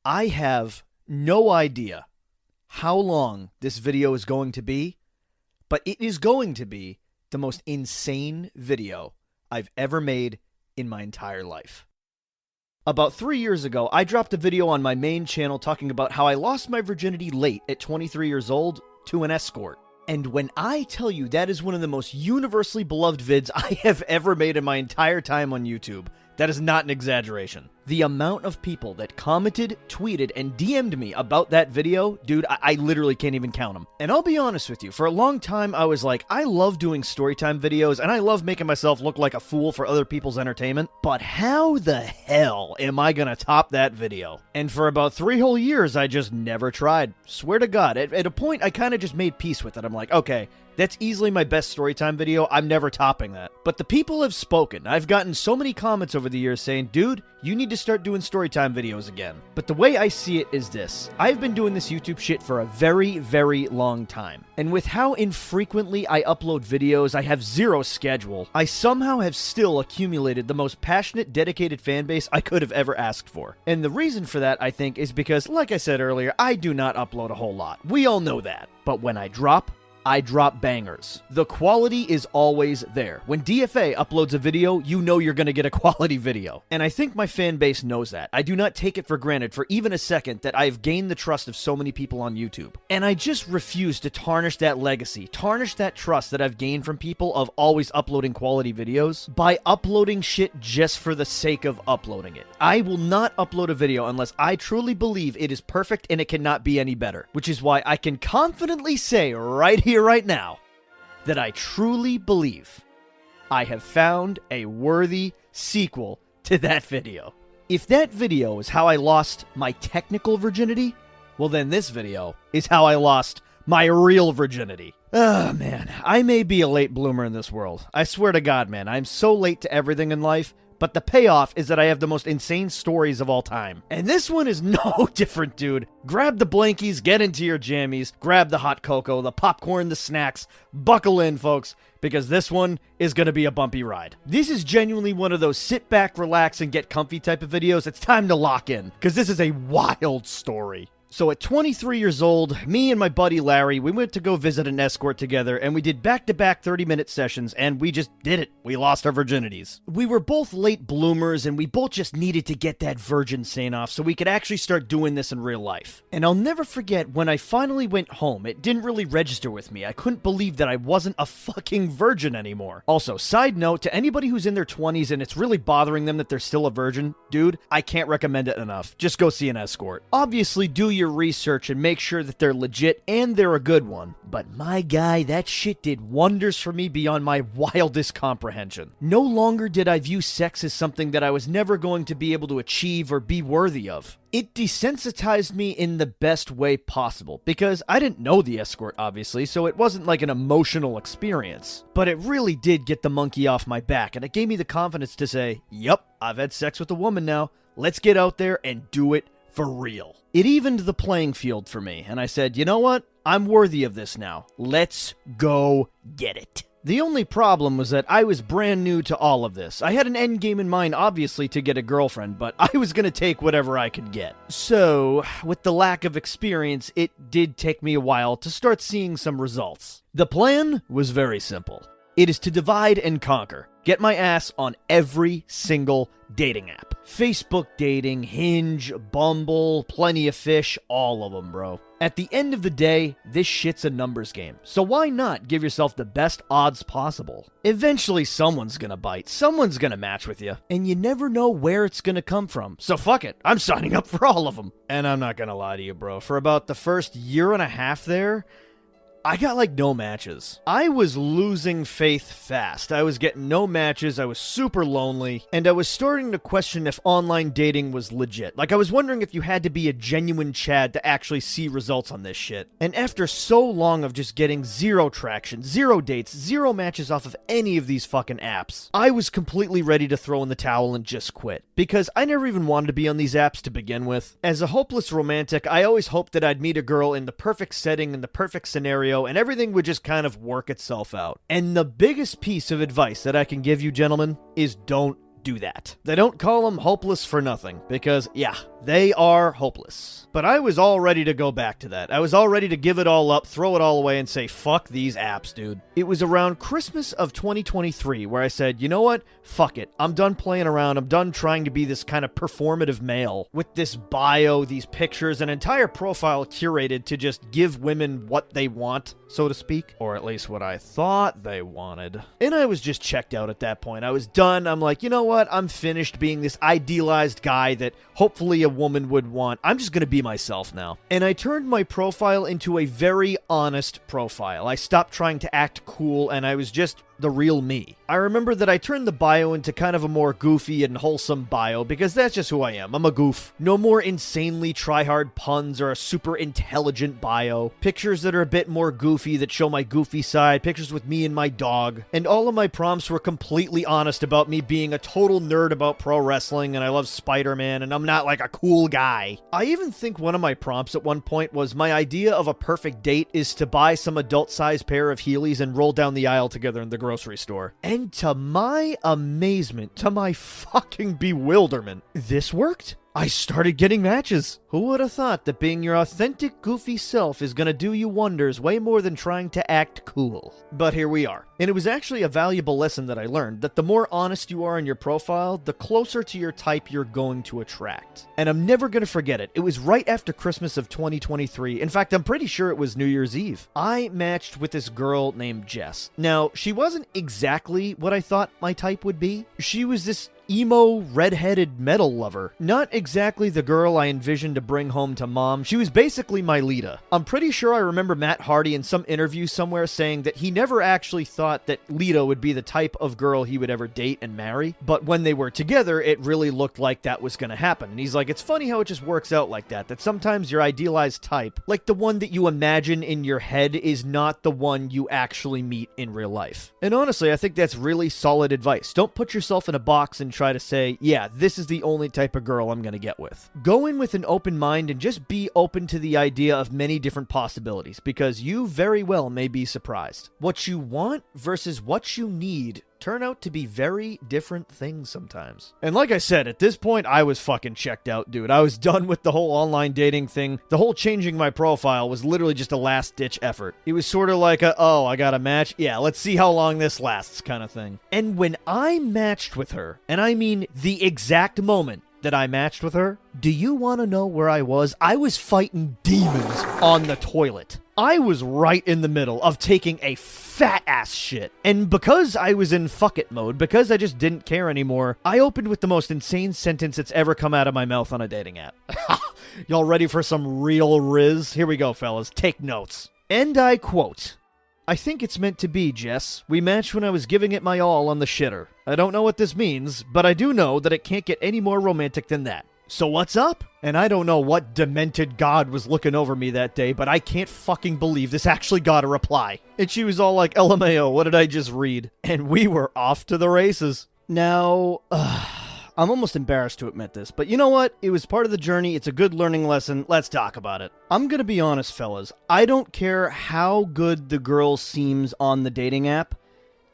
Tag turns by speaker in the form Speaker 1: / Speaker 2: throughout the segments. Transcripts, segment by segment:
Speaker 1: I have no idea how long this video is going to be, but it is going to be the most insane video I've ever made in my entire life. About 3 years ago, I dropped a video on my main channel talking about how I lost my virginity late at 23 years old to an escort. And when I tell you that is one of the most universally beloved vids I have ever made in my entire time on YouTube, that is not an exaggeration. The amount of people that commented, tweeted, and DM'd me about that video, dude, I literally can't even count them. And I'll be honest with you, for a long time I was like, I love doing Storytime videos, and I love making myself look like a fool for other people's entertainment, but how the hell am I gonna top that video? And for about 3 whole years, I just never tried. Swear to God, at a point I kind of just made peace with it. I'm like, okay, that's easily my best Storytime video. I'm never topping that. But the people have spoken. I've gotten so many comments over the years saying, dude, you need to start doing Storytime videos again. But the way I see it is this. I've been doing this YouTube shit for a very, very long time. And with how infrequently I upload videos, I have zero schedule, I somehow have still accumulated the most passionate, dedicated fan base I could have ever asked for. And the reason for that, I think, is because, like I said earlier, I do not upload a whole lot. We all know that. But when I drop bangers. The quality is always there. When DFA uploads a video, you know you're gonna get a quality video. And I think my fan base knows that. I do not take it for granted for even a second that I've gained the trust of so many people on YouTube. And I just refuse to tarnish that legacy, tarnish that trust that I've gained from people of always uploading quality videos by uploading shit just for the sake of uploading it. I will not upload a video unless I truly believe it is perfect and it cannot be any better. Which is why I can confidently say right here, right now, that I truly believe I have found a worthy sequel to that video. If that video is how I lost my technical virginity, well then this video is how I lost my real virginity. Oh man, I may be a late bloomer in this world. I swear to God, man, I'm so late to everything in life. But the payoff is that I have the most insane stories of all time. And this one is no different, dude. Grab the blankies, get into your jammies, grab the hot cocoa, the popcorn, the snacks, buckle in, folks, because this one is going to be a bumpy ride. This is genuinely one of those sit back, relax, and get comfy type of videos. It's time to lock in, because this is a wild story. So at 23 years old, me and my buddy Larry, we went to go visit an escort together, and we did back-to-back 30-minute sessions, and we just did it. We lost our virginities. We were both late bloomers, and we both just needed to get that virgin stain off so we could actually start doing this in real life. And I'll never forget when I finally went home, it didn't really register with me. I couldn't believe that I wasn't a fucking virgin anymore. Also, side note, to anybody who's in their 20s and it's really bothering them that they're still a virgin, dude, I can't recommend it enough. Just go see an escort. Obviously, do your research and make sure that they're legit and they're a good one. But my guy, that shit did wonders for me beyond my wildest comprehension. No longer did I view sex as something that I was never going to be able to achieve or be worthy of. It desensitized me in the best way possible, because I didn't know the escort, obviously, so it wasn't like an emotional experience. But it really did get the monkey off my back, and it gave me the confidence to say, yup, I've had sex with a woman now. Let's get out there and do it for real. It evened the playing field for me, and I said, you know what? I'm worthy of this now. Let's go get it. The only problem was that I was brand new to all of this. I had an end game in mind, obviously, to get a girlfriend, but I was gonna take whatever I could get. So, with the lack of experience, it did take me a while to start seeing some results. The plan was very simple. It is to divide and conquer. Get my ass on every single dating app. Facebook dating, Hinge, Bumble, Plenty of Fish, all of them, bro. At the end of the day, this shit's a numbers game. So why not give yourself the best odds possible? Eventually someone's gonna bite, someone's gonna match with you, and you never know where it's gonna come from. So fuck it, I'm signing up for all of them. And I'm not gonna lie to you, bro. For about the first year and a half there, I got like no matches. I was losing faith fast. I was getting no matches, I was super lonely, and I was starting to question if online dating was legit. Like, I was wondering if you had to be a genuine Chad to actually see results on this shit. And after so long of just getting zero traction, zero dates, zero matches off of any of these fucking apps, I was completely ready to throw in the towel and just quit. Because I never even wanted to be on these apps to begin with. As a hopeless romantic, I always hoped that I'd meet a girl in the perfect setting, in the perfect scenario, and everything would just kind of work itself out. And the biggest piece of advice that I can give you, gentlemen, is don't do that. They don't call them hopeless for nothing, because, yeah, They are hopeless. But I was all ready to go back to that. I was all ready to give it all up, throw it all away, and say, fuck these apps, dude. It was around Christmas of 2023 where I said, you know what? Fuck it. I'm done playing around. I'm done trying to be this kind of performative male with this bio, these pictures, an entire profile curated to just give women what they want, so to speak. Or at least what I thought they wanted. And I was just checked out at that point. I was done. I'm like, you know what? I'm finished being this idealized guy that hopefully a woman would want. I'm just going to be myself now. And I turned my profile into a very honest profile. I stopped trying to act cool, and I was just the real me. I remember that I turned the bio into kind of a more goofy and wholesome bio because that's just who I am. I'm a goof. No more insanely try-hard puns or a super intelligent bio. Pictures that are a bit more goofy that show my goofy side. Pictures with me and my dog. And all of my prompts were completely honest about me being a total nerd about pro wrestling and I love Spider-Man and I'm not like a cool guy. I even think one of my prompts at one point was my idea of a perfect date is to buy some adult-sized pair of Heelys and roll down the aisle together in the grocery store. And to my amazement, to my fucking bewilderment, this worked. I started getting matches. Who would have thought that being your authentic, goofy self is gonna do you wonders way more than trying to act cool? But here we are. And it was actually a valuable lesson that I learned, that the more honest you are in your profile, the closer to your type you're going to attract. And I'm never gonna forget it. It was right after Christmas of 2023. In fact, I'm pretty sure it was New Year's Eve. I matched with this girl named Jess. Now, she wasn't exactly what I thought my type would be. She was this emo, red-headed metal lover. Not exactly the girl I envisioned to bring home to mom. She was basically my Lita. I'm pretty sure I remember Matt Hardy in some interview somewhere saying that he never actually thought that Lita would be the type of girl he would ever date and marry, but when they were together, it really looked like that was gonna happen. And he's like, it's funny how it just works out like that, that sometimes your idealized type, like the one that you imagine in your head, is not the one you actually meet in real life. And honestly, I think that's really solid advice. Don't put yourself in a box and try to say, yeah, this is the only type of girl I'm gonna get with. Go in with an open mind and just be open to the idea of many different possibilities, because you very well may be surprised. What you want versus what you need turn out to be very different things sometimes. And like I said, at this point, I was fucking checked out, dude. I was done with the whole online dating thing. The whole changing my profile was literally just a last-ditch effort. It was sort of like oh, I got a match? Yeah, let's see how long this lasts kind of thing. And when I matched with her, and I mean the exact moment that I matched with her, do you want to know where I was? I was fighting demons on the toilet. I was right in the middle of taking a fat-ass shit. And because I was in fuck-it mode, because I just didn't care anymore, I opened with the most insane sentence that's ever come out of my mouth on a dating app. Y'all ready for some real riz? Here we go, fellas. Take notes. And I quote, "I think it's meant to be, Jess. We matched when I was giving it my all on the shitter. I don't know what this means, but I do know that it can't get any more romantic than that. So what's up?" And I don't know what demented god was looking over me that day, but I can't fucking believe this actually got a reply. And she was all like, LMAO, what did I just read? And we were off to the races. Now, I'm almost embarrassed to admit this, but you know what? It was part of the journey. It's a good learning lesson. Let's talk about it. I'm gonna be honest, fellas. I don't care how good the girl seems on the dating app.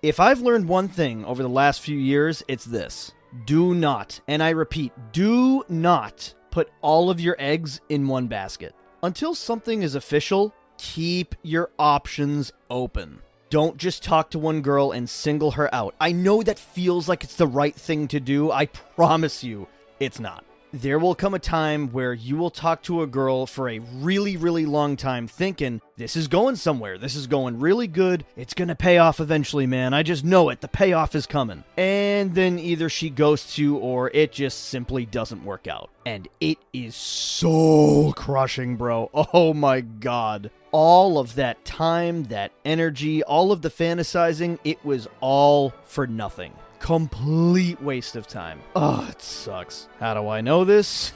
Speaker 1: If I've learned one thing over the last few years, it's this. Do not, and I repeat, do not put all of your eggs in one basket. Until something is official, keep your options open. Don't just talk to one girl and single her out. I know that feels like it's the right thing to do. I promise you, it's not. There will come a time where you will talk to a girl for a really, really long time thinking, this is going somewhere. This is going really good. It's going to pay off eventually, man. I just know it. The payoff is coming. And then either she ghosts you or it just simply doesn't work out. And it is so crushing, bro. Oh my God. All of that time, that energy, all of the fantasizing, it was all for nothing. Complete waste of time. Oh, it sucks. How do I know this?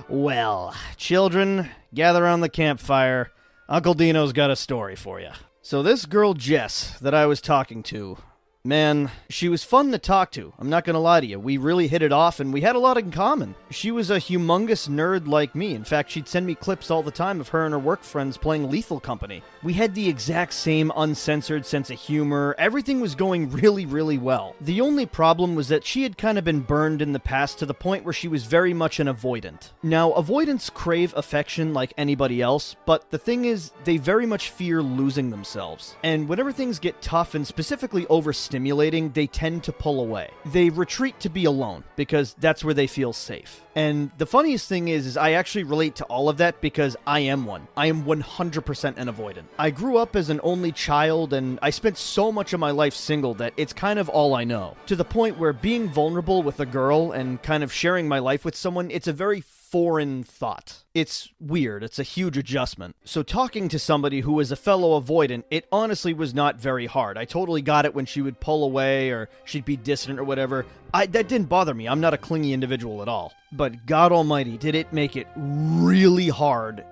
Speaker 1: Well, children, gather around the campfire. Uncle Dino's got a story for you. So this girl, Jess, that I was talking to, Man, she was fun to talk to, I'm not gonna lie to you. We really hit it off and we had a lot in common. She was a humongous nerd like me. In fact, she'd send me clips all the time of her and her work friends playing Lethal Company. We had the exact same uncensored sense of humor. Everything was going really, really well. The only problem was that she had kind of been burned in the past to the point where she was very much an avoidant. Now, avoidants crave affection like anybody else, but the thing is, they very much fear losing themselves. And whenever things get tough and specifically overstimulating, they tend to pull away. They retreat to be alone because that's where they feel safe. And the funniest thing is I actually relate to all of that because I am one. I am 100% an avoidant. I grew up as an only child and I spent so much of my life single that it's kind of all I know. To the point where being vulnerable with a girl and kind of sharing my life with someone, it's a very foreign thought. It's weird. It's a huge adjustment. So talking to somebody who is a fellow avoidant, it honestly was not very hard. I totally got it when she would pull away or she'd be distant or whatever. That didn't bother me. I'm not a clingy individual at all. But God almighty, did it make it really hard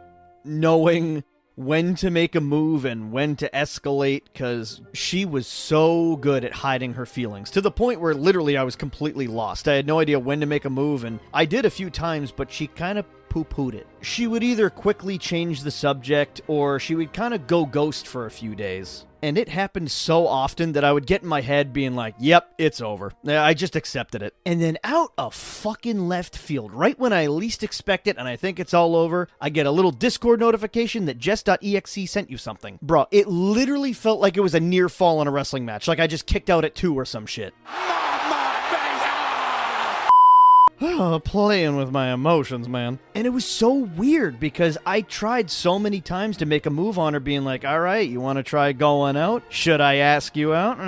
Speaker 1: knowing when to make a move and when to escalate, because she was so good at hiding her feelings to the point where literally I was completely lost. I had no idea when to make a move, and I did a few times, but she kind of poo-pooed it. She would either quickly change the subject or she would kind of go ghost for a few days. And it happened so often that I would get in my head being like, yep, it's over. I just accepted it. And then out of fucking left field, right when I least expect it and I think it's all over, I get a little Discord notification that Jess.exe sent you something. Bro, it literally felt like it was a near fall in a wrestling match. Like I just kicked out at 2 or some shit. Playing with my emotions, man. And it was so weird because I tried so many times to make a move on her, being like, all right, you want to try going out? Should I ask you out?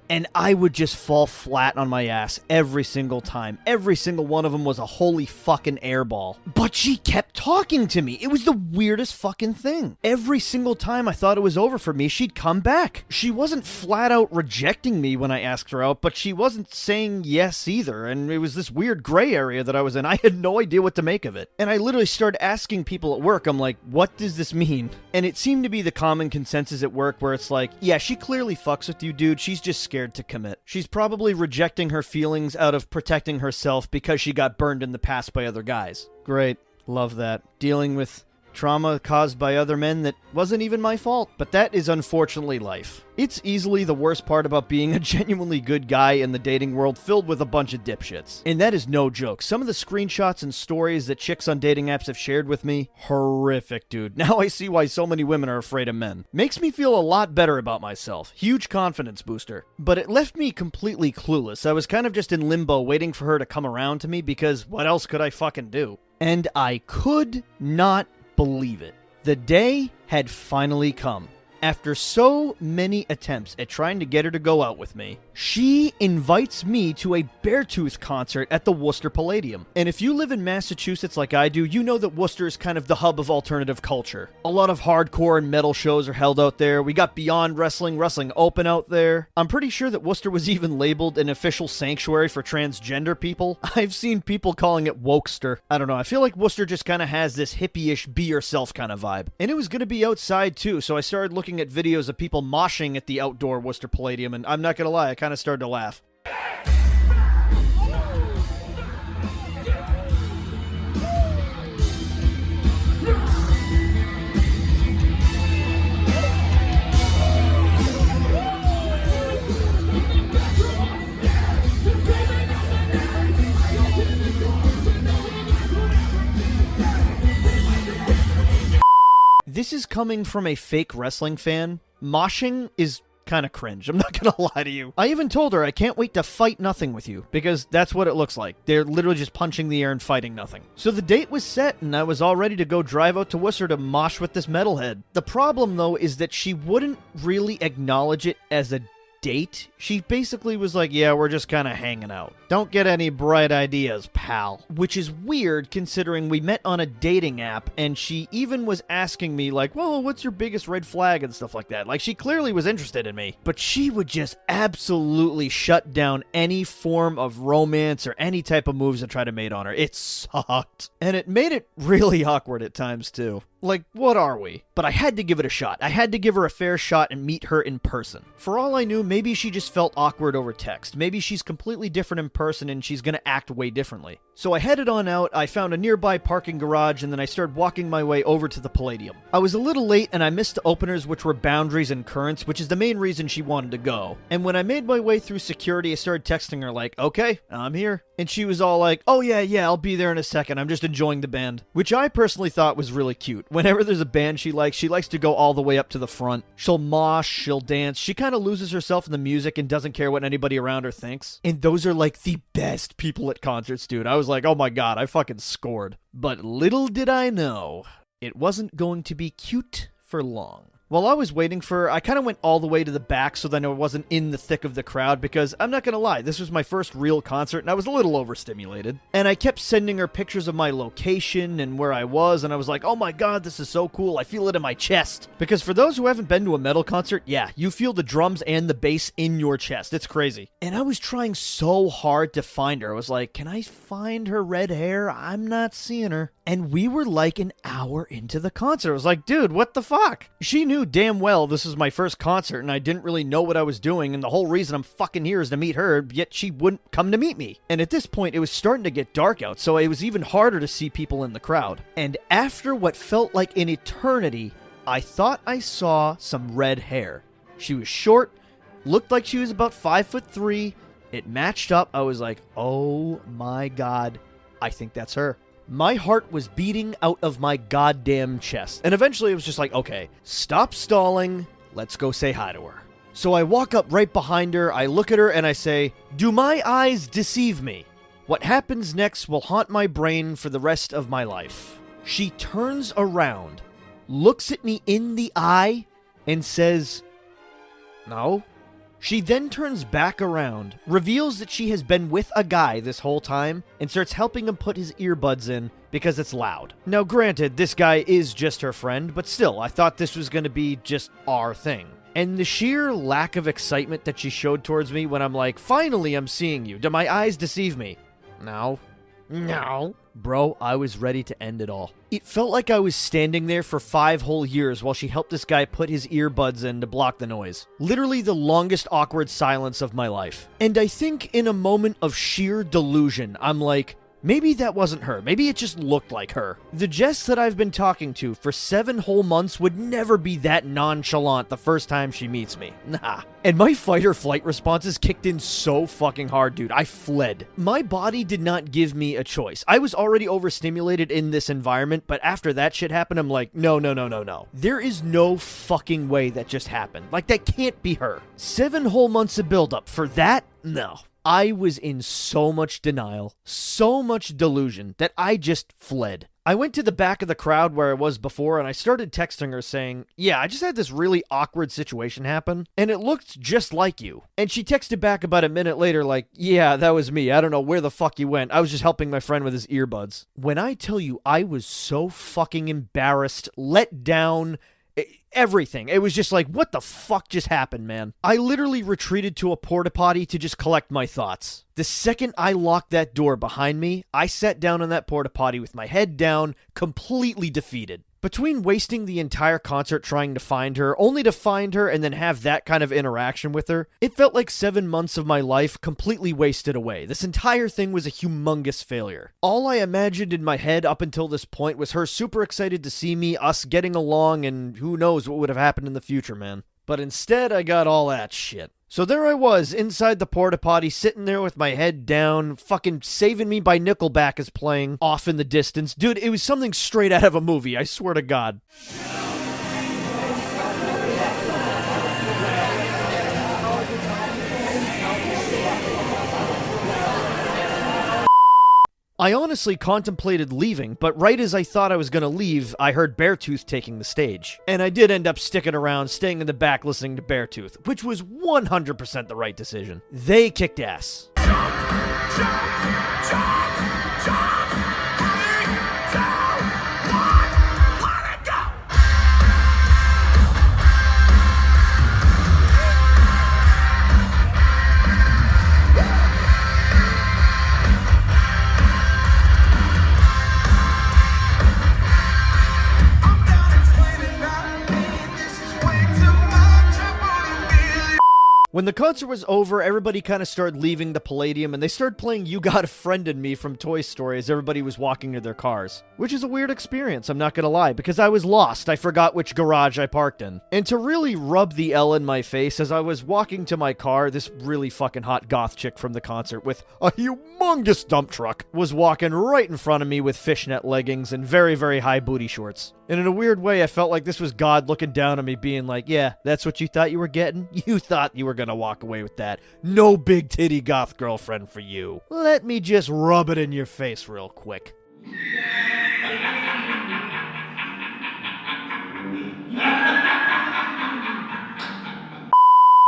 Speaker 1: And I would just fall flat on my ass every single time. Every single one of them was a holy fucking airball. But she kept talking to me. It was the weirdest fucking thing. Every single time I thought it was over for me, she'd come back. She wasn't flat out rejecting me when I asked her out, but she wasn't saying yes either. And it was this weird gray area that I was in. I had no idea what to make of it. And I literally started asking people at work, I'm like, what does this mean? And it seemed to be the common consensus at work where it's like, yeah, she clearly fucks with you, dude. She's just scared to commit. She's probably rejecting her feelings out of protecting herself because she got burned in the past by other guys. Great. Love that. Dealing with trauma caused by other men that wasn't even my fault. But that is unfortunately life. It's easily the worst part about being a genuinely good guy in the dating world filled with a bunch of dipshits. And that is no joke. Some of the screenshots and stories that chicks on dating apps have shared with me, horrific, dude. Now I see why so many women are afraid of men. Makes me feel a lot better about myself. Huge confidence booster. But it left me completely clueless. I was kind of just in limbo waiting for her to come around to me because what else could I fucking do? And I could not believe it. The day had finally come. After so many attempts at trying to get her to go out with me, she invites me to a Beartooth concert at the Worcester Palladium. And if you live in Massachusetts like I do, you know that Worcester is kind of the hub of alternative culture. A lot of hardcore and metal shows are held out there. We got Beyond Wrestling, Wrestling Open out there. I'm pretty sure that Worcester was even labeled an official sanctuary for transgender people. I've seen people calling it Wokester. I don't know, I feel like Worcester just kind of has this hippie-ish be yourself kind of vibe. And it was going to be outside too, so I started looking at videos of people moshing at the outdoor Worcester Palladium, and I'm not gonna lie, I kind of started to laugh. This is coming from a fake wrestling fan. Moshing is kind of cringe. I'm not gonna lie to you. I even told her I can't wait to fight nothing with you, because that's what it looks like. They're literally just punching the air and fighting nothing. So the date was set, and I was all ready to go drive out to Worcester to mosh with this metalhead. The problem, though, is that she wouldn't really acknowledge it as a date. She basically was like, yeah, we're just kind of hanging out. Don't get any bright ideas, pal. Which is weird considering we met on a dating app and she even was asking me like, well, what's your biggest red flag and stuff like that. Like, she clearly was interested in me, but she would just absolutely shut down any form of romance or any type of moves that try to mate on her. It sucked. And it made it really awkward at times too. Like, what are we? But I had to give it a shot. I had to give her a fair shot and meet her in person. For all I knew, maybe she just felt awkward over text. Maybe she's completely different in person and she's gonna act way differently. So I headed on out, I found a nearby parking garage, and then I started walking my way over to the Palladium. I was a little late and I missed the openers, which were Boundaries and Currents, which is the main reason she wanted to go. And when I made my way through security, I started texting her like, okay, I'm here. And she was all like, oh yeah, I'll be there in a second. I'm just enjoying the band. Which I personally thought was really cute. Whenever there's a band she likes to go all the way up to the front. She'll mosh, she'll dance. She kind of loses herself in the music and doesn't care what anybody around her thinks. And those are like the best people at concerts, dude. I was like, oh my god, I fucking scored. But little did I know, it wasn't going to be cute for long. While I was waiting for her, I kind of went all the way to the back so that I wasn't in the thick of the crowd because, I'm not going to lie, this was my first real concert and I was a little overstimulated. And I kept sending her pictures of my location and where I was, and I was like, oh my god, this is so cool, I feel it in my chest. Because for those who haven't been to a metal concert, yeah, you feel the drums and the bass in your chest. It's crazy. And I was trying so hard to find her. I was like, can I find her red hair? I'm not seeing her. And we were like an hour into the concert. I was like, dude, what the fuck? She knew damn well this was my first concert and I didn't really know what I was doing, and the whole reason I'm fucking here is to meet her, yet she wouldn't come to meet me. And at this point, it was starting to get dark out, so it was even harder to see people in the crowd. And after what felt like an eternity, I thought I saw some red hair. She was short, looked like she was about 5'3". It matched up. I was like, oh my god, I think that's her. My heart was beating out of my goddamn chest. And eventually it was just like, okay, stop stalling. Let's go say hi to her. So I walk up right behind her. I look at her and I say, do my eyes deceive me? What happens next will haunt my brain for the rest of my life. She turns around, looks at me in the eye, and says, no. She then turns back around, reveals that she has been with a guy this whole time, and starts helping him put his earbuds in because it's loud. Now granted, this guy is just her friend, but still, I thought this was going to be just our thing. And the sheer lack of excitement that she showed towards me when I'm like, finally I'm seeing you, do my eyes deceive me? No. Bro, I was ready to end it all. It felt like I was standing there for 5 whole years while she helped this guy put his earbuds in to block the noise. Literally the longest awkward silence of my life. And I think in a moment of sheer delusion, I'm like, maybe that wasn't her. Maybe it just looked like her. The Jess that I've been talking to for 7 whole months would never be that nonchalant the first time she meets me. Nah. And my fight or flight responses kicked in so fucking hard, dude. I fled. My body did not give me a choice. I was already overstimulated in this environment, but after that shit happened, I'm like, no. There is no fucking way that just happened. Like, that can't be her. 7 whole months of buildup for that? No. I was in so much denial, so much delusion, that I just fled. I went to the back of the crowd where I was before, and I started texting her saying, yeah, I just had this really awkward situation happen, and it looked just like you. And she texted back about a minute later like, yeah, that was me. I don't know where the fuck you went. I was just helping my friend with his earbuds. When I tell you I was so fucking embarrassed, let down, everything. It was just like, what the fuck just happened, man? I literally retreated to a porta potty to just collect my thoughts. The second I locked that door behind me, I sat down on that porta potty with my head down, completely defeated. Between wasting the entire concert trying to find her, only to find her and then have that kind of interaction with her, it felt like 7 months of my life completely wasted away. This entire thing was a humongous failure. All I imagined in my head up until this point was her super excited to see me, us getting along, and who knows what would have happened in the future, man. But instead, I got all that shit. So there I was, inside the porta potty, sitting there with my head down, fucking Saving Me by Nickelback is playing off in the distance. Dude, it was something straight out of a movie, I swear to God. I honestly contemplated leaving, but right as I thought I was going to leave, I heard Beartooth taking the stage. And I did end up sticking around, staying in the back listening to Beartooth, which was 100% the right decision. They kicked ass. When the concert was over, everybody kind of started leaving the Palladium, and they started playing You Got a Friend in Me from Toy Story as everybody was walking to their cars. Which is a weird experience, I'm not gonna lie, because I was lost. I forgot which garage I parked in. And to really rub the L in my face, as I was walking to my car, this really fucking hot goth chick from the concert with a humongous dump truck was walking right in front of me with fishnet leggings and very, very high booty shorts. And in a weird way, I felt like this was God looking down on me being like, yeah, that's what you thought you were getting? You thought you were gonna walk away with that. No big titty goth girlfriend for you. Let me just rub it in your face real quick.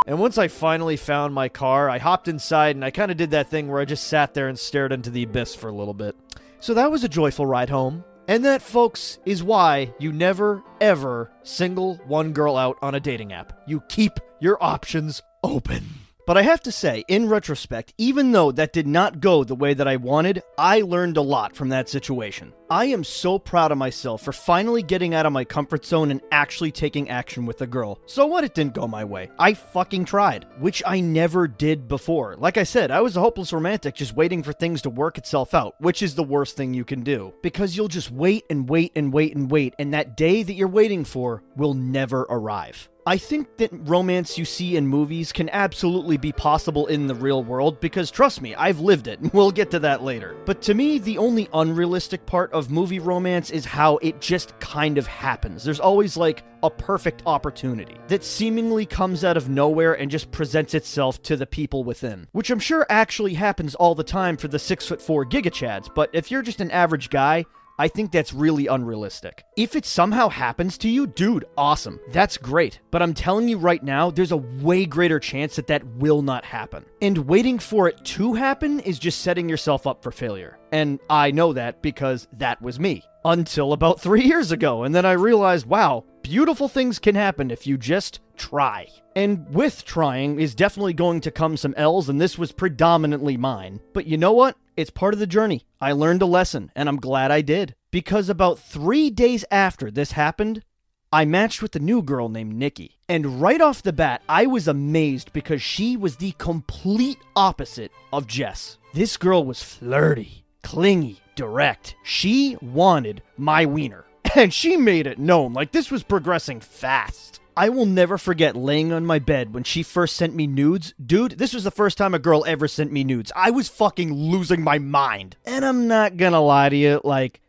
Speaker 1: And once I finally found my car, I hopped inside and I kind of did that thing where I just sat there and stared into the abyss for a little bit. So that was a joyful ride home. And that, folks, is why you never, ever single one girl out on a dating app. You keep your options open. But I have to say, in retrospect, even though that did not go the way that I wanted, I learned a lot from that situation. I am so proud of myself for finally getting out of my comfort zone and actually taking action with a girl. So what, it didn't go my way. I fucking tried, which I never did before. Like I said, I was a hopeless romantic just waiting for things to work itself out, which is the worst thing you can do. Because you'll just wait and wait and wait and wait, and that day that you're waiting for will never arrive. I think that romance you see in movies can absolutely be possible in the real world because, trust me, I've lived it, and we'll get to that later. But to me, the only unrealistic part of movie romance is how it just kind of happens. There's always like a perfect opportunity that seemingly comes out of nowhere and just presents itself to the people within, which I'm sure actually happens all the time for the 6'4" gigachads, but if you're just an average guy, I think that's really unrealistic. If it somehow happens to you, dude, awesome. That's great. But I'm telling you right now, there's a way greater chance that that will not happen. And waiting for it to happen is just setting yourself up for failure. And I know that because that was me. Until about 3 years ago. And then I realized, wow, beautiful things can happen if you just try. And with trying is definitely going to come some L's, and this was predominantly mine. But you know what? It's part of the journey. I learned a lesson, and I'm glad I did. Because about 3 days after this happened, I matched with a new girl named Nikki. And right off the bat, I was amazed because she was the complete opposite of Jess. This girl was flirty, clingy, direct. She wanted my wiener. And she made it known, like this was progressing fast. I will never forget laying on my bed when she first sent me nudes. Dude, this was the first time a girl ever sent me nudes. I was fucking losing my mind. And I'm not gonna lie to you, like,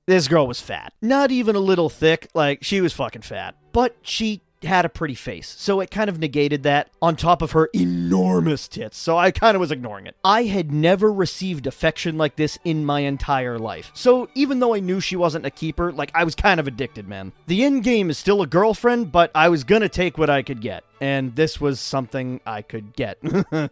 Speaker 1: this girl was fat. Not even a little thick, like, she was fucking fat. But she had a pretty face, so it kind of negated that on top of her enormous tits, so I kind of was ignoring it. I had never received affection like this in my entire life, so even though I knew she wasn't a keeper, like, I was kind of addicted, man. The end game is still a girlfriend, but I was gonna take what I could get. And this was something I could get.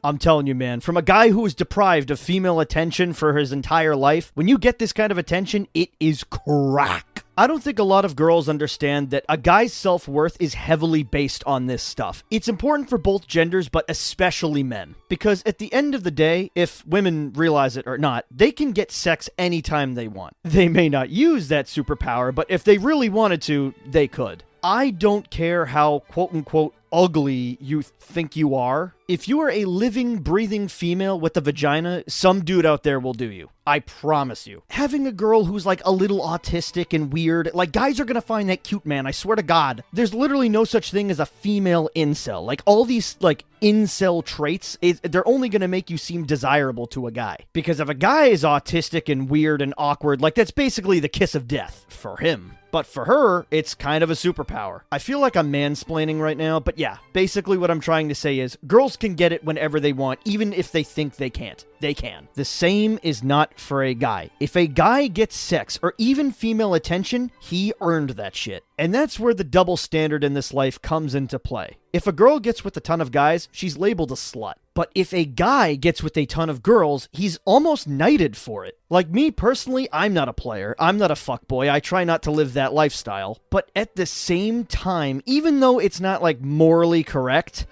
Speaker 1: I'm telling you, man, from a guy who was deprived of female attention for his entire life, when you get this kind of attention, it is crack. I don't think a lot of girls understand that a guy's self-worth is heavily based on this stuff. It's important for both genders, but especially men. Because at the end of the day, if women realize it or not, they can get sex anytime they want. They may not use that superpower, but if they really wanted to, they could. I don't care how quote-unquote ugly you think you are. If you are a living, breathing female with a vagina, some dude out there will do you. I promise you. Having a girl who's like a little autistic and weird, like guys are gonna find that cute, man. I swear to God. There's literally no such thing as a female incel. Like all these like incel traits, they're only gonna make you seem desirable to a guy. Because if a guy is autistic and weird and awkward, like that's basically the kiss of death for him. But for her, it's kind of a superpower. I feel like I'm mansplaining right now, but yeah, basically what I'm trying to say is girls can get it whenever they want, even if they think they can't. They can. The same is not for a guy. If a guy gets sex or even female attention, he earned that shit. And that's where the double standard in this life comes into play. If a girl gets with a ton of guys, she's labeled a slut. But if a guy gets with a ton of girls, he's almost knighted for it. Like me personally, I'm not a player. I'm not a fuckboy. I try not to live that lifestyle. But at the same time, even though it's not like morally correct,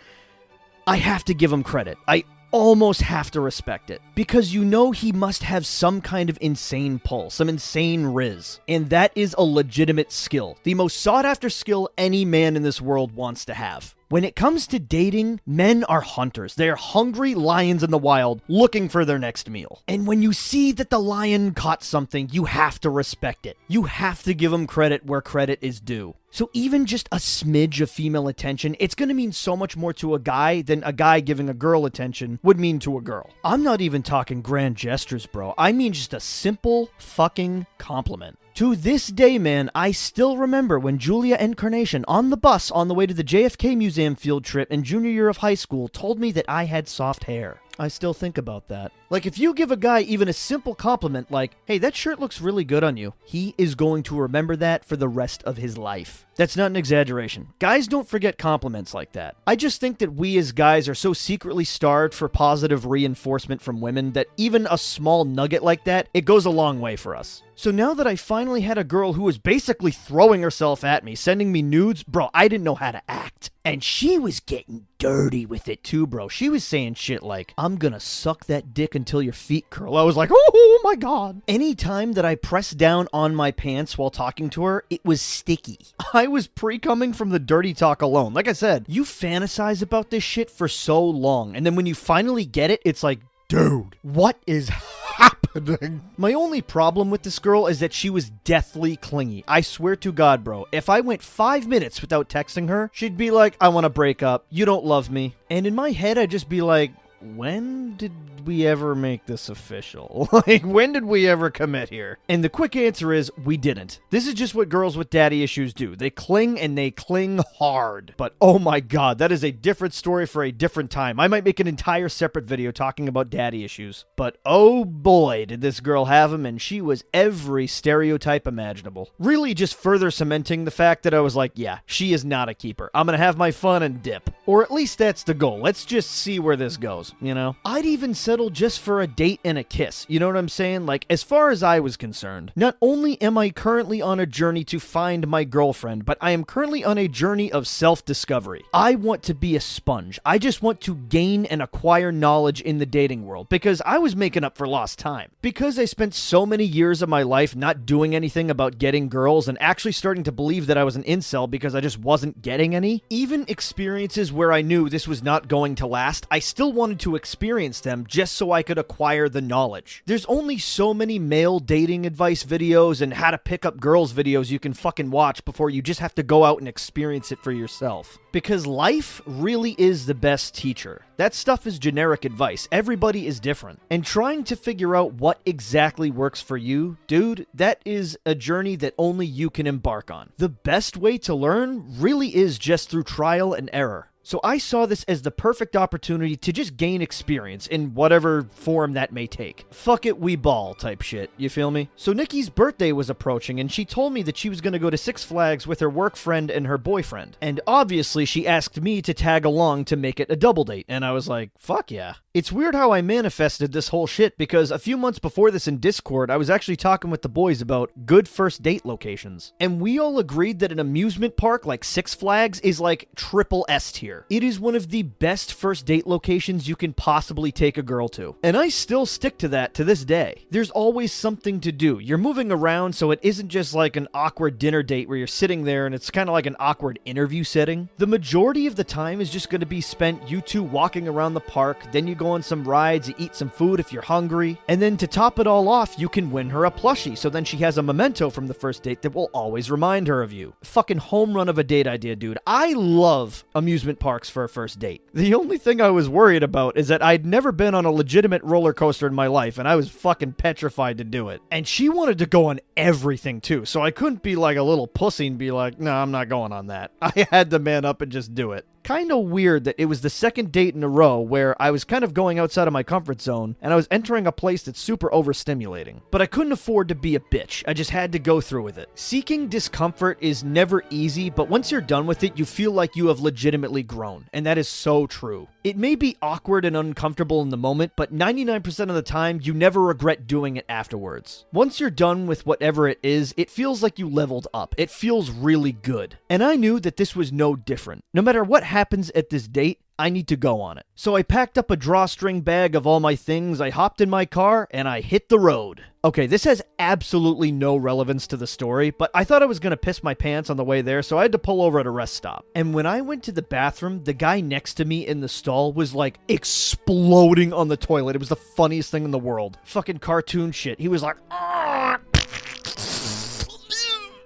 Speaker 1: I have to give him credit. I almost have to respect it. Because you know he must have some kind of insane pull, some insane riz. And that is a legitimate skill. The most sought after skill any man in this world wants to have. When it comes to dating, men are hunters. They are hungry lions in the wild looking for their next meal. And when you see that the lion caught something, you have to respect it. You have to give him credit where credit is due. So even just a smidge of female attention, it's going to mean so much more to a guy than a guy giving a girl attention would mean to a girl. I'm not even talking grand gestures, bro. I mean just a simple fucking compliment. To this day, man, I still remember when Julia Encarnation on the bus on the way to the JFK Museum field trip in junior year of high school told me that I had soft hair. I still think about that. Like, if you give a guy even a simple compliment like, hey, that shirt looks really good on you, he is going to remember that for the rest of his life. That's not an exaggeration. Guys don't forget compliments like that. I just think that we as guys are so secretly starved for positive reinforcement from women that even a small nugget like that, it goes a long way for us. So now that I finally had a girl who was basically throwing herself at me, sending me nudes, bro, I didn't know how to act. And she was getting dirty with it too, bro. She was saying shit like, I'm gonna suck that dick until your feet curl. I was like, oh my god. Anytime that I pressed down on my pants while talking to her, it was sticky. I was pre-coming from the dirty talk alone. Like I said, you fantasize about this shit for so long, and then when you finally get it, it's like, dude, what is happening? My only problem with this girl is that she was deathly clingy. I swear to God, bro, if I went 5 minutes without texting her, she'd be like, I want to break up. You don't love me. And in my head, I'd just be like, when did we ever make this official? Like, when did we ever commit here? And the quick answer is, we didn't. This is just what girls with daddy issues do. They cling, and they cling hard. But oh my god, that is a different story for a different time. I might make an entire separate video talking about daddy issues. But oh boy, did this girl have them, and she was every stereotype imaginable. Really just further cementing the fact that I was like, yeah, she is not a keeper. I'm gonna have my fun and dip. Or at least that's the goal. Let's just see where this goes. You know, I'd even settle just for a date and a kiss. You know what I'm saying? Like, as far as I was concerned, not only am I currently on a journey to find my girlfriend, but I am currently on a journey of self-discovery. I want to be a sponge. I just want to gain and acquire knowledge in the dating world because I was making up for lost time. Because I spent so many years of my life not doing anything about getting girls and actually starting to believe that I was an incel because I just wasn't getting any, even experiences where I knew this was not going to last, I still wanted to experience them just so I could acquire the knowledge. There's only so many male dating advice videos and how to pick up girls videos you can fucking watch before you just have to go out and experience it for yourself. Because life really is the best teacher. That stuff is generic advice. Everybody is different. And trying to figure out what exactly works for you, dude, that is a journey that only you can embark on. The best way to learn really is just through trial and error. So I saw this as the perfect opportunity to just gain experience in whatever form that may take. Fuck it, we ball type shit, you feel me? So Nikki's birthday was approaching and she told me that she was going to go to Six Flags with her work friend and her boyfriend. And obviously she asked me to tag along to make it a double date, and I was like, fuck yeah. It's weird how I manifested this whole shit because a few months before this in Discord, I was actually talking with the boys about good first date locations. And we all agreed that an amusement park like Six Flags is like triple S tier. It is one of the best first date locations you can possibly take a girl to. And I still stick to that to this day. There's always something to do. You're moving around, so it isn't just like an awkward dinner date where you're sitting there and it's kind of like an awkward interview setting. The majority of the time is just going to be spent you two walking around the park, then you go on some rides, you eat some food if you're hungry, and then to top it all off, you can win her a plushie, so then she has a memento from the first date that will always remind her of you. Fucking home run of a date idea, dude. I love amusement parks for a first date. The only thing I was worried about is that I'd never been on a legitimate roller coaster in my life, and I was fucking petrified to do it. And she wanted to go on everything too, so I couldn't be like a little pussy and be like, no, I'm not going on that. I had to man up and just do it. Kind of weird that it was the second date in a row where I was kind of going outside of my comfort zone and I was entering a place that's super overstimulating. But I couldn't afford to be a bitch. I just had to go through with it. Seeking discomfort is never easy, but once you're done with it, you feel like you have legitimately grown. And that is so true. It may be awkward and uncomfortable in the moment, but 99% of the time, you never regret doing it afterwards. Once you're done with whatever it is, it feels like you leveled up. It feels really good. And I knew that this was no different. No matter what happens at this date, I need to go on it. So I packed up a drawstring bag of all my things, I hopped in my car, and I hit the road. Okay, this has absolutely no relevance to the story, but I thought I was going to piss my pants on the way there, so I had to pull over at a rest stop. And when I went to the bathroom, the guy next to me in the stall was like exploding on the toilet. It was the funniest thing in the world. Fucking cartoon shit. He was like, "Argh!"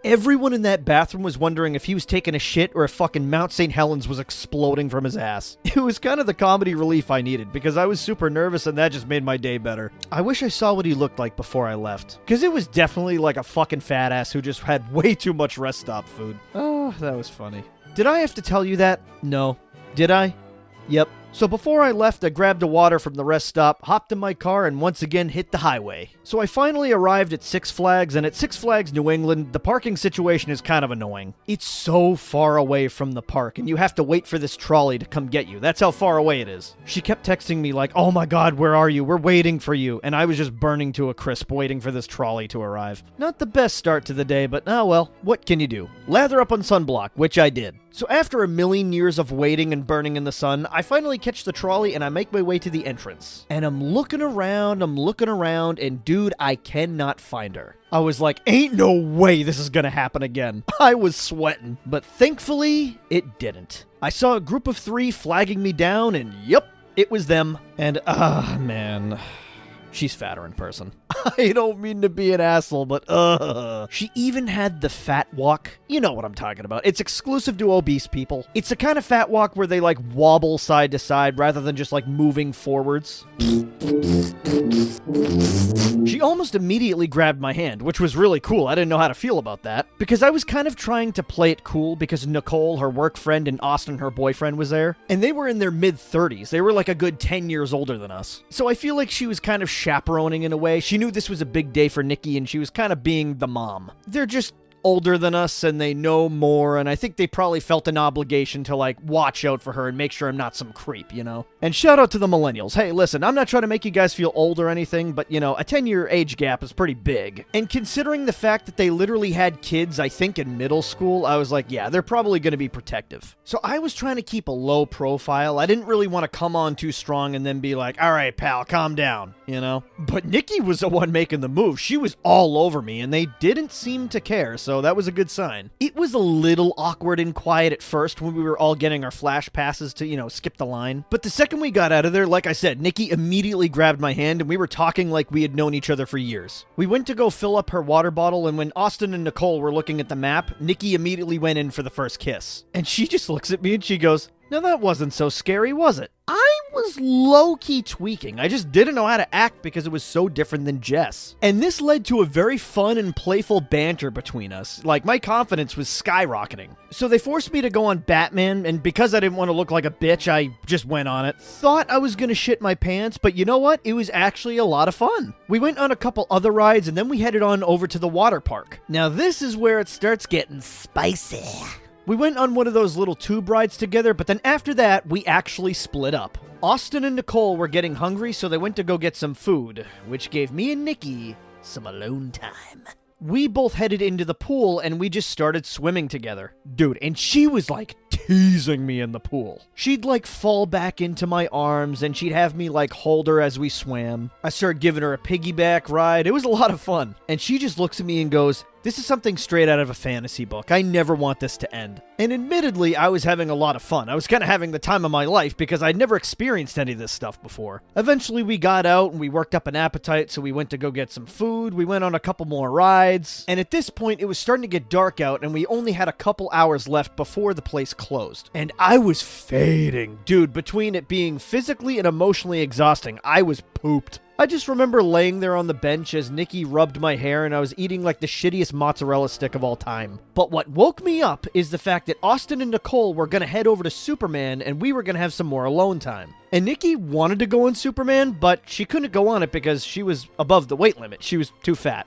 Speaker 1: Everyone in that bathroom was wondering if he was taking a shit or if fucking Mount St. Helens was exploding from his ass. It was kind of the comedy relief I needed because I was super nervous and that just made my day better. I wish I saw what he looked like before I left, because it was definitely like a fucking fat ass who just had way too much rest stop food. Oh, that was funny. Did I have to tell you that? No. Did I? Yep. So before I left, I grabbed a water from the rest stop, hopped in my car, and once again hit the highway. So I finally arrived at Six Flags, and at Six Flags New England, the parking situation is kind of annoying. It's so far away from the park, and you have to wait for this trolley to come get you. That's how far away it is. She kept texting me like, "Oh my god, where are you? We're waiting for you." And I was just burning to a crisp waiting for this trolley to arrive. Not the best start to the day, but oh well, what can you do? Lather up on sunblock, which I did. So after a million years of waiting and burning in the sun, I finally catch the trolley and I make my way to the entrance. And I'm looking around, and dude, I cannot find her. I was like, ain't no way this is gonna happen again. I was sweating, but thankfully, it didn't. I saw a group of 3 flagging me down, and yep, it was them. And, man, she's fatter in person. I don't mean to be an asshole, but she even had the fat walk. You know what I'm talking about. It's exclusive to obese people. It's the kind of fat walk where they like wobble side to side rather than just like moving forwards. She almost immediately grabbed my hand, which was really cool. I didn't know how to feel about that because I was kind of trying to play it cool because Nicole, her work friend, and Austin, her boyfriend, was there. And they were in their mid-30s. They were like a good 10 years older than us. So I feel like she was kind of chaperoning in a way. She knew this was a big day for Nikki, and she was kind of being the mom. They're just older than us and they know more, and I think they probably felt an obligation to like watch out for her and make sure I'm not some creep, you know? And shout out to the millennials. Hey, listen, I'm not trying to make you guys feel old or anything, but you know, a 10-year age gap is pretty big. And considering the fact that they literally had kids, I think in middle school, I was like, yeah, they're probably going to be protective. So I was trying to keep a low profile. I didn't really want to come on too strong and then be like, all right, pal, calm down, you know? But Nikki was the one making the move. She was all over me and they didn't seem to care, so that was a good sign. It was a little awkward and quiet at first when we were all getting our flash passes to, you know, skip the line. But the second we got out of there, like I said, Nikki immediately grabbed my hand and we were talking like we had known each other for years. We went to go fill up her water bottle, and when Austin and Nicole were looking at the map, Nikki immediately went in for the first kiss. And she just looks at me and she goes, "Now that wasn't so scary, was it?" I was low-key tweaking. I just didn't know how to act because it was so different than Jess. And this led to a very fun and playful banter between us. Like, my confidence was skyrocketing. So they forced me to go on Batman, and because I didn't want to look like a bitch, I just went on it. Thought I was gonna shit my pants, but you know what? It was actually a lot of fun. We went on a couple other rides, and then we headed on over to the water park. Now this is where it starts getting spicy. We went on one of those little tube rides together, but then after that, we actually split up. Austin and Nicole were getting hungry, so they went to go get some food, which gave me and Nikki some alone time. We both headed into the pool, and we just started swimming together. Dude, and she was like teasing me in the pool. She'd like fall back into my arms, and she'd have me like hold her as we swam. I started giving her a piggyback ride. It was a lot of fun. And she just looks at me and goes, "This is something straight out of a fantasy book. I never want this to end." And admittedly, I was having a lot of fun. I was kind of having the time of my life because I'd never experienced any of this stuff before. Eventually, we got out and we worked up an appetite, so we went to go get some food. We went on a couple more rides. And at this point, it was starting to get dark out, and we only had a couple hours left before the place closed. And I was fading. Dude, between it being physically and emotionally exhausting, I was pooped. I just remember laying there on the bench as Nikki rubbed my hair and I was eating like the shittiest mozzarella stick of all time. But what woke me up is the fact that Austin and Nicole were gonna head over to Superman and we were gonna have some more alone time. And Nikki wanted to go on Superman, but she couldn't go on it because she was above the weight limit. She was too fat.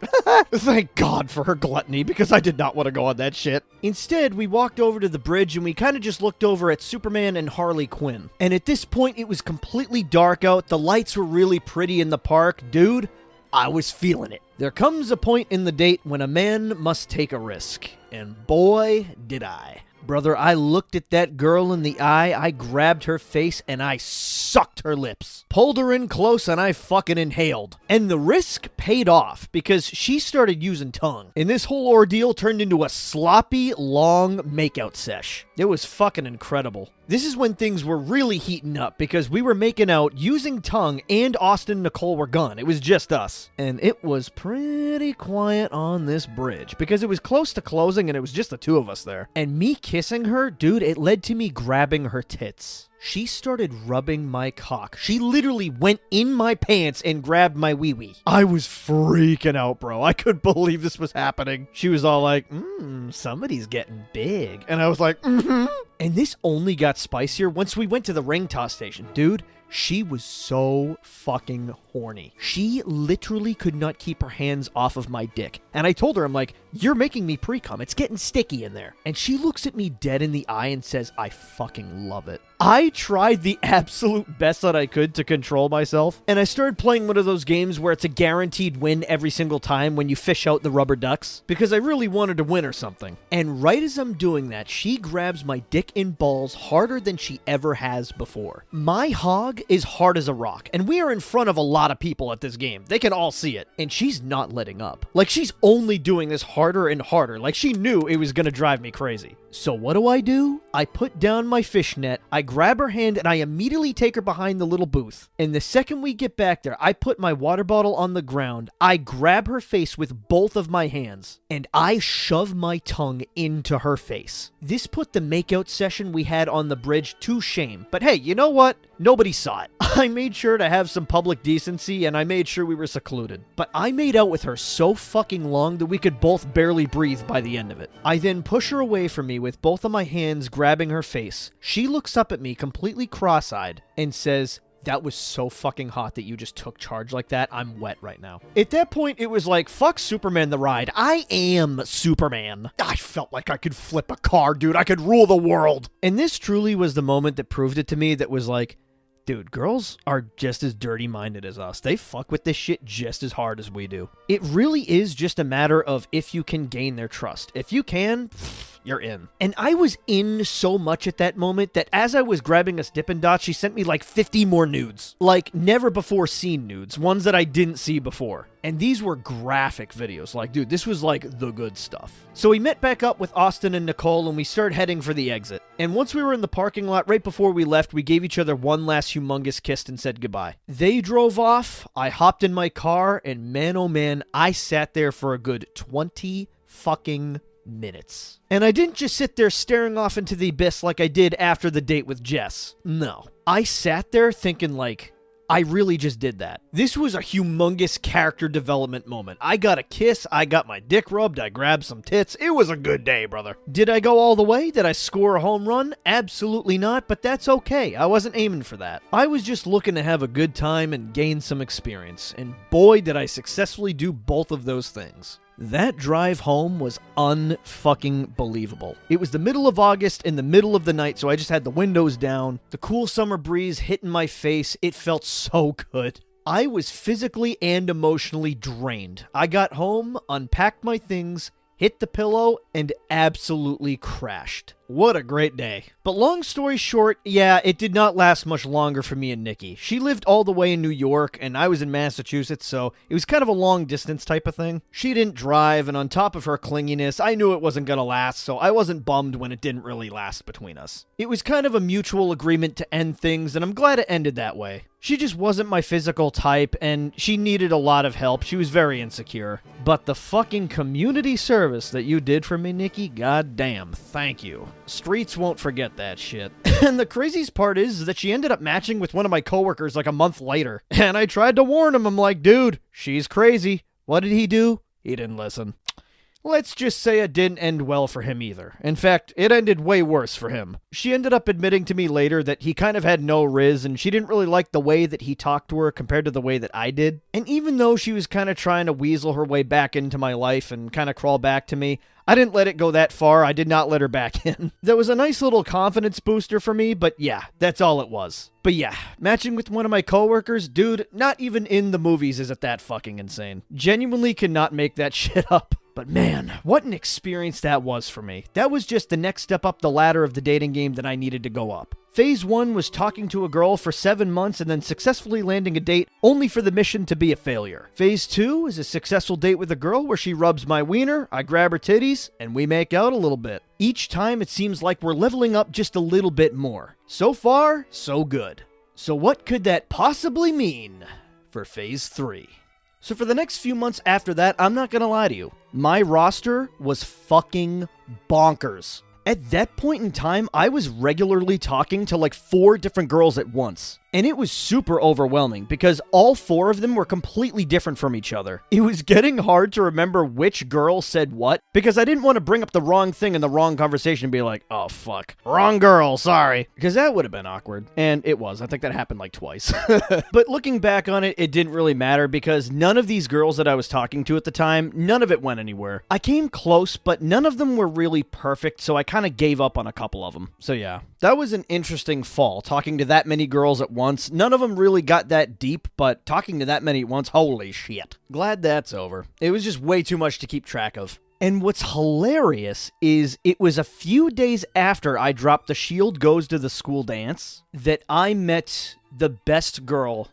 Speaker 1: Thank God for her gluttony, because I did not want to go on that shit. Instead, we walked over to the bridge and we kind of just looked over at Superman and Harley Quinn. And at this point, it was completely dark out. The lights were really pretty in the park. Dude, I was feeling it. There comes a point in the date when a man must take a risk. And boy, did I. Brother, I looked at that girl in the eye, I grabbed her face, and I sucked her lips. Pulled her in close, and I fucking inhaled. And the risk paid off, because she started using tongue. And this whole ordeal turned into a sloppy, long makeout sesh. It was fucking incredible. This is when things were really heating up, because we were making out using tongue, and Austin and Nicole were gone. It was just us. And it was pretty quiet on this bridge, because it was close to closing, and it was just the two of us there. And me kissing her, dude, it led to me grabbing her tits. She started rubbing my cock. She literally went in my pants and grabbed my wee-wee. I was freaking out, bro. I couldn't believe this was happening. She was all like, somebody's getting big. And I was like, And this only got spicier once we went to the ring toss station. Dude, she was so fucking horny. She literally could not keep her hands off of my dick. And I told her, I'm like, you're making me pre-cum. It's getting sticky in there. And she looks at me dead in the eye and says, I fucking love it. I tried the absolute best that I could to control myself. And I started playing one of those games where it's a guaranteed win every single time when you fish out the rubber ducks. Because I really wanted to win or something. And right as I'm doing that, she grabs my dick and balls harder than she ever has before. My hog is hard as a rock, and we are in front of a lot of people at this game. They can all see it, and she's not letting up. Like, she's only doing this harder and harder. Like, she knew it was gonna drive me crazy. So what do? I put down my fishnet, I grab her hand, and I immediately take her behind the little booth. And the second we get back there, I put my water bottle on the ground, I grab her face with both of my hands, and I shove my tongue into her face. This put the makeout session we had on the bridge to shame. But hey, you know what? Nobody saw it. I made sure to have some public decency, and I made sure we were secluded. But I made out with her so fucking long that we could both barely breathe by the end of it. I then push her away from me with both of my hands grabbing her face. She looks up at me completely cross-eyed and says, that was so fucking hot that you just took charge like that. I'm wet right now. At that point, it was like, fuck Superman the ride. I am Superman. I felt like I could flip a car, dude. I could rule the world. And this truly was the moment that proved it to me that was like, dude, girls are just as dirty-minded as us. They fuck with this shit just as hard as we do. It really is just a matter of if you can gain their trust. If you can, you're in. And I was in so much at that moment that as I was grabbing us Dippin' Dots, she sent me like 50 more nudes. Like, never before seen nudes. Ones that I didn't see before. And these were graphic videos. Like, dude, this was like the good stuff. So we met back up with Austin and Nicole, and we started heading for the exit. And once we were in the parking lot, right before we left, we gave each other one last humongous kiss and said goodbye. They drove off, I hopped in my car, and man oh man, I sat there for a good 20 fucking minutes. And I didn't just sit there staring off into the abyss like I did after the date with Jess. No. I sat there thinking like, I really just did that. This was a humongous character development moment. I got a kiss, I got my dick rubbed, I grabbed some tits. It was a good day, brother. Did I go all the way? Did I score a home run? Absolutely not, but that's okay. I wasn't aiming for that. I was just looking to have a good time and gain some experience. And boy, did I successfully do both of those things. That drive home was unfucking believable. It was the middle of August in the middle of the night, so I just had the windows down. The cool summer breeze hitting my face. It felt so good. I was physically and emotionally drained. I got home, unpacked my things, hit the pillow, and absolutely crashed. What a great day. But long story short, yeah, it did not last much longer for me and Nikki. She lived all the way in New York, and I was in Massachusetts, so it was kind of a long distance type of thing. She didn't drive, and on top of her clinginess, I knew it wasn't gonna last, so I wasn't bummed when it didn't really last between us. It was kind of a mutual agreement to end things, and I'm glad it ended that way. She just wasn't my physical type, and she needed a lot of help. She was very insecure. But the fucking community service that you did for me, Nikki, goddamn, thank you. Streets won't forget that shit. And the craziest part is that she ended up matching with one of my coworkers like a month later. And I tried to warn him. I'm like, dude, she's crazy. What did he do? He didn't listen. Let's just say it didn't end well for him either. In fact, it ended way worse for him. She ended up admitting to me later that he kind of had no riz, and she didn't really like the way that he talked to her compared to the way that I did. And even though she was kind of trying to weasel her way back into my life and kind of crawl back to me, I didn't let it go that far. I did not let her back in. That was a nice little confidence booster for me, but yeah, that's all it was. But yeah, matching with one of my coworkers, dude, not even in the movies is it that fucking insane. Genuinely cannot make that shit up. But man, what an experience that was for me. That was just the next step up the ladder of the dating game that I needed to go up. Phase 1 was talking to a girl for 7 months and then successfully landing a date only for the mission to be a failure. Phase 2 is a successful date with a girl where she rubs my wiener, I grab her titties, and we make out a little bit. Each time it seems like we're leveling up just a little bit more. So far, so good. So what could that possibly mean for Phase 3? So for the next few months after that, I'm not gonna lie to you, my roster was fucking bonkers. At that point in time, I was regularly talking to like 4 different girls at once. And it was super overwhelming because all 4 of them were completely different from each other. It was getting hard to remember which girl said what because I didn't want to bring up the wrong thing in the wrong conversation and be like, oh fuck, wrong girl, sorry. Because that would have been awkward. And it was. I think that happened like twice. But looking back on it, it didn't really matter because none of these girls that I was talking to at the time, none of it went anywhere. I came close, but none of them were really perfect, so I kind of gave up on a couple of them. So yeah, that was an interesting fall, talking to that many girls at once. None of them really got that deep, but talking to that many at once, holy shit. Glad that's over. It was just way too much to keep track of. And what's hilarious is it was a few days after I dropped the Shield Goes to the School dance that I met the best girl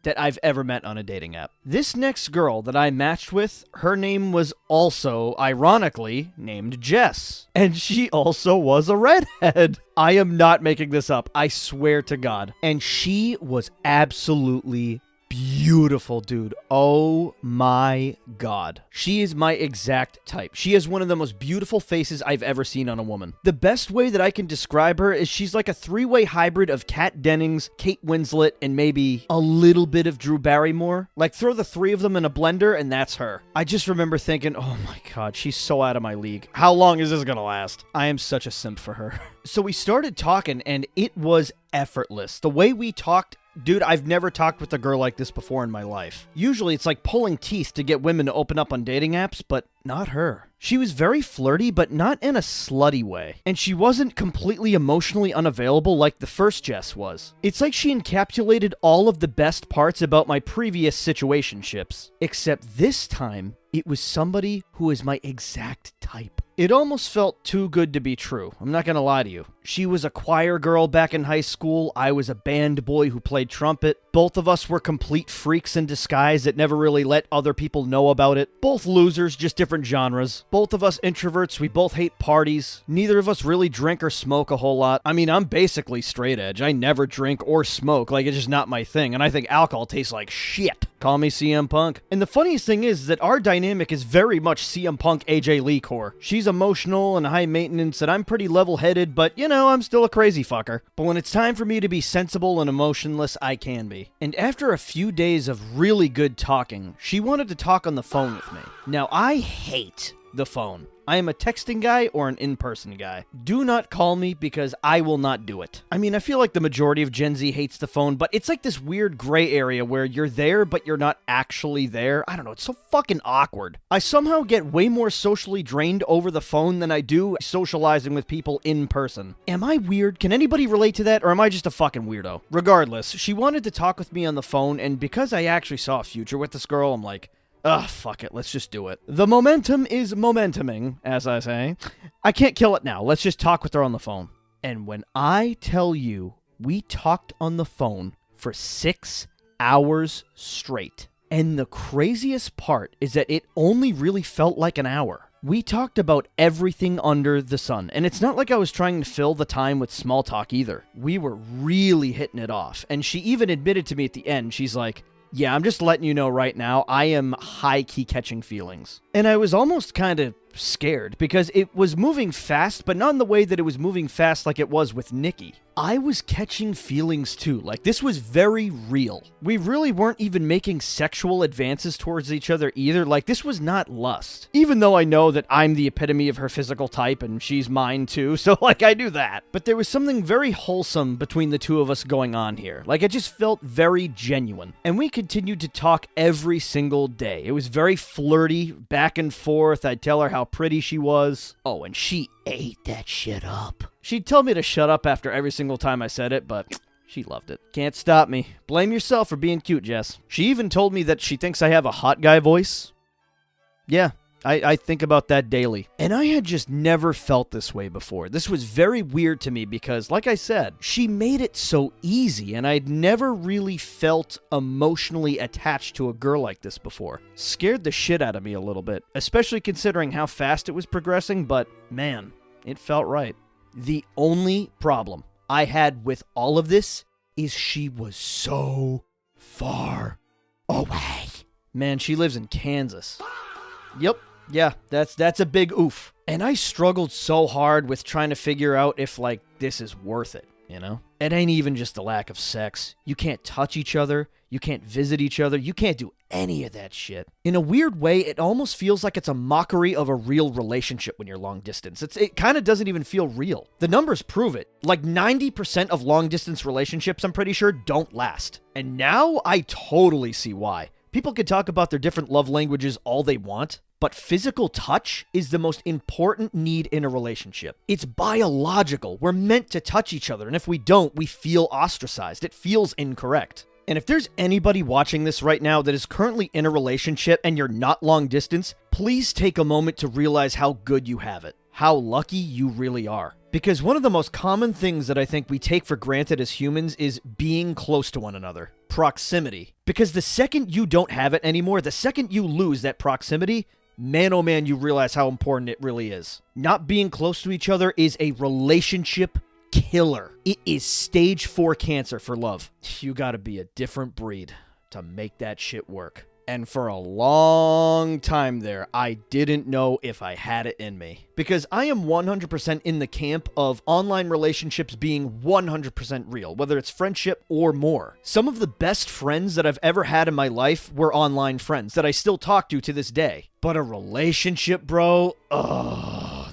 Speaker 1: that I've ever met on a dating app. This next girl that I matched with, her name was also, ironically, named Jess. And she also was a redhead. I am not making this up. I swear to God. And she was absolutely beautiful, dude. Oh my God. She is my exact type. She has one of the most beautiful faces I've ever seen on a woman. The best way that I can describe her is she's like a 3-way hybrid of Kat Dennings, Kate Winslet, and maybe a little bit of Drew Barrymore. Like throw the 3 of them in a blender and that's her. I just remember thinking, oh my God, she's so out of my league. How long is this gonna last? I am such a simp for her. So we started talking and it was effortless. The way we talked, dude, I've never talked with a girl like this before in my life. Usually it's like pulling teeth to get women to open up on dating apps, but not her. She was very flirty, but not in a slutty way. And she wasn't completely emotionally unavailable like the first Jess was. It's like she encapsulated all of the best parts about my previous situationships. Except this time, it was somebody who is my exact type. It almost felt too good to be true. I'm not gonna lie to you. She was a choir girl back in high school. I was a band boy who played trumpet. Both of us were complete freaks in disguise that never really let other people know about it. Both losers, just different genres. Both of us introverts. We both hate parties. Neither of us really drink or smoke a whole lot. I mean, I'm basically straight edge. I never drink or smoke. Like, it's just not my thing. And I think alcohol tastes like shit. Call me CM Punk. And the funniest thing is that our dynamic is very much CM Punk AJ Lee core. She's emotional and high maintenance, and I'm pretty level-headed, but you know, I'm still a crazy fucker. But when it's time for me to be sensible and emotionless, I can be. And after a few days of really good talking, she wanted to talk on the phone with me. Now, I hate the phone. I am a texting guy or an in-person guy. Do not call me because I will not do it. I mean, I feel like the majority of Gen Z hates the phone, but it's like this weird gray area where you're there, but you're not actually there. I don't know, it's so fucking awkward. I somehow get way more socially drained over the phone than I do socializing with people in person. Am I weird? Can anybody relate to that, or am I just a fucking weirdo? Regardless, she wanted to talk with me on the phone, and because I actually saw a future with this girl, I'm like, ugh, fuck it, let's just do it. The momentum is momentuming, as I say. I can't kill it now. Let's just talk with her on the phone. And when I tell you, we talked on the phone for 6 hours straight. And the craziest part is that it only really felt like an hour. We talked about everything under the sun. And it's not like I was trying to fill the time with small talk either. We were really hitting it off. And she even admitted to me at the end, she's like, yeah, I'm just letting you know right now, I am high-key catching feelings. And I was almost kind of scared because it was moving fast, but not in the way that it was moving fast like it was with Nikki. I was catching feelings too. Like, this was very real. We really weren't even making sexual advances towards each other either. Like, this was not lust. Even though I know that I'm the epitome of her physical type and she's mine too, so like, I do that. But there was something very wholesome between the two of us going on here. Like, it just felt very genuine. And we continued to talk every single day. It was very flirty, back and forth. I'd tell her how pretty she was. Oh, and she ate that shit up. She'd tell me to shut up after every single time I said it, but she loved it. Can't stop me. Blame yourself for being cute, Jess. She even told me that she thinks I have a hot guy voice. Yeah, I think about that daily. And I had just never felt this way before. This was very weird to me because, like I said, she made it so easy, and I'd never really felt emotionally attached to a girl like this before. Scared the shit out of me a little bit, especially considering how fast it was progressing, but man, it felt right. The only problem I had with all of this is she was so far away. Man, she lives in Kansas. Yep. Yeah, that's a big oof. And I struggled so hard with trying to figure out if, like, this is worth it, you know? It ain't even just the lack of sex. You can't touch each other. You can't visit each other. You can't do any of that shit. In a weird way, it almost feels like it's a mockery of a real relationship when you're long distance. It kind of doesn't even feel real. The numbers prove it. Like 90% of long distance relationships, I'm pretty sure, don't last. And now I totally see why. People can talk about their different love languages all they want, but physical touch is the most important need in a relationship. It's biological. We're meant to touch each other, and if we don't, we feel ostracized. It feels incorrect. And if there's anybody watching this right now that is currently in a relationship and you're not long distance, please take a moment to realize how good you have it, how lucky you really are. Because one of the most common things that I think we take for granted as humans is being close to one another. Proximity. Because the second you don't have it anymore, the second you lose that proximity, man, oh man, you realize how important it really is. Not being close to each other is a relationship killer. It is stage 4 cancer for love. You gotta be a different breed to make that shit work. And for a long time there, I didn't know if I had it in me. Because I am 100% in the camp of online relationships being 100% real, whether it's friendship or more. Some of the best friends that I've ever had in my life were online friends that I still talk to this day. But a relationship, bro,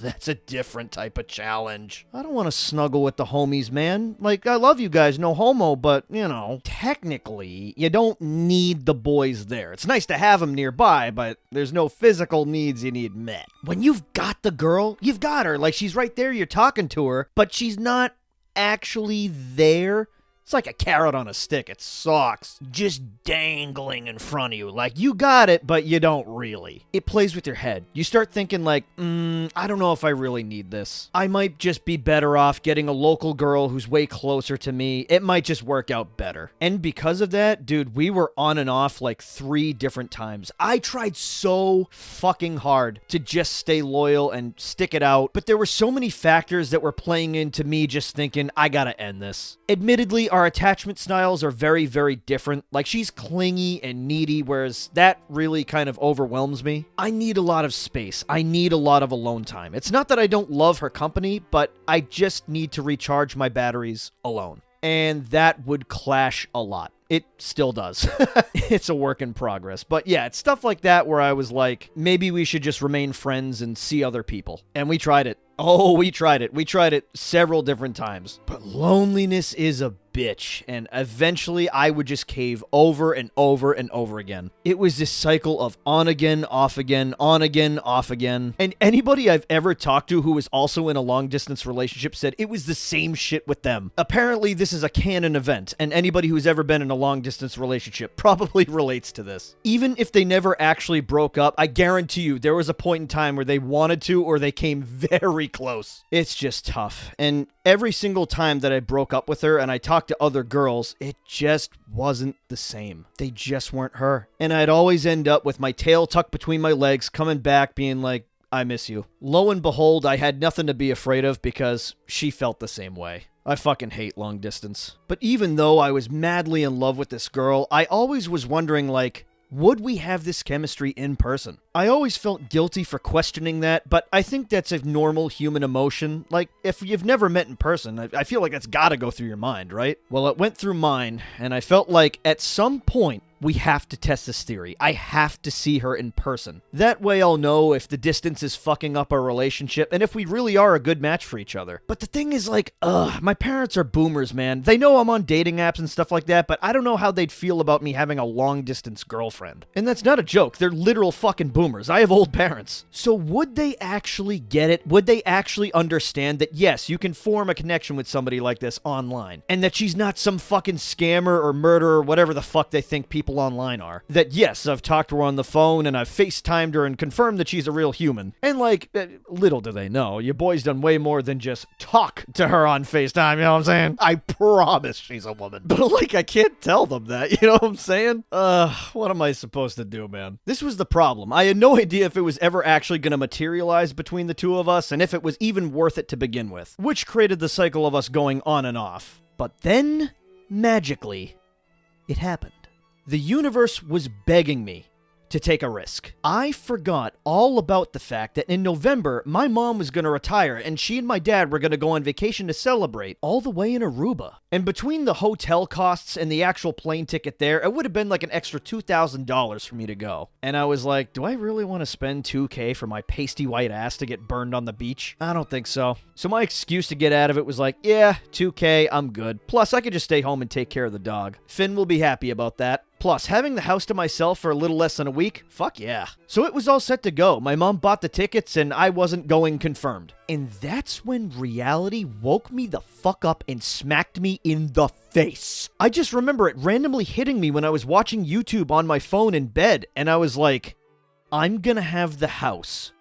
Speaker 1: that's a different type of challenge. I don't want to snuggle with the homies, man. Like, I love you guys, no homo, but, you know, technically, you don't need the boys there. It's nice to have them nearby, but there's no physical needs you need met. When you've got the girl, you've got her. Like, she's right there, you're talking to her, but she's not actually there. It's like a carrot on a stick. It sucks. Just dangling in front of you. Like, you got it, but you don't really. It plays with your head. You start thinking like, I don't know if I really need this. I might just be better off getting a local girl who's way closer to me. It might just work out better. And because of that, dude, we were on and off like 3 different times. I tried so fucking hard to just stay loyal and stick it out, but there were so many factors that were playing into me just thinking, I gotta end this. Admittedly, our attachment styles are very, very different. Like, she's clingy and needy, whereas that really kind of overwhelms me. I need a lot of space. I need a lot of alone time. It's not that I don't love her company, but I just need to recharge my batteries alone. And that would clash a lot. It still does. It's a work in progress. But yeah, it's stuff like that where I was like, maybe we should just remain friends and see other people. And we tried it. Oh, we tried it. We tried it several different times. But loneliness is a bitch, and eventually I would just cave over and over and over again. It was this cycle of on again, off again, on again, off again. And anybody I've ever talked to who was also in a long-distance relationship said it was the same shit with them. Apparently, this is a canon event, and anybody who's ever been in a long-distance relationship probably relates to this. Even if they never actually broke up, I guarantee you there was a point in time where they wanted to or they came very close. It's just tough. And every single time that I broke up with her and I talked to other girls, it just wasn't the same. They just weren't her. And I'd always end up with my tail tucked between my legs, coming back being like, I miss you. Lo and behold, I had nothing to be afraid of because she felt the same way. I fucking hate long distance. But even though I was madly in love with this girl, I always was wondering, like, would we have this chemistry in person? I always felt guilty for questioning that, but I think that's a normal human emotion. Like, if you've never met in person, I feel like that's gotta go through your mind, right? Well, it went through mine, and I felt like at some point, we have to test this theory. I have to see her in person. That way I'll know if the distance is fucking up our relationship and if we really are a good match for each other. But the thing is, like, my parents are boomers, man. They know I'm on dating apps and stuff like that, but I don't know how they'd feel about me having a long-distance girlfriend. And that's not a joke. They're literal fucking boomers. I have old parents. So would they actually get it? Would they actually understand that, yes, you can form a connection with somebody like this online, and that she's not some fucking scammer or murderer or whatever the fuck they think people people online are. That yes, I've talked to her on the phone and I've FaceTimed her and confirmed that she's a real human. And like, little do they know, your boy's done way more than just talk to her on FaceTime, you know what I'm saying? I promise she's a woman. But like, I can't tell them that, you know what I'm saying? What am I supposed to do, man? This was the problem. I had no idea if it was ever actually going to materialize between the two of us and if it was even worth it to begin with, which created the cycle of us going on and off. But then, magically, it happened. The universe was begging me to take a risk. I forgot all about the fact that in November, my mom was going to retire and she and my dad were going to go on vacation to celebrate all the way in Aruba. And between the hotel costs and the actual plane ticket there, it would have been like an extra $2,000 for me to go. And I was like, do I really want to spend $2,000 for my pasty white ass to get burned on the beach? I don't think so. So my excuse to get out of it was like, yeah, $2,000, I'm good. Plus, I could just stay home and take care of the dog. Finn will be happy about that. Plus, having the house to myself for a little less than a week, fuck yeah. So it was all set to go. My mom bought the tickets and I wasn't going confirmed. And that's when reality woke me the fuck up and smacked me in the face. I just remember it randomly hitting me when I was watching YouTube on my phone in bed, and I was like, I'm gonna have the house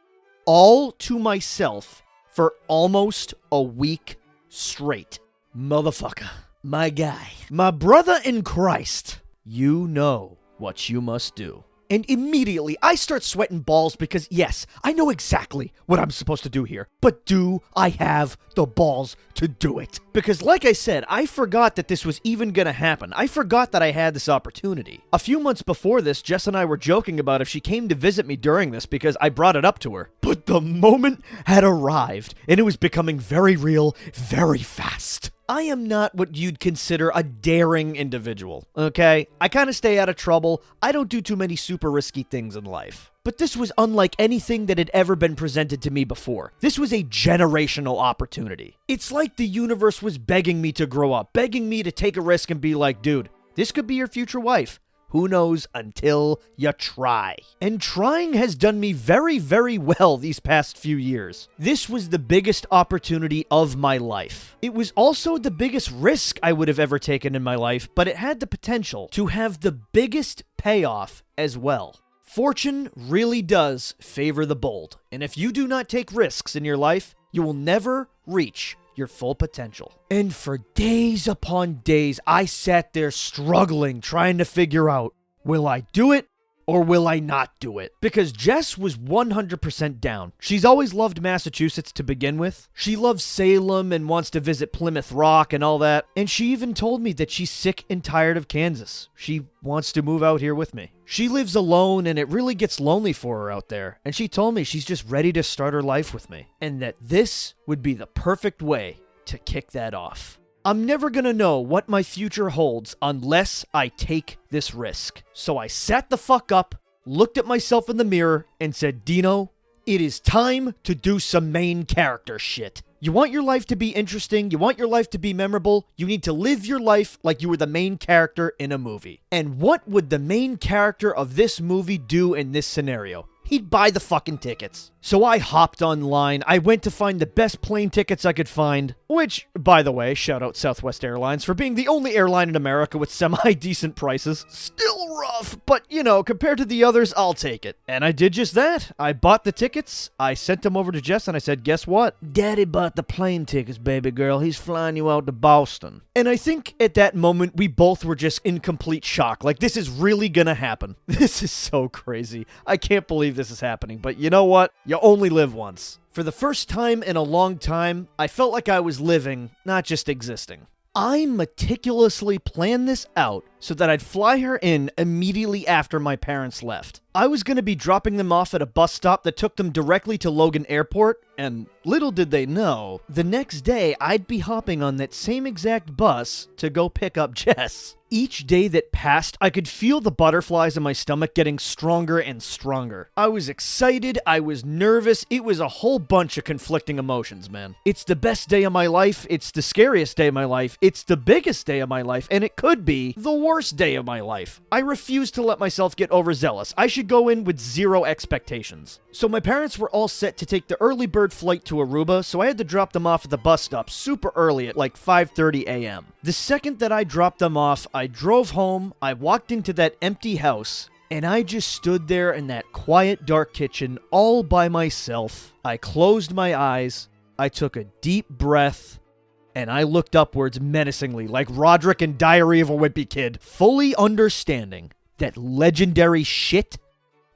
Speaker 1: all to myself for almost a week straight. Motherfucker. My guy. My brother in Christ. You know what you must do. And immediately, I start sweating balls because, yes, I know exactly what I'm supposed to do here. But do I have the balls to do it? Because like I said, I forgot that this was even gonna happen. I forgot that I had this opportunity. A few months before this, Jess and I were joking about if she came to visit me during this because I brought it up to her. But the moment had arrived, and it was becoming very real, very fast. I am not what you'd consider a daring individual, okay? I kind of stay out of trouble. I don't do too many super risky things in life. But this was unlike anything that had ever been presented to me before. This was a generational opportunity. It's like the universe was begging me to grow up, begging me to take a risk and be like, dude, this could be your future wife. Who knows until you try? And trying has done me very, very well these past few years. This was the biggest opportunity of my life. It was also the biggest risk I would have ever taken in my life, but it had the potential to have the biggest payoff as well. Fortune really does favor the bold, and if you do not take risks in your life, you will never reach your full potential. And for days upon days, I sat there struggling, trying to figure out, will I do it or will I not do it? Because Jess was 100% down. She's always loved Massachusetts to begin with. She loves Salem and wants to visit Plymouth Rock and all that. And she even told me that she's sick and tired of Kansas. She wants to move out here with me. She lives alone and it really gets lonely for her out there. And she told me she's just ready to start her life with me. And that this would be the perfect way to kick that off. I'm never gonna know what my future holds unless I take this risk. So I sat the fuck up, looked at myself in the mirror, and said, Dino, it is time to do some main character shit. You want your life to be interesting, you want your life to be memorable, you need to live your life like you were the main character in a movie. And what would the main character of this movie do in this scenario? He'd buy the fucking tickets. So I hopped online. I went to find the best plane tickets I could find, which, by the way, shout out Southwest Airlines for being the only airline in America with semi-decent prices. Still rough, but, you know, compared to the others, I'll take it. And I did just that. I bought the tickets, I sent them over to Jess, and I said, guess what? Daddy bought the plane tickets, baby girl. He's flying you out to Boston. And I think at that moment, we both were just in complete shock. Like, this is really gonna happen. This is so crazy. I can't believe this is happening, but you know what? You only live once. For the first time in a long time, I felt like I was living, not just existing. I meticulously planned this out so that I'd fly her in immediately after my parents left. I was going to be dropping them off at a bus stop that took them directly to Logan Airport, and little did they know, the next day I'd be hopping on that same exact bus to go pick up Jess. Each day that passed, I could feel the butterflies in my stomach getting stronger and stronger. I was excited, I was nervous, it was a whole bunch of conflicting emotions, man. It's the best day of my life, it's the scariest day of my life, it's the biggest day of my life, and it could be the worst worst day of my life. I refused to let myself get overzealous. I should go in with zero expectations. So my parents were all set to take the early bird flight to Aruba, so I had to drop them off at the bus stop super early at like 5:30 a.m. The second that I dropped them off, I drove home, I walked into that empty house, and I just stood there in that quiet, dark kitchen all by myself. I closed my eyes, I took a deep breath, and I looked upwards menacingly like Roderick in Diary of a Wimpy Kid, fully understanding that legendary shit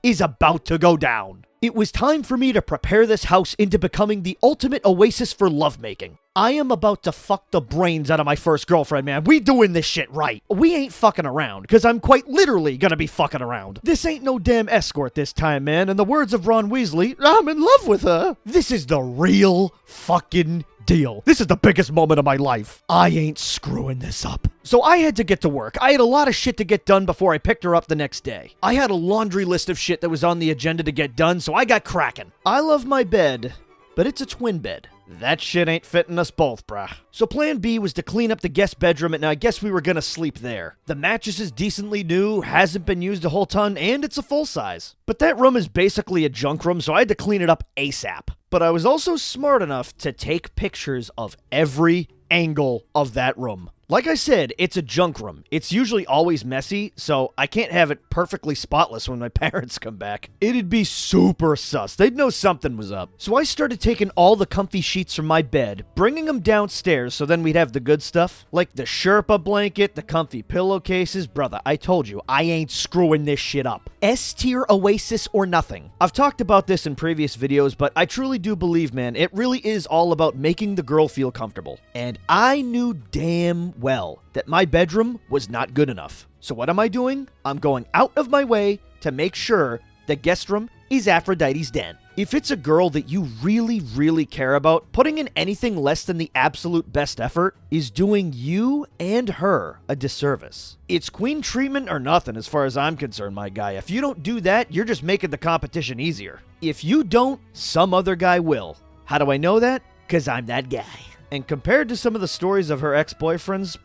Speaker 1: is about to go down. It was time for me to prepare this house into becoming the ultimate oasis for lovemaking. I am about to fuck the brains out of my first girlfriend, man. We doing this shit right. We ain't fucking around, because I'm quite literally gonna be fucking around. This ain't no damn escort this time, man. In the words of Ron Weasley, I'm in love with her. This is the real fucking deal. This is the biggest moment of my life. I ain't screwing this up. So I had to get to work. I had a lot of shit to get done before I picked her up the next day. I had a laundry list of shit that was on the agenda to get done, so I got cracking. I love my bed, but it's a twin bed. That shit ain't fitting us both, brah. So plan B was to clean up the guest bedroom, and I guess we were gonna sleep there. The mattress is decently new, hasn't been used a whole ton, and it's a full size. But that room is basically a junk room, so I had to clean it up ASAP. But I was also smart enough to take pictures of every angle of that room. Like I said, it's a junk room. It's usually always messy, so I can't have it perfectly spotless when my parents come back. It'd be super sus. They'd know something was up. So I started taking all the comfy sheets from my bed, bringing them downstairs so then we'd have the good stuff. Like the Sherpa blanket, the comfy pillowcases. Brother, I told you, I ain't screwing this shit up. S-tier oasis or nothing. I've talked about this in previous videos, but I truly do believe, man, it really is all about making the girl feel comfortable. And I knew damn well that my bedroom was not good enough. So what am I doing? I'm going out of my way to make sure the guest room is Aphrodite's den. If it's a girl that you really, really care about, putting in anything less than the absolute best effort is doing you and her a disservice. It's queen treatment or nothing as far as I'm concerned, my guy. If you don't do that, you're just making the competition easier. If you don't, some other guy will. How do I know that? Because I'm that guy. And compared to some of the stories of her ex-boyfriends,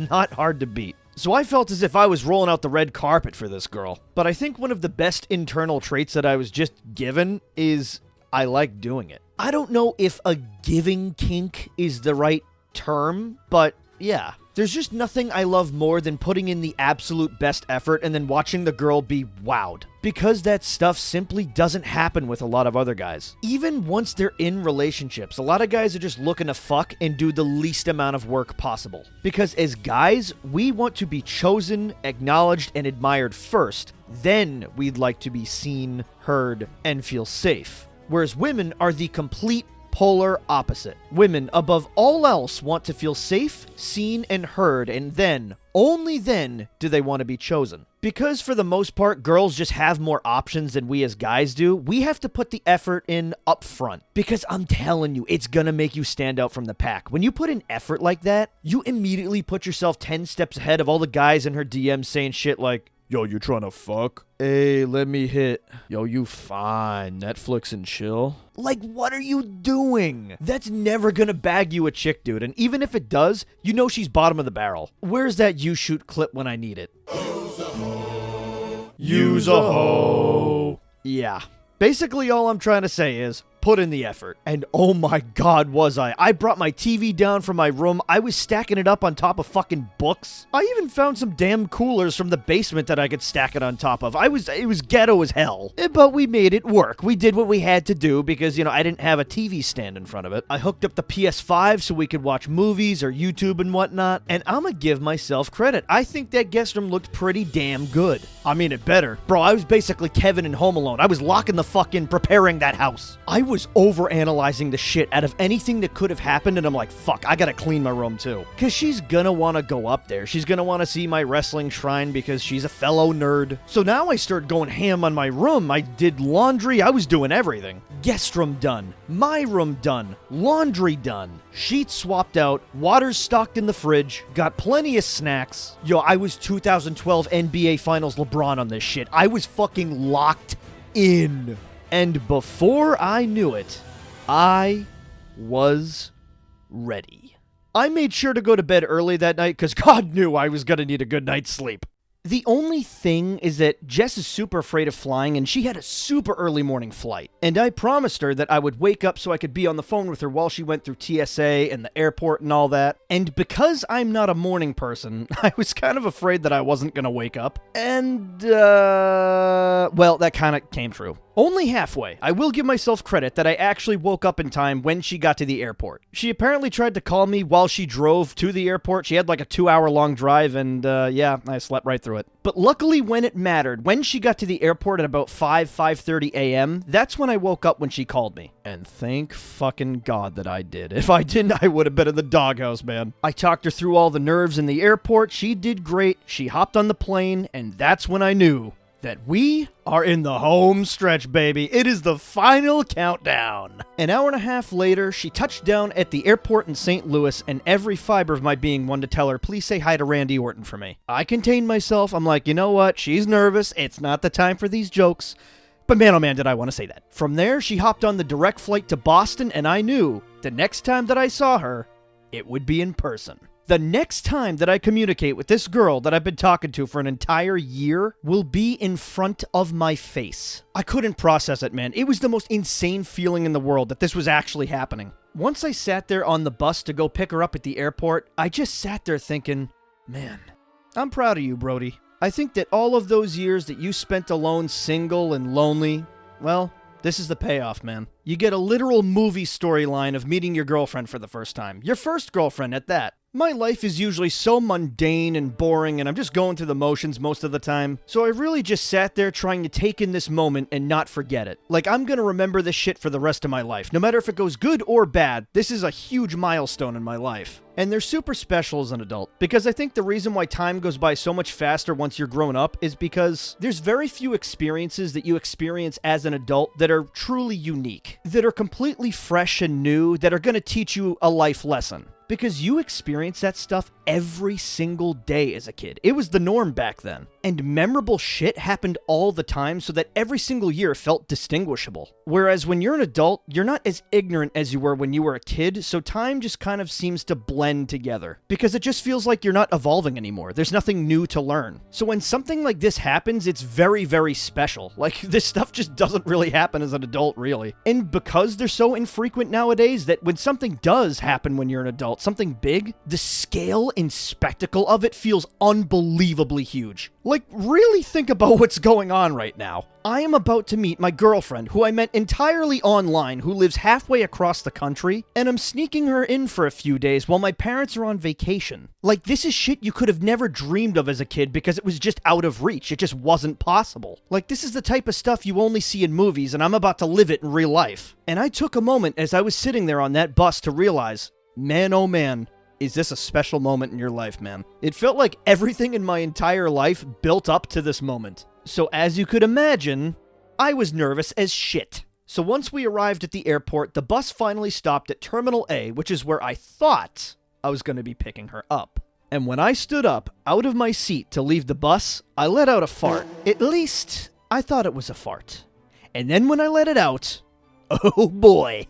Speaker 1: not hard to beat. So I felt as if I was rolling out the red carpet for this girl. But I think one of the best internal traits that I was just given is I like doing it. I don't know if a giving kink is the right term, but yeah. There's just nothing I love more than putting in the absolute best effort and then watching the girl be wowed. Because that stuff simply doesn't happen with a lot of other guys. Even once they're in relationships, a lot of guys are just looking to fuck and do the least amount of work possible. Because as guys, we want to be chosen, acknowledged, and admired first. Then we'd like to be seen, heard, and feel safe. Whereas women are the complete polar opposite. Women, above all else, want to feel safe, seen, and heard, and then, only then, do they want to be chosen. Because for the most part, girls just have more options than we as guys do, we have to put the effort in up front. Because I'm telling you, it's gonna make you stand out from the pack. When you put in effort like that, you immediately put yourself 10 steps ahead of all the guys in her DMs saying shit like, yo, you tryna fuck? Hey, let me hit. Yo, you fine. Netflix and chill. Like, what are you doing? That's never gonna bag you a chick, dude. And even if it does, you know she's bottom of the barrel. Where's that you shoot clip when I need it? Use a hoe. Yeah. Basically, all I'm trying to say is, put in the effort. And oh my god, was I. I brought my TV down from my room. I was stacking it up on top of fucking books. I even found some damn coolers from the basement that I could stack it on top of. It was ghetto as hell. But we made it work. We did what we had to do because, you know, I didn't have a TV stand in front of it. I hooked up the PS5 so we could watch movies or YouTube and whatnot. And I'ma give myself credit. I think that guest room looked pretty damn good. I mean, it better. Bro, I was basically Kevin in Home Alone. I was locking the fucking preparing that house. I was overanalyzing the shit out of anything that could have happened, and I'm like, fuck, I gotta clean my room too. Because she's gonna want to go up there. She's gonna want to see my wrestling shrine because she's a fellow nerd. So now I started going ham on my room. I did laundry. I was doing everything. Guest room done. My room done. Laundry done. Sheets swapped out. Water's stocked in the fridge. Got plenty of snacks. Yo, I was 2012 NBA Finals LeBron on this shit. I was fucking locked in. And before I knew it, I was ready. I made sure to go to bed early that night because God knew I was going to need a good night's sleep. The only thing is that Jess is super afraid of flying, and she had a super early morning flight. And I promised her that I would wake up so I could be on the phone with her while she went through TSA and the airport and all that. And because I'm not a morning person, I was kind of afraid that I wasn't going to wake up. And, well, that kind of came true. Only halfway. I will give myself credit that I actually woke up in time when she got to the airport. She apparently tried to call me while she drove to the airport. She had like a 2-hour-long drive, and yeah, I slept right through it. But luckily when it mattered, when she got to the airport at about 5:30 a.m., that's when I woke up when she called me. And thank fucking God that I did. If I didn't, I would have been in the doghouse, man. I talked her through all the nerves in the airport. She did great. She hopped on the plane, and that's when I knew that we are in the home stretch, baby. It is the final countdown. An hour and a half later, she touched down at the airport in St. Louis, and every fiber of my being wanted to tell her, please say hi to Randy Orton for me. I contained myself. I'm like, you know what? She's nervous. It's not the time for these jokes. But man, oh man, did I want to say that. From there, she hopped on the direct flight to Boston, and I knew the next time that I saw her, it would be in person. The next time that I communicate with this girl that I've been talking to for an entire year will be in front of my face. I couldn't process it, man. It was the most insane feeling in the world that this was actually happening. Once I sat there on the bus to go pick her up at the airport, I just sat there thinking, man, I'm proud of you, Brody. I think that all of those years that you spent alone, single, and lonely, well, this is the payoff, man. You get a literal movie storyline of meeting your girlfriend for the first time. Your first girlfriend at that. My life is usually so mundane and boring, and I'm just going through the motions most of the time. So I really just sat there trying to take in this moment and not forget it. Like, I'm gonna remember this shit for the rest of my life. No matter if it goes good or bad, this is a huge milestone in my life. And they're super special as an adult, because I think the reason why time goes by so much faster once you're grown up is because there's very few experiences that you experience as an adult that are truly unique, that are completely fresh and new, that are gonna teach you a life lesson. Because you experience that stuff every single day as a kid. It was the norm back then. And memorable shit happened all the time so that every single year felt distinguishable. Whereas when you're an adult, you're not as ignorant as you were when you were a kid, so time just kind of seems to blend together. Because it just feels like you're not evolving anymore. There's nothing new to learn. So when something like this happens, it's very, very special. Like, this stuff just doesn't really happen as an adult, really. And because they're so infrequent nowadays, that when something does happen when you're an adult, something big, the scale and spectacle of it feels unbelievably huge. Like, really think about what's going on right now. I am about to meet my girlfriend, who I met entirely online, who lives halfway across the country, and I'm sneaking her in for a few days while my parents are on vacation. Like, this is shit you could have never dreamed of as a kid because it was just out of reach. It just wasn't possible. Like, this is the type of stuff you only see in movies, and I'm about to live it in real life. And I took a moment as I was sitting there on that bus to realize, man, oh man, is this a special moment in your life, man? It felt like everything in my entire life built up to this moment. So as you could imagine, I was nervous as shit. So once we arrived at the airport, the bus finally stopped at Terminal A, which is where I thought I was going to be picking her up. And when I stood up out of my seat to leave the bus, I let out a fart. At least, I thought it was a fart. And then when I let it out, oh boy,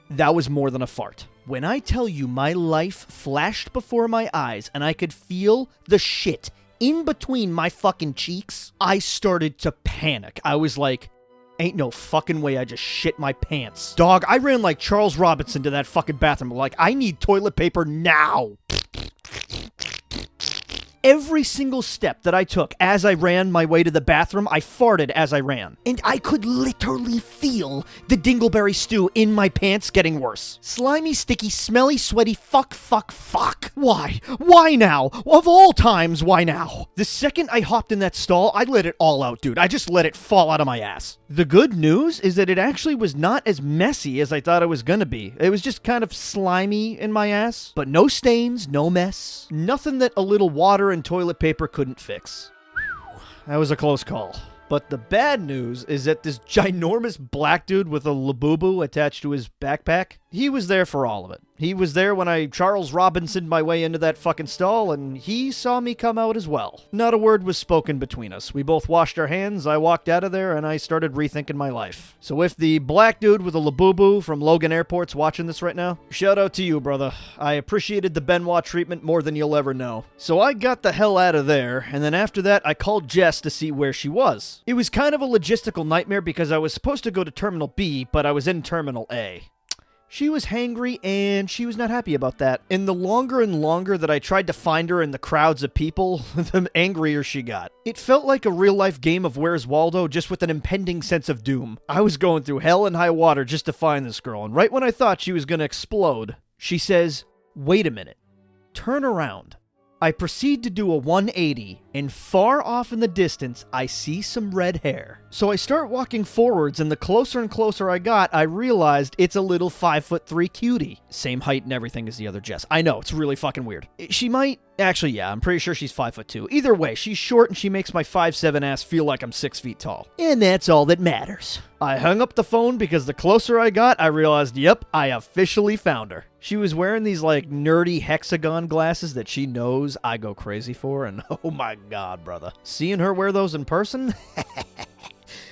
Speaker 1: that was more than a fart. When I tell you my life flashed before my eyes and I could feel the shit in between my fucking cheeks, I started to panic. I was like, ain't no fucking way I just shit my pants. Dog, I ran like Charles Robinson to that fucking bathroom. Like, I need toilet paper now. Every single step that I took as I ran my way to the bathroom, I farted as I ran. And I could literally feel the dingleberry stew in my pants getting worse. Slimy, sticky, smelly, sweaty, fuck. Why? Why now? Of all times, why now? The second I hopped in that stall, I let it all out, dude. I just let it fall out of my ass. The good news is that it actually was not as messy as I thought it was gonna be. It was just kind of slimy in my ass. But no stains, no mess. Nothing that a little water and toilet paper couldn't fix. That was a close call. But the bad news is that this ginormous black dude with a labubu attached to his backpack, He was there for all of it. He was there when I Charles Robinsoned my way into that fucking stall, and he saw me come out as well. Not a word was spoken between us. We both washed our hands, I walked out of there, and I started rethinking my life. So if the black dude with a labubu from Logan Airport's watching this right now, shout out to you, brother. I appreciated the Benoit treatment more than you'll ever know. So I got the hell out of there, and then after that, I called Jess to see where she was. It was kind of a logistical nightmare because I was supposed to go to Terminal B, but I was in Terminal A. She was hangry, and she was not happy about that. And the longer and longer that I tried to find her in the crowds of people, the angrier she got. It felt like a real-life game of Where's Waldo, just with an impending sense of doom. I was going through hell and high water just to find this girl, and right when I thought she was going to explode, she says, "Wait a minute. Turn around." I proceed to do a 180, and far off in the distance, I see some red hair. So I start walking forwards, and the closer and closer I got, I realized it's a little 5'3" cutie. Same height and everything as the other Jess. I know, it's really fucking weird. She might... Actually, yeah, I'm pretty sure she's 5'2". Either way, she's short and she makes my 5'7" ass feel like I'm 6 feet tall. And that's all that matters. I hung up the phone because the closer I got, I realized, yep, I officially found her. She was wearing these, like, nerdy hexagon glasses that she knows I go crazy for, and oh my god, brother. Seeing her wear those in person?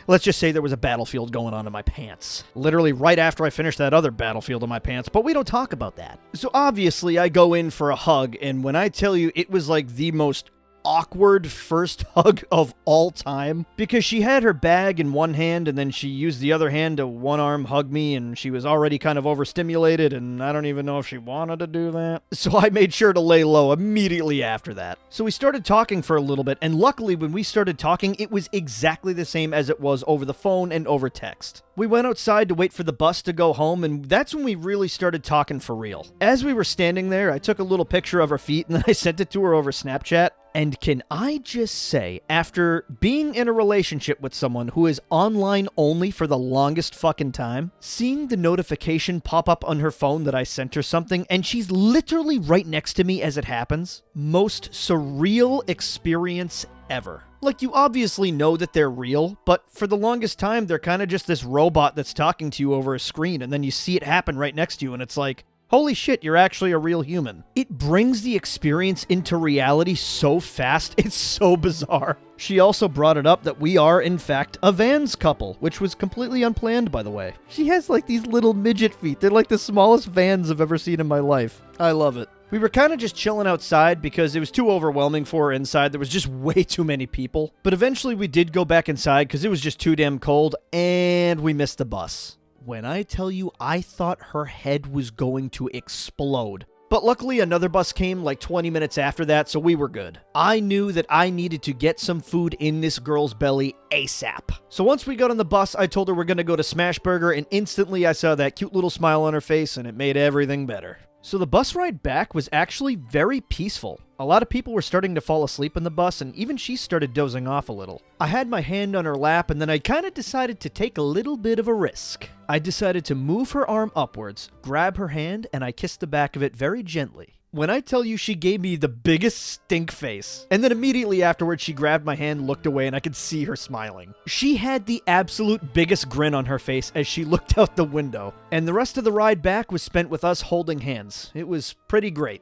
Speaker 1: Let's just say there was a battlefield going on in my pants. Literally right after I finished that other battlefield in my pants, but we don't talk about that. So obviously I go in for a hug, and when I tell you it was like the most awkward first hug of all time, because she had her bag in one hand and then she used the other hand to one arm hug me, and she was already kind of overstimulated, and I don't even know if she wanted to do that. So I made sure to lay low immediately after that. So we started talking for a little bit, and luckily when we started talking, it was exactly the same as it was over the phone and over text. We went outside to wait for the bus to go home, and that's when we really started talking for real. As we were standing there, I took a little picture of her feet and then I sent it to her over Snapchat. And can I just say, after being in a relationship with someone who is online only for the longest fucking time, seeing the notification pop up on her phone that I sent her something, and she's literally right next to me as it happens, most surreal experience ever. Like, you obviously know that they're real, but for the longest time, they're kind of just this robot that's talking to you over a screen, and then you see it happen right next to you, and it's like, holy shit, you're actually a real human. It brings the experience into reality so fast, it's so bizarre. She also brought it up that we are, in fact, a Vans couple, which was completely unplanned, by the way. She has, like, these little midget feet. They're like the smallest Vans I've ever seen in my life. I love it. We were kind of just chilling outside because it was too overwhelming for her inside. There was just way too many people. But eventually we did go back inside because it was just too damn cold, and we missed the bus. When I tell you, I thought her head was going to explode. But luckily, another bus came like 20 minutes after that, so we were good. I knew that I needed to get some food in this girl's belly ASAP. So once we got on the bus, I told her we're going to go to Smash Burger, and instantly I saw that cute little smile on her face, and it made everything better. So the bus ride back was actually very peaceful. A lot of people were starting to fall asleep in the bus, and even she started dozing off a little. I had my hand on her lap, and then I kind of decided to take a little bit of a risk. I decided to move her arm upwards, grab her hand, and I kissed the back of it very gently. When I tell you, she gave me the biggest stink face. And then immediately afterwards, she grabbed my hand, looked away, and I could see her smiling. She had the absolute biggest grin on her face as she looked out the window. And the rest of the ride back was spent with us holding hands. It was pretty great.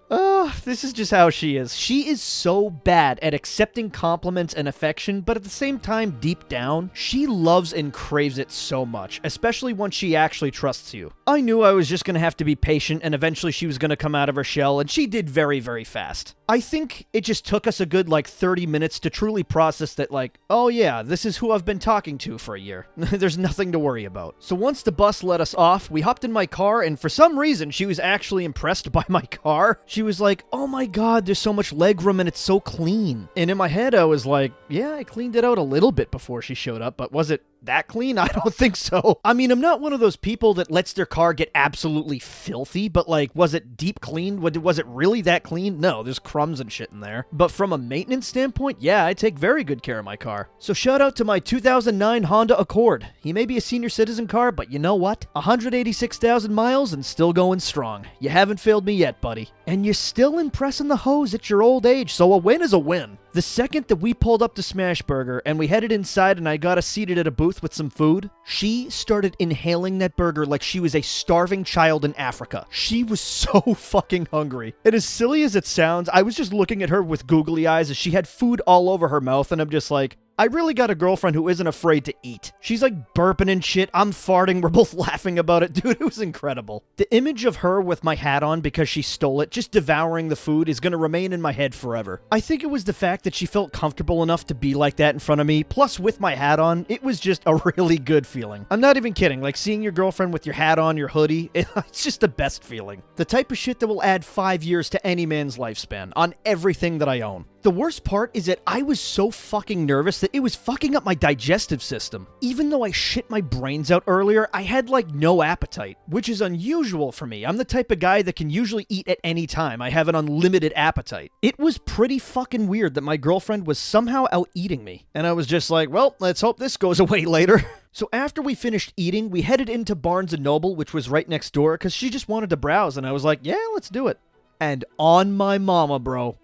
Speaker 1: This is just how she is. She is so bad at accepting compliments and affection, but at the same time, deep down, she loves and craves it so much, especially once she actually trusts you. I knew I was just going to have to be patient, and eventually she was going to come out of her shell, and she did very, very fast. I think it just took us a good, 30 minutes to truly process that, oh yeah, this is who I've been talking to for a year. There's nothing to worry about. So once the bus let us off, we hopped in my car, and for some reason, she was actually impressed by my car. She was like, oh my god, there's so much legroom and it's so clean. And in my head, I was like, yeah, I cleaned it out a little bit before she showed up, but was it that clean? I don't think so. I mean, I'm not one of those people that lets their car get absolutely filthy, but was it deep clean? Was it really that clean? No, there's crumbs and shit in there. But from a maintenance standpoint, yeah, I take very good care of my car. So shout out to my 2009 Honda Accord. He may be a senior citizen car, but you know what? 186,000 miles and still going strong. You haven't failed me yet, buddy. And you're still impressing the hoes at your old age, so a win is a win. The second that we pulled up to Smashburger and we headed inside and I got us seated at a booth with some food, she started inhaling that burger like she was a starving child in Africa. She was so fucking hungry. And as silly as it sounds, I was just looking at her with googly eyes as she had food all over her mouth, and I'm just like, I really got a girlfriend who isn't afraid to eat. She's like burping and shit. I'm farting. We're both laughing about it. Dude, it was incredible. The image of her with my hat on because she stole it, just devouring the food, is going to remain in my head forever. I think it was the fact that she felt comfortable enough to be like that in front of me, plus with my hat on, it was just a really good feeling. I'm not even kidding. Like seeing your girlfriend with your hat on, your hoodie, it's just the best feeling. The type of shit that will add 5 years to any man's lifespan on everything that I own. The worst part is that I was so fucking nervous that it was fucking up my digestive system. Even though I shit my brains out earlier, I had like no appetite, which is unusual for me. I'm the type of guy that can usually eat at any time. I have an unlimited appetite. It was pretty fucking weird that my girlfriend was somehow out eating me. And I was just like, well, let's hope this goes away later. So after we finished eating, we headed into Barnes & Noble, which was right next door, because she just wanted to browse, and I was like, yeah, let's do it. And on my mama, bro,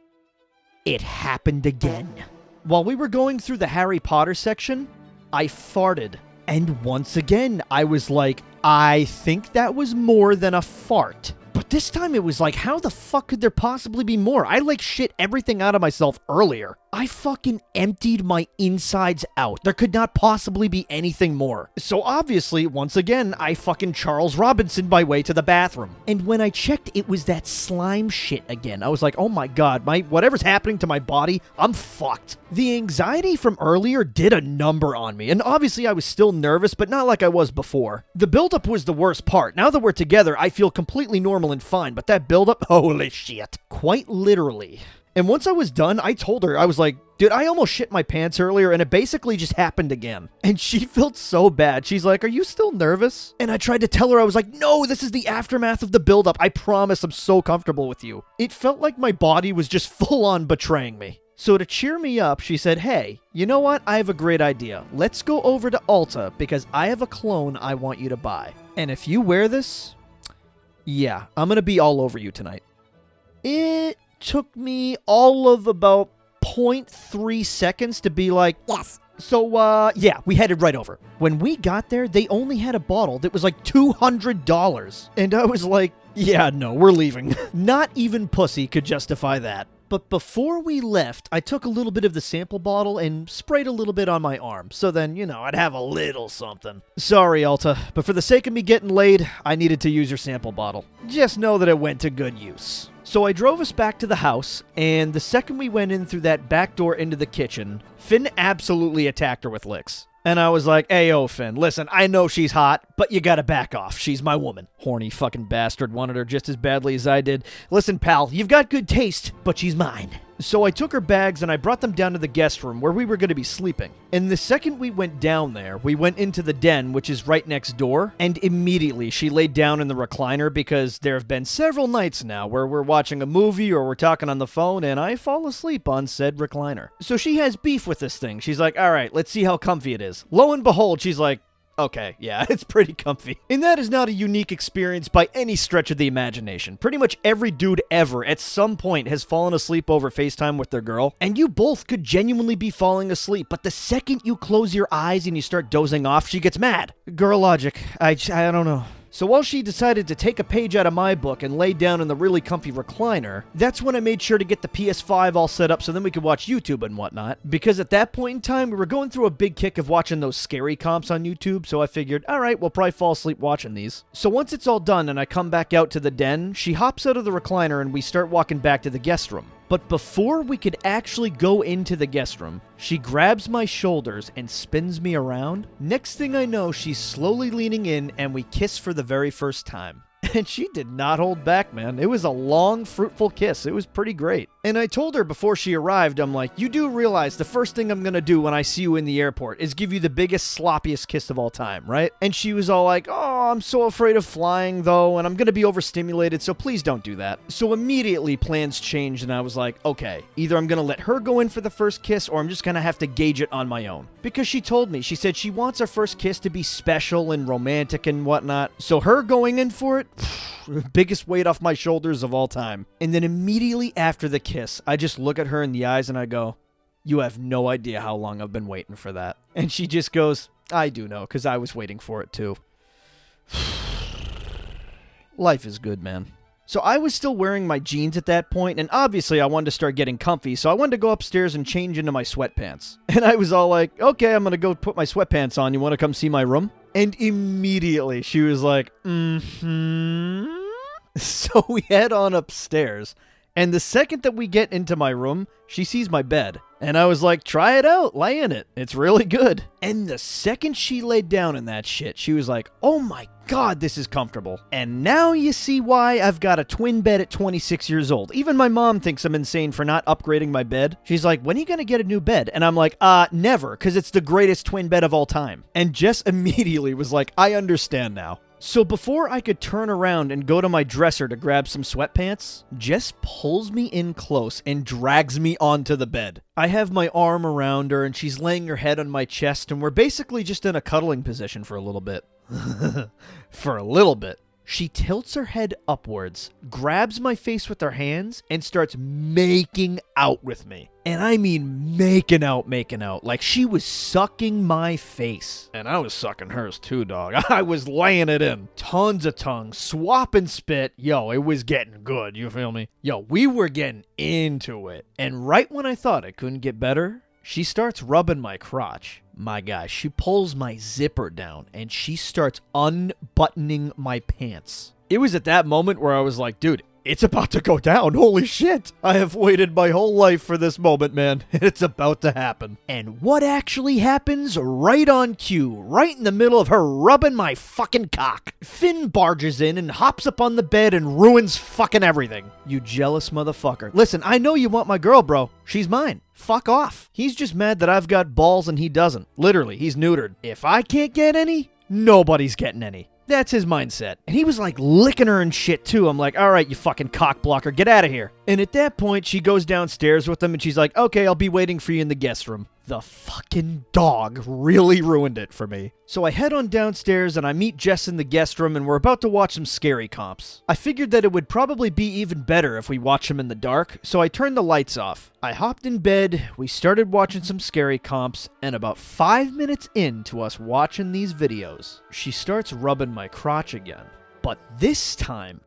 Speaker 1: it happened again. While we were going through the Harry Potter section, I farted. And once again, I was like, I think that was more than a fart. But this time it was like, how the fuck could there possibly be more? I like shit everything out of myself earlier. I fucking emptied my insides out. There could not possibly be anything more. So obviously, once again, I fucking Charles Robinson my way to the bathroom. And when I checked, it was that slime shit again. I was like, oh my god, whatever's happening to my body, I'm fucked. The anxiety from earlier did a number on me. And obviously I was still nervous, but not like I was before. The buildup was the worst part. Now that we're together, I feel completely normal and fine, but that buildup, holy shit. Quite literally. And once I was done, I told her, I was like, dude, I almost shit my pants earlier, and it basically just happened again. And she felt so bad. She's like, are you still nervous? And I tried to tell her, I was like, no, this is the aftermath of the buildup. I promise I'm so comfortable with you. It felt like my body was just full on betraying me. So to cheer me up, she said, hey, you know what? I have a great idea. Let's go over to Ulta because I have a cologne I want you to buy. And if you wear this, yeah, I'm going to be all over you tonight. It took me all of about 0.3 seconds to be like, yes. So, yeah, we headed right over. When we got there, they only had a bottle that was like $200. And I was like, yeah, no, we're leaving. Not even pussy could justify that. But before we left, I took a little bit of the sample bottle and sprayed a little bit on my arm. So then, you know, I'd have a little something. Sorry, Ulta, but for the sake of me getting laid, I needed to use your sample bottle. Just know that it went to good use. So I drove us back to the house, and the second we went in through that back door into the kitchen, Finn absolutely attacked her with licks. And I was like, hey, Finn, listen, I know she's hot, but you gotta back off. She's my woman. Horny fucking bastard wanted her just as badly as I did. Listen, pal, you've got good taste, but she's mine. So I took her bags and I brought them down to the guest room where we were going to be sleeping. And the second we went down there, we went into the den, which is right next door, and immediately she laid down in the recliner because there have been several nights now where we're watching a movie or we're talking on the phone and I fall asleep on said recliner. So she has beef with this thing. She's like, all right, let's see how comfy it is. Lo and behold, she's like, okay, yeah, it's pretty comfy. And that is not a unique experience by any stretch of the imagination. Pretty much every dude ever at some point has fallen asleep over FaceTime with their girl, and you both could genuinely be falling asleep, but the second you close your eyes and you start dozing off, she gets mad. Girl logic. I don't know. So while she decided to take a page out of my book and lay down in the really comfy recliner, that's when I made sure to get the PS5 all set up so then we could watch YouTube and whatnot. Because at that point in time, we were going through a big kick of watching those scary comps on YouTube, so I figured, alright, we'll probably fall asleep watching these. So once it's all done and I come back out to the den, she hops out of the recliner and we start walking back to the guest room. But before we could actually go into the guest room, she grabs my shoulders and spins me around. Next thing I know, she's slowly leaning in and we kiss for the very first time. And she did not hold back, man. It was a long, fruitful kiss. It was pretty great. And I told her before she arrived, I'm like, you do realize the first thing I'm going to do when I see you in the airport is give you the biggest, sloppiest kiss of all time, right? And she was all like, oh, I'm so afraid of flying, though, and I'm going to be overstimulated, so please don't do that. So immediately plans changed, and I was like, okay, either I'm going to let her go in for the first kiss, or I'm just going to have to gauge it on my own. Because she told me, she said she wants our first kiss to be special and romantic and whatnot. So her going in for it, biggest weight off my shoulders of all time. And then immediately after the kiss, I just look at her in the eyes and I go, You have no idea how long I've been waiting for that. And she just goes, I do know, because I was waiting for it too. Life is good, man. So I was still wearing my jeans at that point, and obviously I wanted to start getting comfy, so I wanted to go upstairs and change into my sweatpants. And I was all like, okay, I'm going to go put my sweatpants on. You want to come see my room? And immediately she was like, mm-hmm. So we head on upstairs. And the second that we get into my room, she sees my bed. And I was like, try it out, lay in it. It's really good. And the second she laid down in that shit, she was like, oh my God, this is comfortable. And now you see why I've got a twin bed at 26 years old. Even my mom thinks I'm insane for not upgrading my bed. She's like, when are you going to get a new bed? And I'm like, never, because it's the greatest twin bed of all time. And Jess immediately was like, I understand now. So before I could turn around and go to my dresser to grab some sweatpants, Jess pulls me in close and drags me onto the bed. I have my arm around her and she's laying her head on my chest and we're basically just in a cuddling position for a little bit. For a little bit. She tilts her head upwards, grabs my face with her hands, and starts making out with me. And I mean making out. Like she was sucking my face. And I was sucking hers too, dog. I was laying it in. Tons of tongue, swapping spit. Yo, it was getting good, you feel me? Yo, we were getting into it. And right when I thought it couldn't get better, she starts rubbing my crotch. My gosh, she pulls my zipper down and she starts unbuttoning my pants. It was at that moment where I was like, dude, it's about to go down. Holy shit. I have waited my whole life for this moment, man. It's about to happen. And what actually happens right on cue, right in the middle of her rubbing my fucking cock? Finn barges in and hops up on the bed and ruins fucking everything. You jealous motherfucker. Listen, I know you want my girl, bro. She's mine. Fuck off. He's just mad that I've got balls and he doesn't. Literally, he's neutered. If I can't get any, nobody's getting any. That's his mindset. And he was like licking her and shit too. I'm like, all right, you fucking cock blocker, get out of here. And at that point, she goes downstairs with him and she's like, okay, I'll be waiting for you in the guest room. The fucking dog really ruined it for me. So I head on downstairs and I meet Jess in the guest room and we're about to watch some scary comps. I figured that it would probably be even better if we watch them in the dark, so I turned the lights off. I hopped in bed, we started watching some scary comps, and about 5 minutes into us watching these videos, she starts rubbing my crotch again. But this time,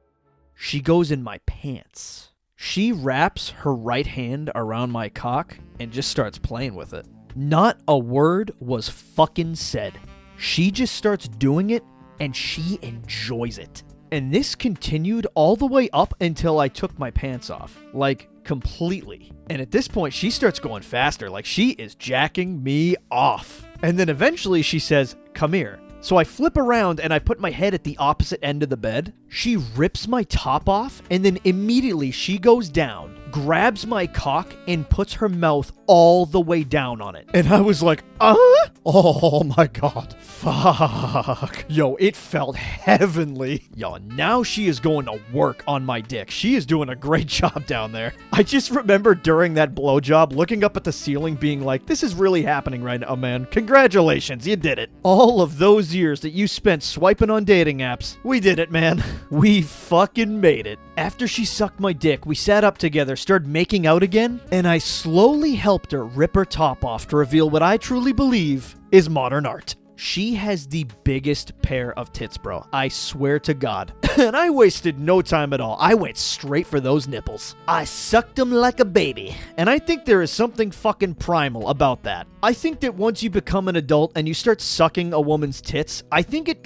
Speaker 1: she goes in my pants. She wraps her right hand around my cock and just starts playing with it. Not a word was fucking said. She just starts doing it and she enjoys it. And this continued all the way up until I took my pants off. Like, completely. And at this point, she starts going faster. Like, she is jacking me off. And then eventually she says, come here. So I flip around and I put my head at the opposite end of the bed. She rips my top off and then immediately she goes down, grabs my cock and puts her mouth all the way down on it. And I was like, oh my God. Fuck. Yo, it felt heavenly. Yo, now she is going to work on my dick. She is doing a great job down there. I just remember during that blowjob looking up at the ceiling being like, this is really happening right now, man. Congratulations, you did it. All of those years that you spent swiping on dating apps, we did it, man. We fucking made it. After she sucked my dick, we sat up together, started making out again, and I slowly helped her rip her top off to reveal what I truly believe is modern art. She has the biggest pair of tits, bro. I swear to God. And I wasted no time at all. I went straight for those nipples. I sucked them like a baby. And I think there is something fucking primal about that. I think that once you become an adult and you start sucking a woman's tits, I think it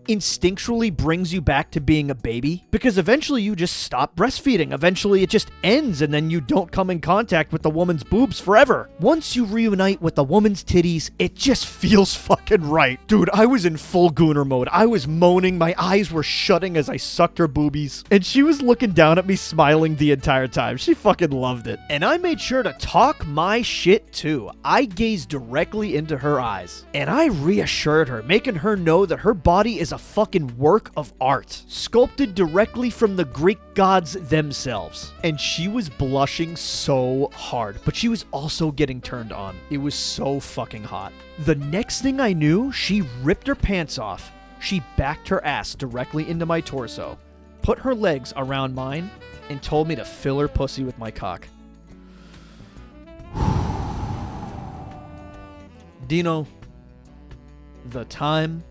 Speaker 1: instinctually brings you back to being a baby, because eventually you just stop breastfeeding. Eventually it just ends and then you don't come in contact with the woman's boobs forever. Once you reunite with the woman's titties, it just feels fucking right. Dude, I was in full gooner mode. I was moaning, my eyes were shutting as I sucked her boobies, and she was looking down at me smiling the entire time. She fucking loved it. And I made sure to talk my shit too. I gazed directly into her eyes and I reassured her, making her know that her body is a fucking work of art, sculpted directly from the Greek gods themselves. And she was blushing so hard, but she was also getting turned on. It was so fucking hot. The next thing I knew, she ripped her pants off. She backed her ass directly into my torso, put her legs around mine, and told me to fill her pussy with my cock. Dino, the time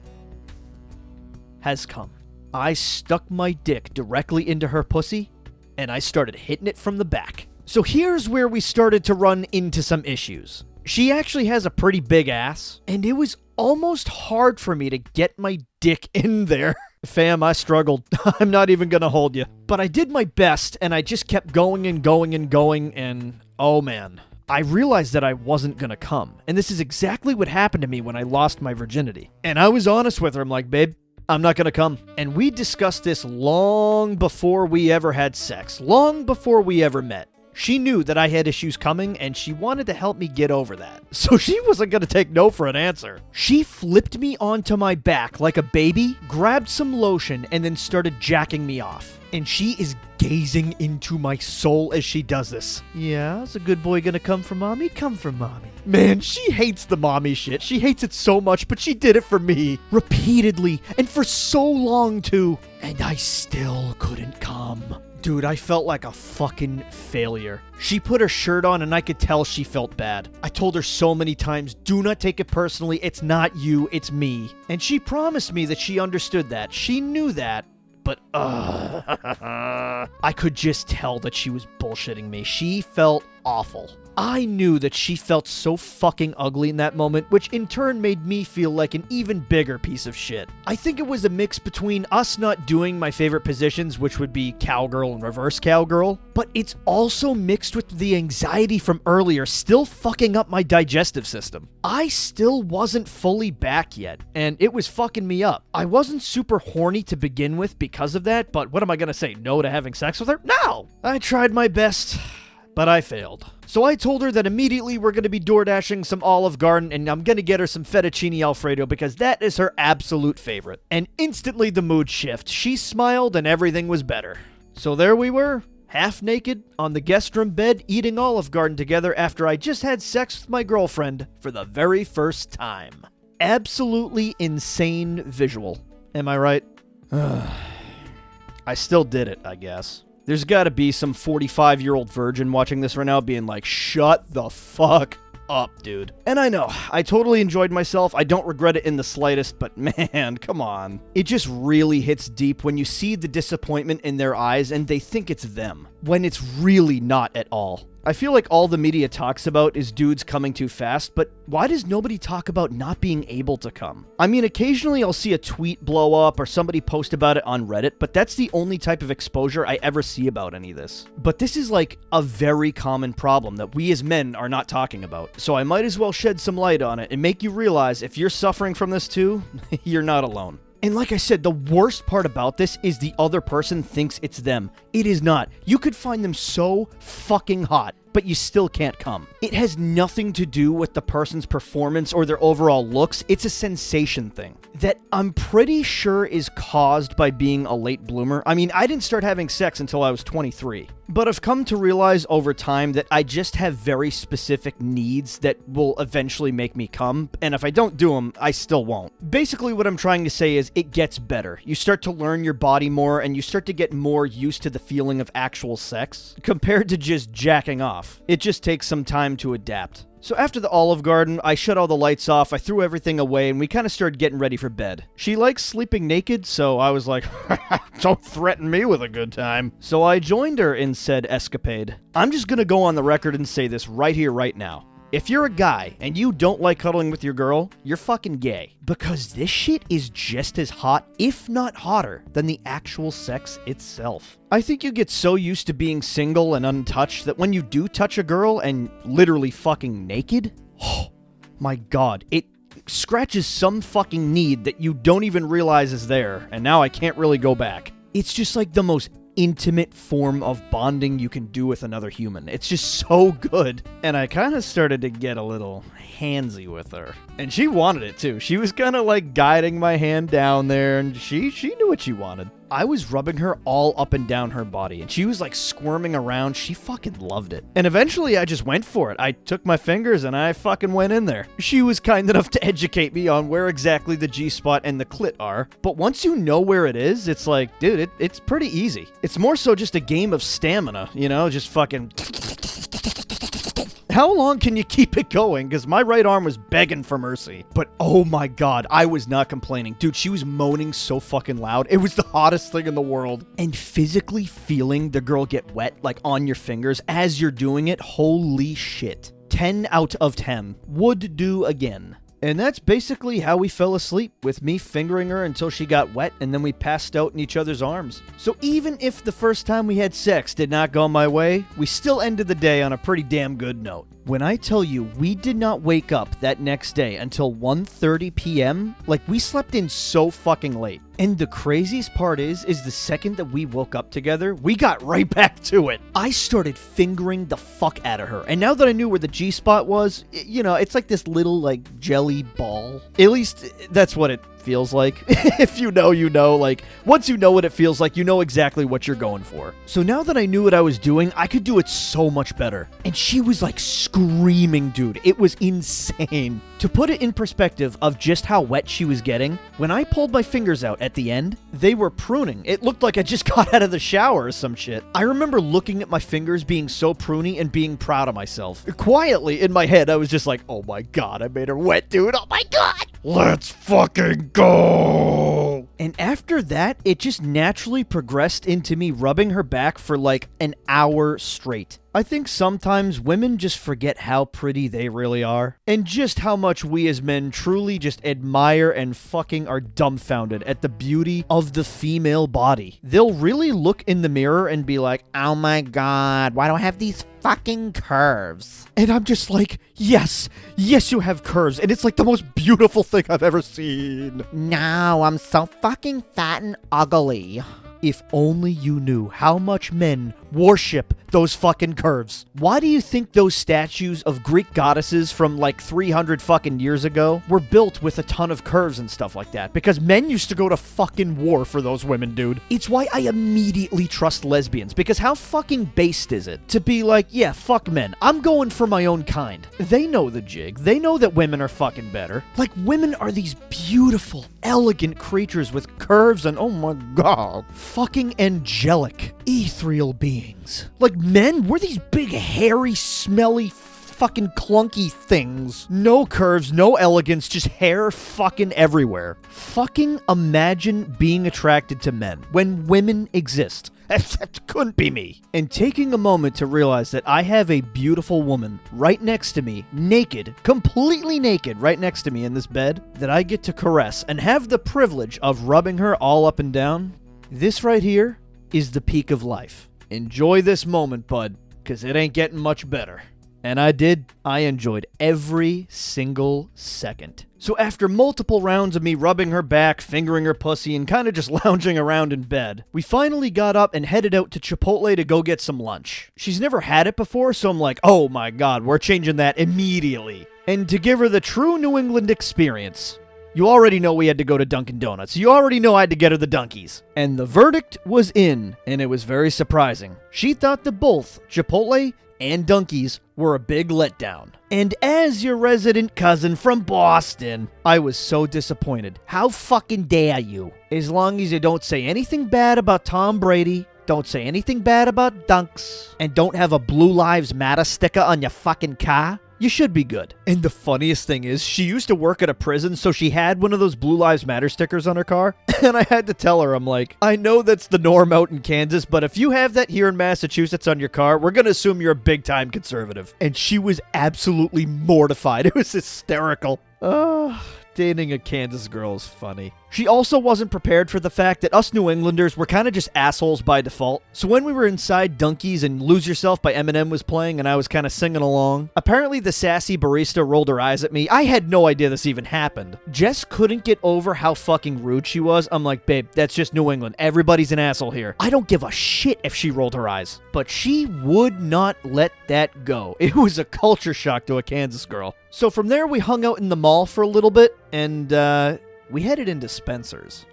Speaker 1: has come. I stuck my dick directly into her pussy, and I started hitting it from the back. So here's where we started to run into some issues. She actually has a pretty big ass, and it was almost hard for me to get my dick in there. Fam, I struggled. I'm not even gonna hold you. But I did my best, and I just kept going and going and going, and oh man. I realized that I wasn't gonna come. And this is exactly what happened to me when I lost my virginity. And I was honest with her. I'm like, babe, I'm not gonna come. And we discussed this long before we ever had sex. Long before we ever met. She knew that I had issues coming, and she wanted to help me get over that. So she wasn't gonna take no for an answer. She flipped me onto my back like a baby, grabbed some lotion, and then started jacking me off. And she is gazing into my soul as she does this. Yeah, is a good boy gonna come for mommy? Come for mommy. Man, she hates the mommy shit. She hates it so much, but she did it for me. Repeatedly, and for so long too. And I still couldn't come. Dude, I felt like a fucking failure. She put her shirt on and I could tell she felt bad. I told her so many times, do not take it personally. It's not you, it's me. And she promised me that she understood that. She knew that. But, I could just tell that she was bullshitting me. She felt awful. I knew that she felt so fucking ugly in that moment, which in turn made me feel like an even bigger piece of shit. I think it was a mix between us not doing my favorite positions, which would be cowgirl and reverse cowgirl, but it's also mixed with the anxiety from earlier still fucking up my digestive system. I still wasn't fully back yet, and it was fucking me up. I wasn't super horny to begin with because of that, but what am I gonna say, no to having sex with her? No! I tried my best, but I failed. So I told her that immediately we're going to be DoorDashing some Olive Garden, and I'm going to get her some fettuccine Alfredo because that is her absolute favorite. And instantly the mood shift. She smiled and everything was better. So there we were, half naked, on the guest room bed, eating Olive Garden together after I just had sex with my girlfriend for the very first time. Absolutely insane visual. Am I right? I still did it, I guess. There's gotta be some 45-year-old virgin watching this right now being like, shut the fuck up, dude. And I know, I totally enjoyed myself. I don't regret it in the slightest, but man, come on. It just really hits deep when you see the disappointment in their eyes and they think it's them, when it's really not at all. I feel like all the media talks about is dudes coming too fast, but why does nobody talk about not being able to come? I mean, occasionally I'll see a tweet blow up or somebody post about it on Reddit, but that's the only type of exposure I ever see about any of this. But this is like a very common problem that we as men are not talking about. So I might as well shed some light on it and make you realize if you're suffering from this too, you're not alone. And like I said, the worst part about this is the other person thinks it's them. It is not. You could find them so fucking hot, but you still can't come. It has nothing to do with the person's performance or their overall looks. It's a sensation thing that I'm pretty sure is caused by being a late bloomer. I mean, I didn't start having sex until I was 23, but I've come to realize over time that I just have very specific needs that will eventually make me come, and if I don't do them, I still won't. Basically, what I'm trying to say is it gets better. You start to learn your body more, and you start to get more used to the feeling of actual sex compared to just jacking off. It just takes some time to adapt. So after the Olive Garden, I shut all the lights off, I threw everything away, and we kind of started getting ready for bed. She likes sleeping naked, so I was like, don't threaten me with a good time. So I joined her in said escapade. I'm just gonna go on the record and say this right here, right now. If you're a guy and you don't like cuddling with your girl, you're fucking gay. Because this shit is just as hot, if not hotter, than the actual sex itself. I think you get so used to being single and untouched that when you do touch a girl and literally fucking naked, oh my god, it scratches some fucking need that you don't even realize is there, and now I can't really go back. It's just like the most intimate form of bonding you can do with another human. It's just so good. And I kind of started to get a little handsy with her. And she wanted it too. She was kind of like guiding my hand down there, and she knew what she wanted. I was rubbing her all up and down her body, and she was like squirming around. She fucking loved it. And eventually I just went for it. I took my fingers and I fucking went in there. She was kind enough to educate me on where exactly the G-spot and the clit are. But once you know where it is, it's like, dude, it's pretty easy. It's more so just a game of stamina, you know, just fucking... how long can you keep it going? Because my right arm was begging for mercy. But oh my God, I was not complaining. Dude, she was moaning so fucking loud. It was the hottest thing in the world. And physically feeling the girl get wet, like on your fingers as you're doing it, holy shit. 10 out of 10. Would do again. And that's basically how we fell asleep, with me fingering her until she got wet, and then we passed out in each other's arms. So even if the first time we had sex did not go my way, we still ended the day on a pretty damn good note. When I tell you we did not wake up that next day until 1:30 p.m., like we slept in so fucking late. And the craziest part is the second that we woke up together, we got right back to it. I started fingering the fuck out of her. And now that I knew where the G-spot was, you know, it's like this little, like, jelly ball. At least that's what it feels like. If you know, you know. Like, once you know what it feels like, you know exactly what you're going for. So now that I knew what I was doing, I could do it so much better. And she was like screaming, dude. It was insane. To put it in perspective of just how wet she was getting, when I pulled my fingers out at the end, they were pruning. It looked like I just got out of the shower or some shit. I remember looking at my fingers being so pruny and being proud of myself. Quietly in my head, I was just like, oh my God, I made her wet, dude. Oh my God. Let's fucking go. And after that, it just naturally progressed into me rubbing her back for like an hour straight. I think sometimes women just forget how pretty they really are, and just how much we as men truly just admire and fucking are dumbfounded at the beauty of the female body. They'll really look in the mirror and be like, oh my God, why do I have these fucking curves? And I'm just like, yes, you have curves, and it's like the most beautiful thing I've ever seen. No, I'm so fucking fat and ugly. If only you knew how much men worship those fucking curves. Why do you think those statues of Greek goddesses from like 300 fucking years ago were built with a ton of curves and stuff like that? Because men used to go to fucking war for those women, dude. It's why I immediately trust lesbians, because how fucking based is it to be like, yeah, fuck men, I'm going for my own kind. They know the jig. They know that women are fucking better. Like, women are these beautiful, elegant creatures with curves and, oh my God, fucking angelic, ethereal beings. Like, men, we're these big, hairy, smelly, fucking clunky things. No curves, no elegance, just hair fucking everywhere. Fucking imagine being attracted to men when women exist. That couldn't be me. And taking a moment to realize that I have a beautiful woman right next to me, naked, completely naked, right next to me in this bed, that I get to caress and have the privilege of rubbing her all up and down. This right here is the peak of life. Enjoy this moment, bud, because it ain't getting much better. And I did. I enjoyed every single second. So after multiple rounds of me rubbing her back, fingering her pussy, and kind of just lounging around in bed, we finally got up and headed out to Chipotle to go get some lunch. She's never had it before, so I'm like, oh my God, we're changing that immediately. And to give her the true New England experience, you already know we had to go to Dunkin' Donuts. You already know I had to get her the Dunkies. And the verdict was in, and it was very surprising. She thought that both Chipotle and Dunkies were a big letdown. And as your resident cousin from Boston, I was so disappointed. How fucking dare you? As long as you don't say anything bad about Tom Brady, don't say anything bad about Dunks, and don't have a Blue Lives Matter sticker on your fucking car, you should be good. And the funniest thing is, she used to work at a prison, so she had one of those Blue Lives Matter stickers on her car. And I had to tell her, I'm like, I know that's the norm out in Kansas, but if you have that here in Massachusetts on your car, we're going to assume you're a big-time conservative. And she was absolutely mortified. It was hysterical. Dating a Kansas girl is funny. She also wasn't prepared for the fact that us New Englanders were kind of just assholes by default. So when we were inside Dunkies and Lose Yourself by Eminem was playing and I was kind of singing along, apparently the sassy barista rolled her eyes at me. I had no idea this even happened. Jess couldn't get over how fucking rude she was. I'm like, babe, that's just New England. Everybody's an asshole here. I don't give a shit if she rolled her eyes. But she would not let that go. It was a culture shock to a Kansas girl. So from there, we hung out in the mall for a little bit, and we headed into Spencer's.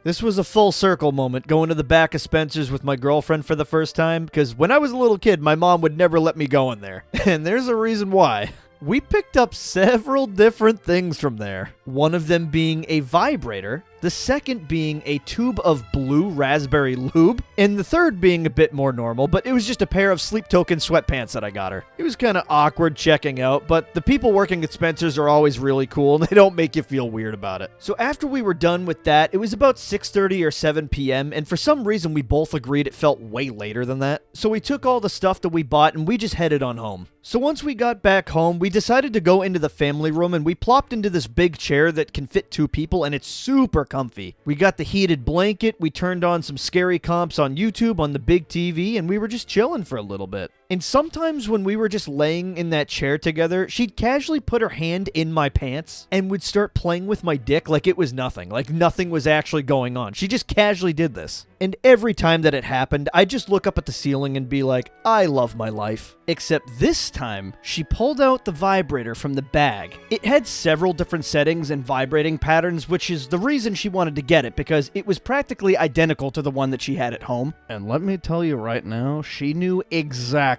Speaker 1: This was a full circle moment, going to the back of Spencer's with my girlfriend for the first time, because when I was a little kid, my mom would never let me go in there. And there's a reason why. We picked up several different things from there. One of them being a vibrator the second being a tube of blue raspberry lube, and the third being a bit more normal, but it was just a pair of Sleep Token sweatpants that I got her. It was kind of awkward checking out, but the people working at Spencer's are always really cool, and they don't make you feel weird about it. So after we were done with that, it was about 6:30 or 7 p.m., and for some reason we both agreed it felt way later than that. So we took all the stuff that we bought, and we just headed on home. So once we got back home, we decided to go into the family room, and we plopped into this big chair that can fit 2 people, and it's super comfy. We got the heated blanket, we turned on some scary comps on YouTube on the big TV, and we were just chilling for a little bit. And sometimes when we were just laying in that chair together, she'd casually put her hand in my pants and would start playing with my dick like it was nothing. Like nothing was actually going on. She just casually did this. And every time that it happened, I'd just look up at the ceiling and be like, I love my life. Except this time, she pulled out the vibrator from the bag. It had several different settings and vibrating patterns, which is the reason she wanted to get it, because it was practically identical to the one that she had at home. And let me tell you right now, she knew exactly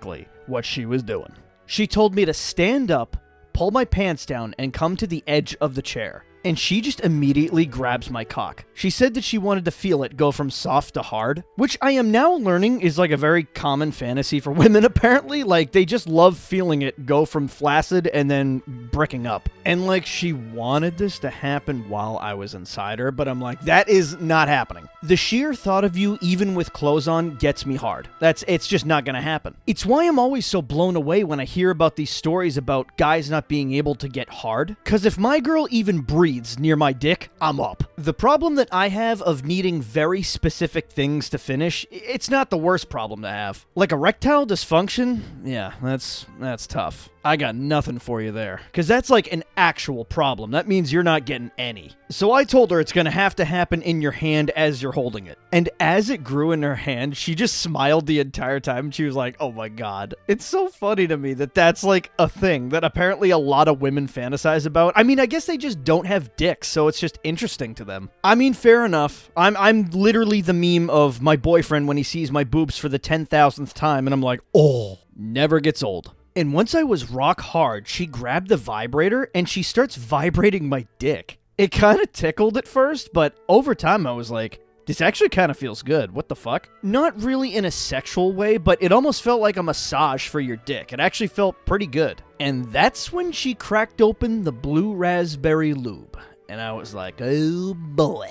Speaker 1: what she was doing. She told me to stand up, pull my pants down, and come to the edge of the chair. And she just immediately grabs my cock. She said that she wanted to feel it go from soft to hard, which I am now learning is like a very common fantasy for women, apparently. Like, they just love feeling it go from flaccid and then bricking up. And like, she wanted this to happen while I was inside her, but I'm like, that is not happening. The sheer thought of you, even with clothes on, gets me hard. It's just not gonna happen. It's why I'm always so blown away when I hear about these stories about guys not being able to get hard. Cause if my girl even breathes near my dick, I'm up. The problem that I have of needing very specific things to finish, it's not the worst problem to have. Like erectile dysfunction? Yeah, that's tough. I got nothing for you there. Because that's like an actual problem. That means you're not getting any. So I told her it's going to have to happen in your hand as you're holding it. And as it grew in her hand, she just smiled the entire time. She was like, oh my God. It's so funny to me that that's like a thing that apparently a lot of women fantasize about. I mean, I guess they just don't have dicks, so it's just interesting to them. I mean, fair enough. I'm literally the meme of my boyfriend when he sees my boobs for the 10,000th time, and I'm like, oh, never gets old. And once I was rock hard, she grabbed the vibrator and she starts vibrating my dick. It kind of tickled at first, but over time I was like, this actually kind of feels good. What the fuck? Not really in a sexual way, but it almost felt like a massage for your dick. It actually felt pretty good. And that's when she cracked open the blue raspberry lube. And I was like, oh boy.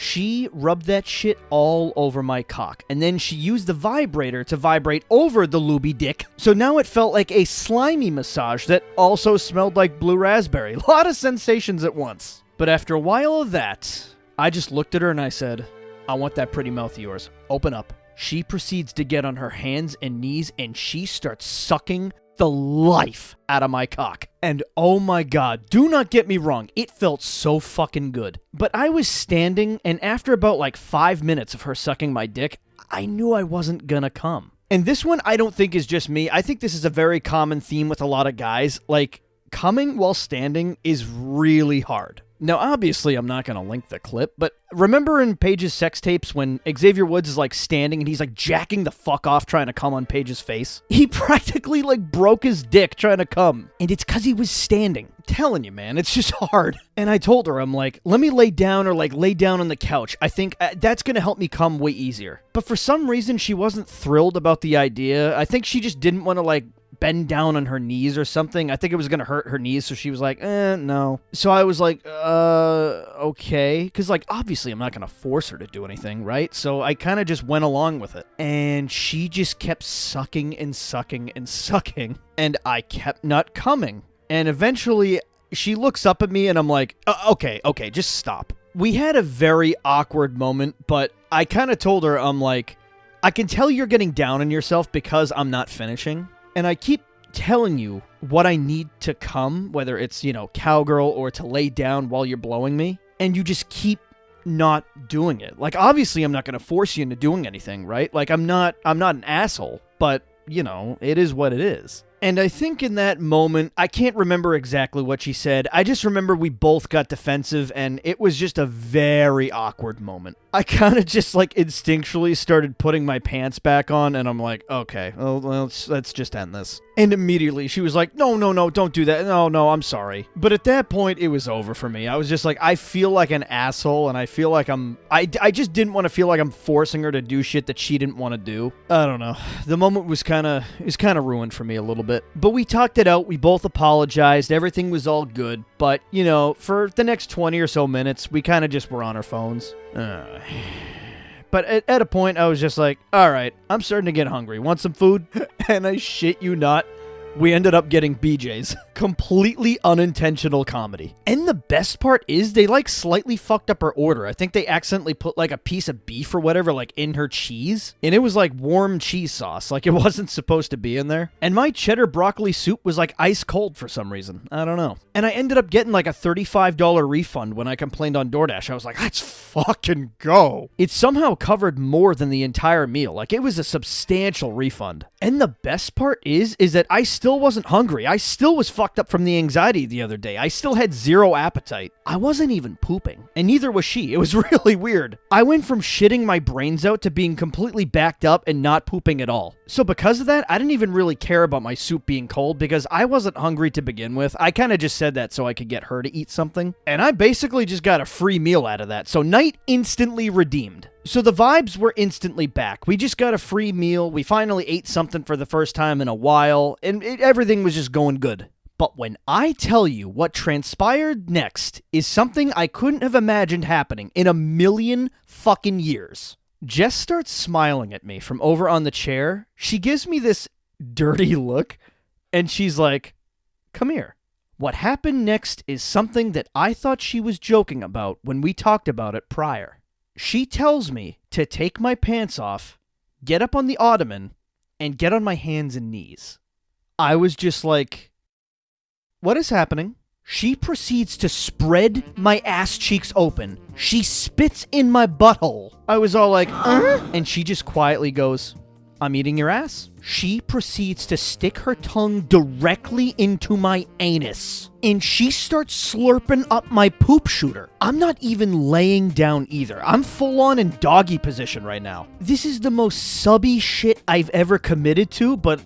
Speaker 1: She rubbed that shit all over my cock, and then she used the vibrator to vibrate over the looby dick, so now it felt like a slimy massage that also smelled like blue raspberry. A lot of sensations at once. But after a while of that, I just looked at her and I said, I want that pretty mouth of yours. Open up. She proceeds to get on her hands and knees, and she starts sucking the life out of my cock. And oh my God, do not get me wrong, it felt so fucking good. But I was standing, and after about like 5 minutes of her sucking my dick, I knew I wasn't gonna come. And this one I don't think is just me. I think this is a very common theme with a lot of guys. Like, coming while standing is really hard. Now, obviously, I'm not going to link the clip, but remember in Paige's sex tapes when Xavier Woods is, like, standing and he's, like, jacking the fuck off trying to come on Paige's face? He practically, like, broke his dick trying to come, and it's because he was standing. I'm telling you, man, it's just hard. And I told her, I'm like, let me lay down or, like, lay down on the couch. I think that's going to help me come way easier. But for some reason, she wasn't thrilled about the idea. I think she just didn't want to, like, bend down on her knees or something. I think it was going to hurt her knees, so she was like, no. So I was like, okay. Because, like, obviously I'm not going to force her to do anything, right? So I kind of just went along with it. And she just kept sucking and sucking and sucking, and I kept not coming. And eventually she looks up at me and I'm like, okay, just stop. We had a very awkward moment, but I kind of told her, I'm like, I can tell you're getting down on yourself because I'm not finishing. And I keep telling you what I need to come, whether it's, cowgirl or to lay down while you're blowing me, and you just keep not doing it. Like, obviously, I'm not going to force you into doing anything, right? Like, I'm not an asshole, but, it is what it is. And I think in that moment, I can't remember exactly what she said. I just remember we both got defensive, and it was just a very awkward moment. I kind of just like instinctually started putting my pants back on, and I'm like, okay, well, let's just end this. And immediately she was like, no, don't do that. No, I'm sorry. But at that point, it was over for me. I was just like, I feel like an asshole, and I feel like I just didn't want to feel like I'm forcing her to do shit that she didn't want to do. I don't know. The moment was kind of ruined for me a little bit. But we talked it out. We both apologized. Everything was all good. But, you know, for the next 20 or so minutes, we kind of just were on our phones. But at a point, I was just like, all right, I'm starting to get hungry. Want some food? And I shit you not, we ended up getting BJ's. Completely unintentional comedy. And the best part is they like slightly fucked up her order. I think they accidentally put like a piece of beef or whatever like in her cheese. And it was like warm cheese sauce. Like it wasn't supposed to be in there. And my cheddar broccoli soup was like ice cold for some reason. I don't know. And I ended up getting like a $35 refund when I complained on DoorDash. I was like, let's fucking go. It somehow covered more than the entire meal. Like it was a substantial refund. And the best part is that I still wasn't hungry. I still was fucking up from the anxiety the other day. I still had zero appetite. I wasn't even pooping, and neither was she. It was really weird. I went from shitting my brains out to being completely backed up and not pooping at all. So because of that, I didn't even really care about my soup being cold because I wasn't hungry to begin with. I kind of just said that so I could get her to eat something, and I basically just got a free meal out of that. So night instantly redeemed. So the vibes were instantly back. We just got a free meal. We finally ate something for the first time in a while, and everything was just going good. But when I tell you what transpired next is something I couldn't have imagined happening in a million fucking years. Jess starts smiling at me from over on the chair. She gives me this dirty look, and she's like, come here. What happened next is something that I thought she was joking about when we talked about it prior. She tells me to take my pants off, get up on the ottoman, and get on my hands and knees. I was just like, what is happening? She proceeds to spread my ass cheeks open. She spits in my butthole. I was all like, And she just quietly goes, I'm eating your ass. She proceeds to stick her tongue directly into my anus. And she starts slurping up my poop shooter. I'm not even laying down either. I'm full on in doggy position right now. This is the most subby shit I've ever committed to, but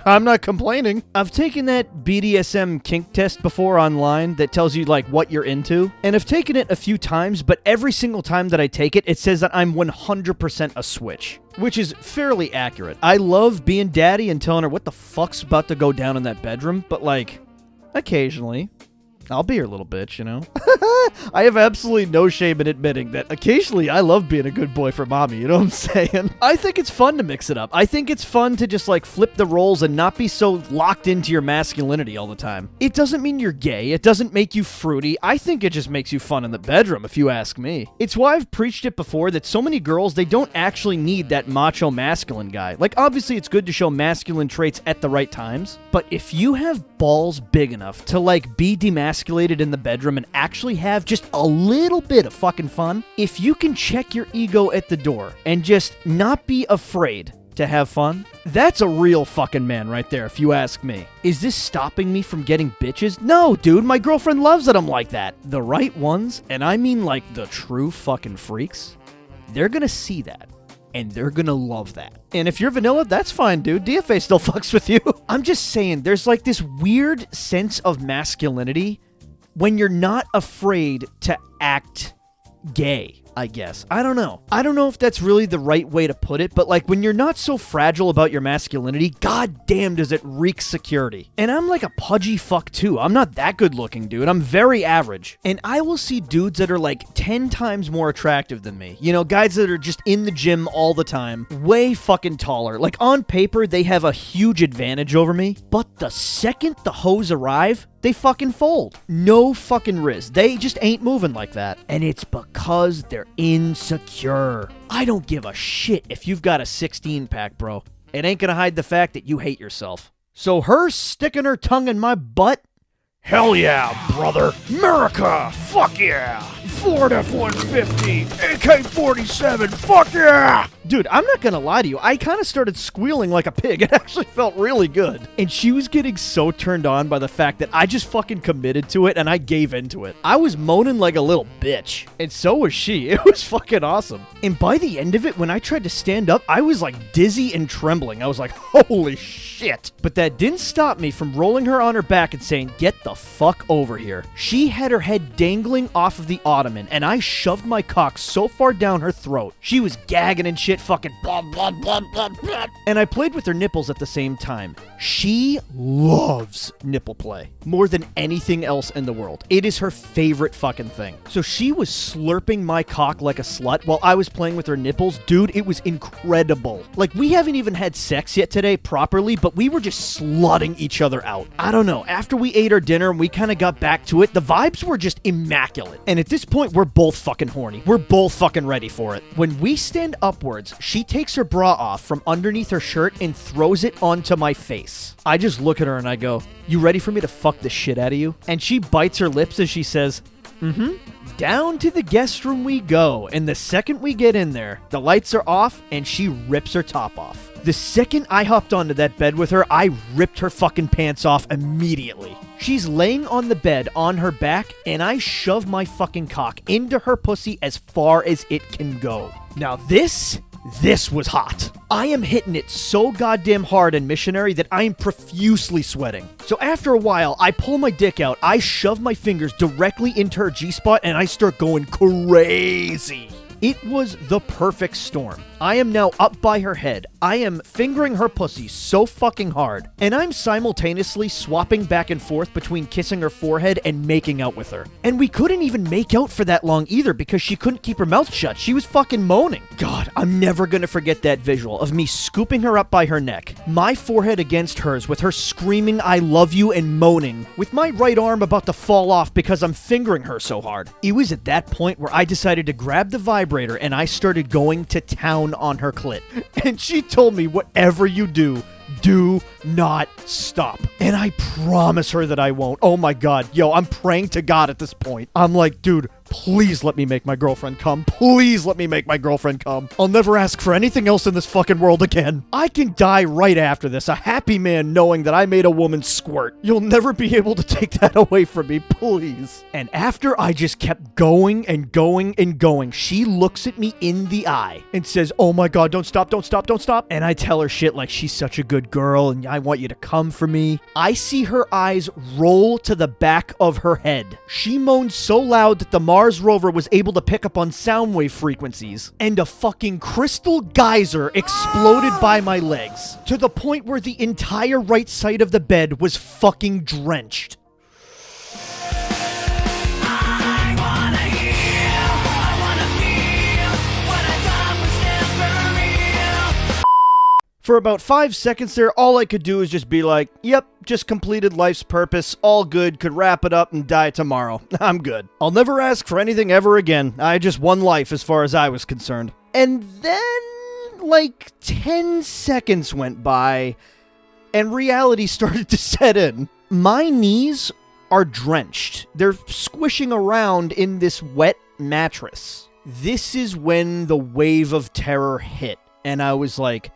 Speaker 1: I'm not complaining. I've taken that BDSM kink test before online that tells you like what you're into, and I've taken it a few times, but every single time that I take it, it says that I'm 100% a switch, which is fairly accurate. I love being daddy and telling her what the fuck's about to go down in that bedroom, but like, occasionally, I'll be your little bitch, you know? I have absolutely no shame in admitting that occasionally I love being a good boy for mommy, you know what I'm saying? I think it's fun to mix it up. I think it's fun to just like flip the roles and not be so locked into your masculinity all the time. It doesn't mean you're gay. It doesn't make you fruity. I think it just makes you fun in the bedroom, if you ask me. It's why I've preached it before that so many girls, they don't actually need that macho masculine guy. Like, obviously it's good to show masculine traits at the right times, but if you have balls big enough to like be demasculated in the bedroom and actually have just a little bit of fucking fun, if you can check your ego at the door and just not be afraid to have fun, that's a real fucking man right there, if you ask me. Is this stopping me from getting bitches? No, dude, my girlfriend loves that I'm like that. The right ones, and I mean like the true fucking freaks, they're gonna see that. And they're gonna love that. And if you're vanilla, that's fine, dude. DFA still fucks with you. I'm just saying, there's like this weird sense of masculinity when you're not afraid to act gay, I guess. I don't know. I don't know if that's really the right way to put it, but like when you're not so fragile about your masculinity, goddamn does it reek security. And I'm like a pudgy fuck too. I'm not that good looking, dude. I'm very average. And I will see dudes that are like 10 times more attractive than me. You know, guys that are just in the gym all the time, way fucking taller. Like on paper, they have a huge advantage over me, but the second the hoes arrive, they fucking fold. No fucking riz. They just ain't moving like that. And it's because they're insecure. I don't give a shit if you've got a 16-pack, bro. It ain't gonna hide the fact that you hate yourself. So her sticking her tongue in my butt? Hell yeah, brother. America! Fuck yeah! Ford F-150, AK-47, fuck yeah! Dude, I'm not gonna lie to you, I kind of started squealing like a pig. It actually felt really good. And she was getting so turned on by the fact that I just fucking committed to it and I gave into it. I was moaning like a little bitch. And so was she. It was fucking awesome. And by the end of it, when I tried to stand up, I was like dizzy and trembling. I was like, holy shit. But that didn't stop me from rolling her on her back and saying, get the fuck over here. She had her head dangling off of the ottoman, and I shoved my cock so far down her throat. She was gagging and shit, fucking blah, blah, blah, blah, blah. And I played with her nipples at the same time. She loves nipple play more than anything else in the world. It is her favorite fucking thing. So she was slurping my cock like a slut while I was playing with her nipples. Dude, it was incredible. Like, we haven't even had sex yet today properly, but we were just slutting each other out. I don't know. After we ate our dinner and we kind of got back to it, the vibes were just immaculate. And at this point, we're both fucking horny. We're both fucking ready for it. When we stand upwards, she takes her bra off from underneath her shirt and throws it onto my face. I just look at her and I go, you ready for me to fuck the shit out of you? And she bites her lips as she says, Down to the guest room we go, and the second we get in there, the lights are off and she rips her top off. The second I hopped onto that bed with her, I ripped her fucking pants off immediately. She's laying on the bed on her back, and I shove my fucking cock into her pussy as far as it can go. Now this was hot. I am hitting it so goddamn hard and missionary that I am profusely sweating. So after a while, I pull my dick out, I shove my fingers directly into her G-spot, and I start going crazy. It was the perfect storm. I am now up by her head. I am fingering her pussy so fucking hard. And I'm simultaneously swapping back and forth between kissing her forehead and making out with her. And we couldn't even make out for that long either because she couldn't keep her mouth shut. She was fucking moaning. God, I'm never gonna forget that visual of me scooping her up by her neck, my forehead against hers with her screaming I love you and moaning, with my right arm about to fall off because I'm fingering her so hard. It was at that point where I decided to grab the vibrator and I started going to town on her clit. And she told me, whatever you do not stop. And I promise her that I won't. Oh my God. Yo, I'm praying to God at this point. I'm like, dude, please let me make my girlfriend come. Please let me make my girlfriend come. I'll never ask for anything else in this fucking world again. I can die right after this, a happy man knowing that I made a woman squirt. You'll never be able to take that away from me, please. And after I just kept going and going and going, she looks at me in the eye and says, oh my God, don't stop, don't stop, don't stop. And I tell her shit like she's such a good girl and I want you to come for me. I see her eyes roll to the back of her head. She moaned so loud that the Mars rover was able to pick up on sound wave frequencies, and a fucking crystal geyser exploded by my legs to the point where the entire right side of the bed was fucking drenched. For about 5 seconds there, all I could do is just be like, yep, just completed life's purpose, all good, could wrap it up and die tomorrow. I'm good. I'll never ask for anything ever again. I just won life as far as I was concerned. And then, like, 10 seconds went by, and reality started to set in. My knees are drenched. They're squishing around in this wet mattress. This is when the wave of terror hit, and I was like,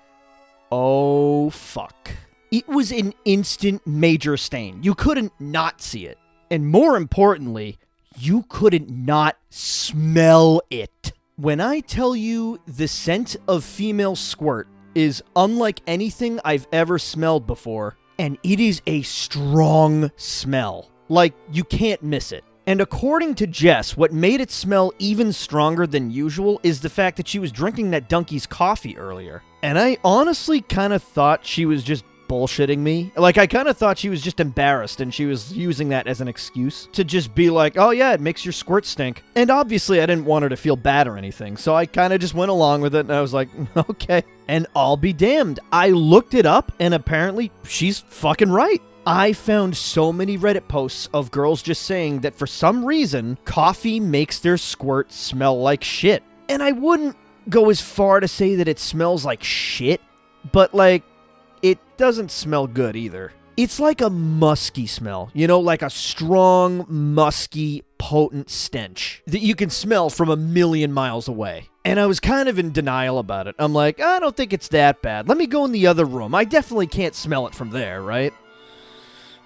Speaker 1: oh, fuck. It was an instant major stain. You couldn't not see it. And more importantly, you couldn't not smell it. When I tell you the scent of female squirt is unlike anything I've ever smelled before, and it is a strong smell. Like, you can't miss it. And according to Jess, what made it smell even stronger than usual is the fact that she was drinking that Donkey's coffee earlier. And I honestly kind of thought she was just bullshitting me. Like, I kind of thought she was just embarrassed and she was using that as an excuse to just be like, oh yeah, it makes your squirt stink. And obviously I didn't want her to feel bad or anything, so I kind of just went along with it and I was like, okay. And I'll be damned. I looked it up and apparently she's fucking right. I found so many Reddit posts of girls just saying that for some reason, coffee makes their squirt smell like shit. And I wouldn't go as far to say that it smells like shit, but like, it doesn't smell good either. It's like a musky smell, like a strong, musky, potent stench that you can smell from a million miles away. And I was kind of in denial about it. I'm like, I don't think it's that bad. Let me go in the other room. I definitely can't smell it from there, right?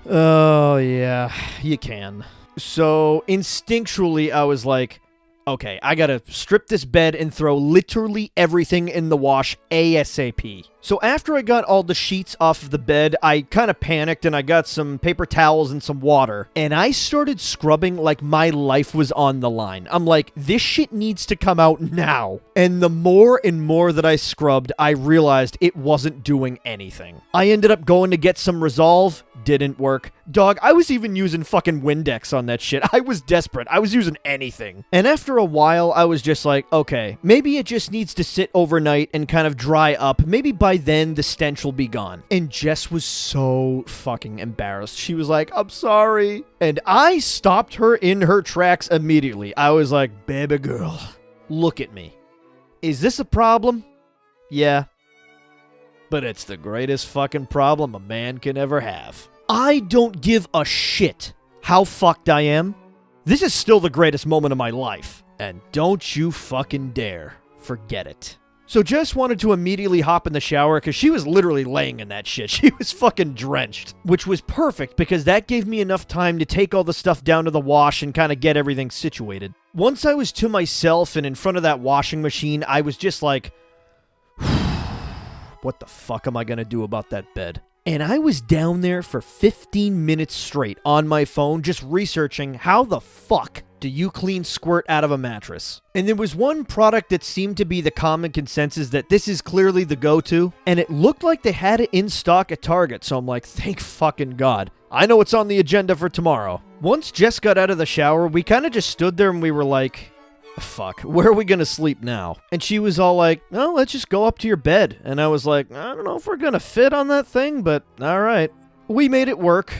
Speaker 1: Oh, yeah, you can. So instinctually, I was like, okay, I gotta strip this bed and throw literally everything in the wash ASAP. So after I got all the sheets off of the bed, I kind of panicked and I got some paper towels and some water. And I started scrubbing like my life was on the line. I'm like, this shit needs to come out now. And the more and more that I scrubbed, I realized it wasn't doing anything. I ended up going to get some Resolve. Didn't work. Dog, I was even using fucking Windex on that shit. I was desperate. I was using anything. And after a while, I was just like, okay, maybe it just needs to sit overnight and kind of dry up. Maybe by then the stench will be gone. And Jess was so fucking embarrassed. She was like, I'm sorry. And I stopped her in her tracks immediately. I was like, baby girl, look at me. Is this a problem? Yeah. But it's the greatest fucking problem a man can ever have. I don't give a shit how fucked I am. This is still the greatest moment of my life. And don't you fucking dare forget it. So Jess wanted to immediately hop in the shower because she was literally laying in that shit. She was fucking drenched, which was perfect because that gave me enough time to take all the stuff down to the wash and kind of get everything situated. Once I was to myself and in front of that washing machine, I was just like, what the fuck am I gonna do about that bed? And I was down there for 15 minutes straight on my phone just researching how the fuck do you clean squirt out of a mattress. And there was one product that seemed to be the common consensus that this is clearly the go-to, and it looked like they had it in stock at Target, so I'm like, thank fucking God. I know it's on the agenda for tomorrow. Once Jess got out of the shower, we kind of just stood there and we were like, fuck, where are we gonna sleep now? And she was all like, oh, let's just go up to your bed. And I was like, I don't know if we're gonna fit on that thing, but alright. We made it work.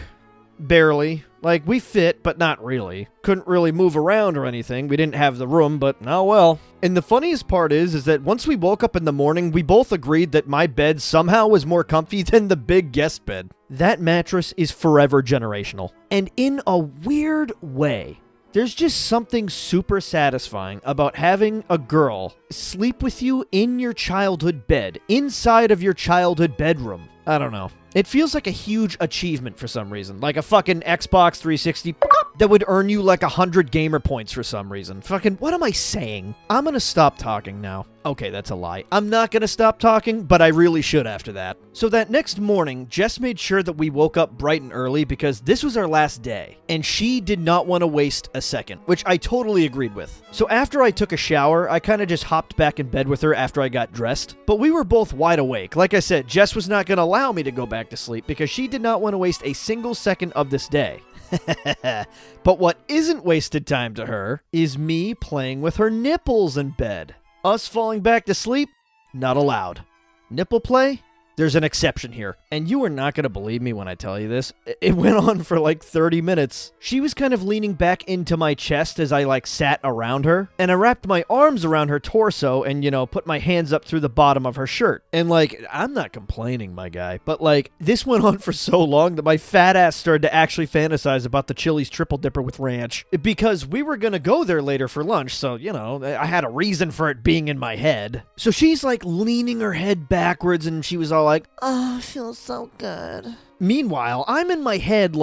Speaker 1: Barely. Like, we fit, but not really. Couldn't really move around or anything. We didn't have the room, but oh well. And the funniest part is that once we woke up in the morning, we both agreed that my bed somehow was more comfy than the big guest bed. That mattress is forever generational. And in a weird way, there's just something super satisfying about having a girl sleep with you in your childhood bed, inside of your childhood bedroom. I don't know. It feels like a huge achievement for some reason. Like a fucking Xbox 360 that would earn you like 100 gamer points for some reason. Fucking, what am I saying? I'm gonna stop talking now. Okay, that's a lie. I'm not gonna stop talking, but I really should after that. So that next morning, Jess made sure that we woke up bright and early because this was our last day. And she did not want to waste a second, which I totally agreed with. So after I took a shower, I kind of just hopped back in bed with her after I got dressed. But we were both wide awake. Like I said, Jess was not gonna allow me to go back to sleep because she did not want to waste a single second of this day. But what isn't wasted time to her is me playing with her nipples in bed. Us falling back to sleep? Not allowed. Nipple play? There's an exception here. And you are not going to believe me when I tell you this. It went on for like 30 minutes. She was kind of leaning back into my chest as I sat around her. And I wrapped my arms around her torso and, put my hands up through the bottom of her shirt. And I'm not complaining, my guy. But this went on for so long that my fat ass started to actually fantasize about the Chili's Triple Dipper with ranch. Because we were going to go there later for lunch. So, I had a reason for it being in my head. So she's leaning her head backwards and she was all like, oh, it feels so good. Meanwhile, I'm in my head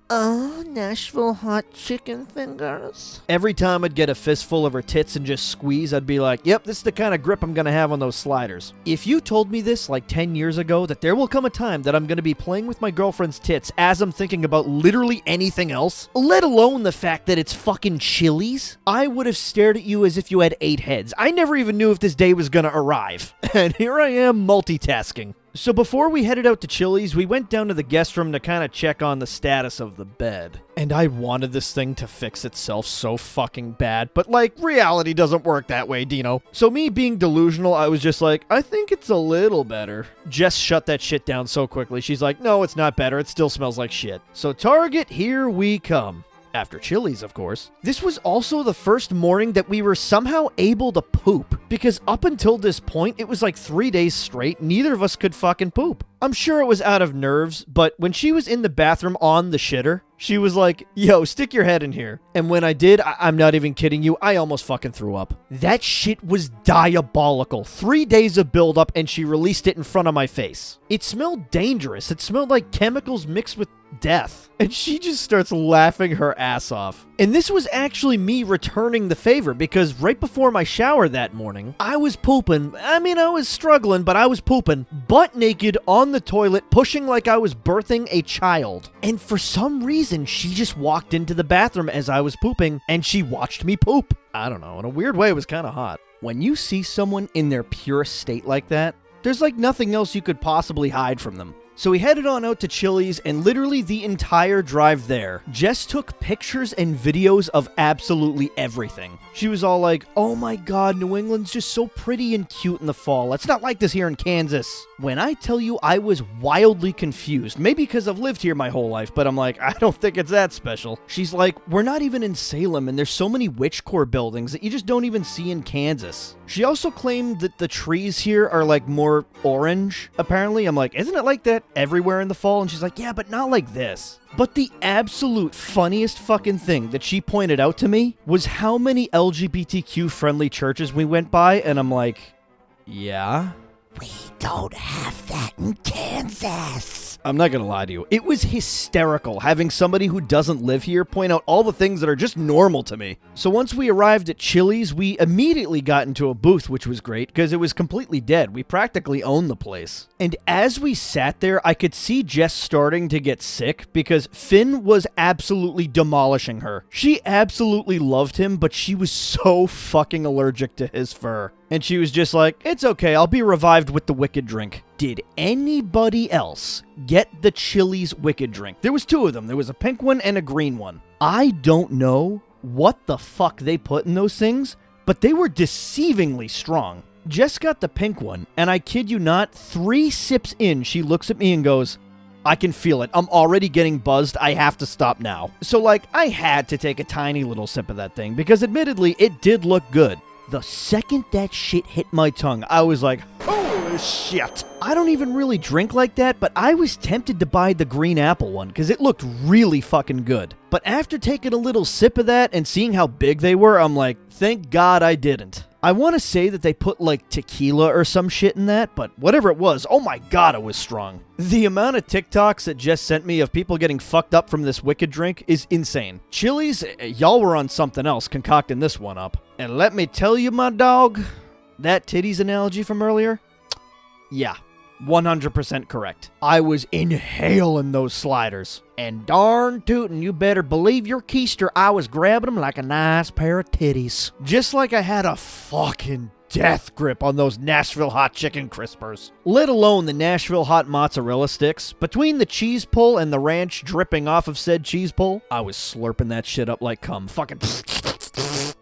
Speaker 1: oh, Nashville hot chicken fingers. Every time I'd get a fistful of her tits and just squeeze, I'd be like, yep, this is the kind of grip I'm going to have on those sliders. If you told me this 10 years ago, that there will come a time that I'm going to be playing with my girlfriend's tits as I'm thinking about literally anything else, let alone the fact that it's fucking Chili's, I would have stared at you as if you had 8 heads. I never even knew if this day was going to arrive. And here I am multitasking. So before we headed out to Chili's, we went down to the guest room to kind of check on the status of the bed. And I wanted this thing to fix itself so fucking bad, but reality doesn't work that way, Dino. So me being delusional, I was just like, I think it's a little better. Jess shut that shit down so quickly. She's like, no, it's not better. It still smells like shit. So Target, here we come. After Chili's, of course. This was also the first morning that we were somehow able to poop, because up until this point, it was like 3 days straight, neither of us could fucking poop. I'm sure it was out of nerves, but when she was in the bathroom on the shitter, she was like, yo, stick your head in here. And when I did, I'm not even kidding you, I almost fucking threw up. That shit was diabolical. 3 days of buildup and she released it in front of my face. It smelled dangerous. It smelled like chemicals mixed with death. And she just starts laughing her ass off. And this was actually me returning the favor, because right before my shower that morning, I was pooping. I mean, I was struggling, but I was pooping butt naked on the toilet, pushing like I was birthing a child. And for some reason, she just walked into the bathroom as I was pooping, and she watched me poop. I don't know, in a weird way, it was kind of hot. When you see someone in their purest state like that, there's like nothing else you could possibly hide from them. So we headed on out to Chili's, and literally the entire drive there, Jess took pictures and videos of absolutely everything. She was all like, oh my god, New England's just so pretty and cute in the fall. It's not like this here in Kansas. When I tell you I was wildly confused, maybe because I've lived here my whole life, but I'm like, I don't think it's that special. She's like, we're not even in Salem, and there's so many witchcore buildings that you just don't even see in Kansas. She also claimed that the trees here are like more orange, apparently. I'm like, isn't it like that everywhere in the fall? And she's like, yeah, but not like this. But the absolute funniest fucking thing that she pointed out to me was how many LGBTQ friendly churches we went by, and I'm like, yeah? We don't have that in Kansas. I'm not gonna lie to you. It was hysterical having somebody who doesn't live here point out all the things that are just normal to me. So once we arrived at Chili's, we immediately got into a booth, which was great because it was completely dead. We practically owned the place. And as we sat there, I could see Jess starting to get sick because Finn was absolutely demolishing her. She absolutely loved him, but she was so fucking allergic to his fur. And she was just like, it's okay, I'll be revived with the Wicked drink. Did anybody else get the Chili's Wicked drink? There was two of them. There was a pink one and a green one. I don't know what the fuck they put in those things, but they were deceivingly strong. Jess got the pink one, and I kid you not, 3 sips in, she looks at me and goes, I can feel it. I'm already getting buzzed. I have to stop now. So, like, I had to take a tiny little sip of that thing because admittedly, it did look good. The second that shit hit my tongue, I was like, holy shit. I don't even really drink like that, but I was tempted to buy the green apple one because it looked really fucking good. But after taking a little sip of that and seeing how big they were, I'm like, thank God I didn't. I want to say that they put like tequila or some shit in that, but whatever it was, oh my god, it was strong. The amount of TikToks that Jess sent me of people getting fucked up from this Wicked drink is insane. Chili's, y'all were on something else concocting this one up. And let me tell you, my dog, that titties analogy from earlier, yeah, 100% correct. I was inhaling those sliders. And darn tootin', you better believe your keister, I was grabbing them like a nice pair of titties. Just like I had a fucking death grip on those Nashville hot chicken crispers. Let alone the Nashville hot mozzarella sticks. Between the cheese pull and the ranch dripping off of said cheese pull, I was slurping that shit up like cum. Fucking...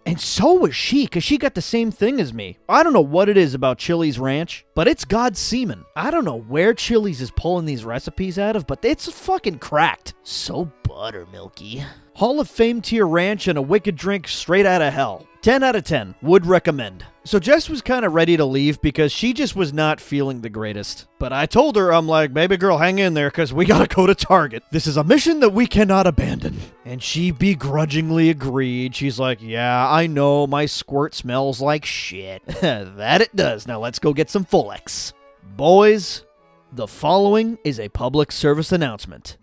Speaker 1: And so was she, because she got the same thing as me. I don't know what it is about Chili's ranch, but it's God's semen. I don't know where Chili's is pulling these recipes out of, but it's fucking cracked. So buttermilky. Hall of Fame tier ranch and a Wicked drink straight out of hell. 10 out of 10. Would recommend. So Jess was kind of ready to leave because she just was not feeling the greatest. But I told her, I'm like, baby girl, hang in there because we gotta go to Target. This is a mission that we cannot abandon. And she begrudgingly agreed. She's like, yeah, I know my squirt smells like shit. That it does. Now let's go get some Full-X. Boys, the following is a public service announcement.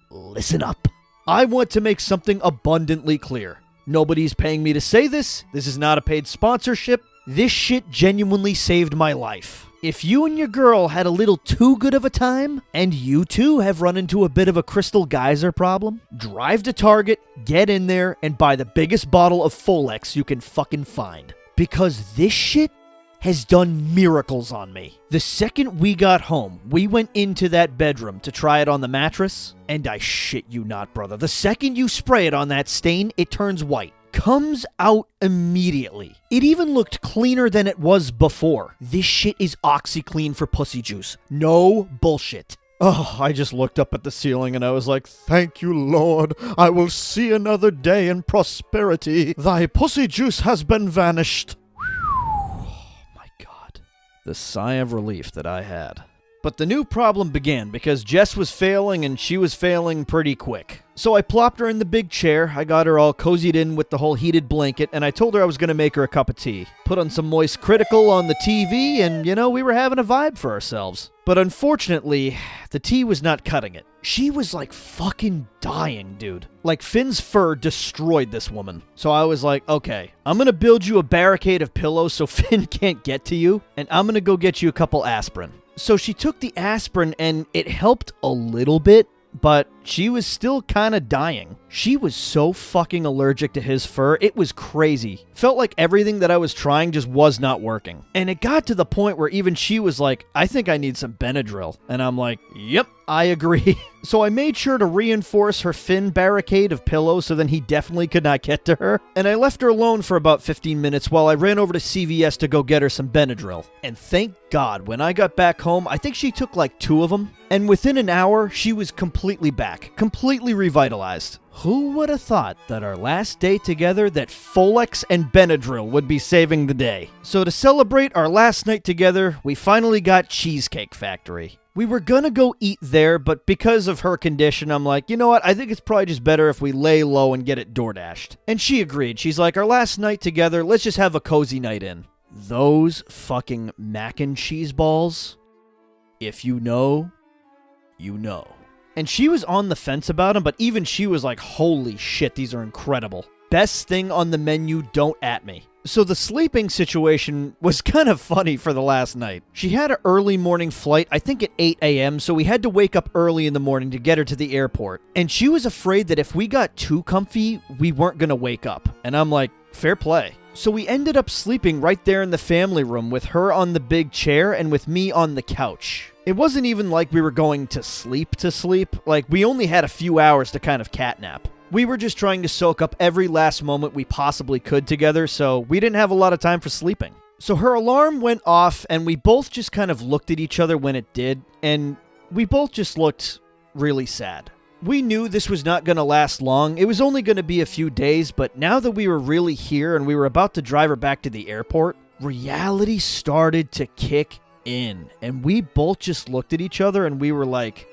Speaker 1: Listen up. I want to make something abundantly clear. Nobody's paying me to say this. This is not a paid sponsorship. This shit genuinely saved my life. If you and your girl had a little too good of a time, and you too have run into a bit of a crystal geyser problem, drive to Target, get in there, and buy the biggest bottle of Full-X you can fucking find. Because this shit has done miracles on me. The second we got home, we went into that bedroom to try it on the mattress, and I shit you not, brother. The second you spray it on that stain, it turns white. Comes out immediately. It even looked cleaner than it was before. This shit is OxyClean for pussy juice. No bullshit. Oh, I just looked up at the ceiling and I was like, thank you, Lord. I will see another day in prosperity. Thy pussy juice has been vanished. Oh my God. The sigh of relief that I had. But the new problem began because Jess was failing and she was failing pretty quick. So I plopped her in the big chair, I got her all cozied in with the whole heated blanket, and I told her I was going to make her a cup of tea. Put on some Moist Critical on the TV, and, we were having a vibe for ourselves. But unfortunately, the tea was not cutting it. She was like fucking dying, dude. Like Finn's fur destroyed this woman. So I was like, okay, I'm going to build you a barricade of pillows so Finn can't get to you, and I'm going to go get you a couple aspirin. So she took the aspirin and it helped a little bit, but she was still kind of dying. She was so fucking allergic to his fur, it was crazy. Felt like everything that I was trying just was not working. And it got to the point where even she was like, I think I need some Benadryl. And I'm like, yep, I agree. So I made sure to reinforce her Finn barricade of pillows so then he definitely could not get to her. And I left her alone for about 15 minutes while I ran over to CVS to go get her some Benadryl. And thank God, when I got back home, I think she took like 2 of them. And within an hour, she was completely back, completely revitalized. Who would have thought that our last day together that Folex and Benadryl would be saving the day? So to celebrate our last night together, we finally got Cheesecake Factory. We were gonna go eat there, but because of her condition, I'm like, you know what? I think it's probably just better if we lay low and get it DoorDashed. And she agreed. She's like, our last night together, let's just have a cozy night in. Those fucking mac and cheese balls, if you know, you know. And she was on the fence about them, but even she was like, holy shit, these are incredible. Best thing on the menu, don't at me. So the sleeping situation was kind of funny for the last night. She had an early morning flight, I think at 8 a.m., so we had to wake up early in the morning to get her to the airport. And she was afraid that if we got too comfy, we weren't going to wake up. And I'm like, fair play. So we ended up sleeping right there in the family room with her on the big chair and with me on the couch. It wasn't even like we were going to sleep. Like, we only had a few hours to kind of catnap. We were just trying to soak up every last moment we possibly could together, so we didn't have a lot of time for sleeping. So her alarm went off, and we both just kind of looked at each other when it did, and we both just looked really sad. We knew this was not going to last long. It was only going to be a few days, but now that we were really here and we were about to drive her back to the airport, reality started to kick in. And we both just looked at each other and we were like,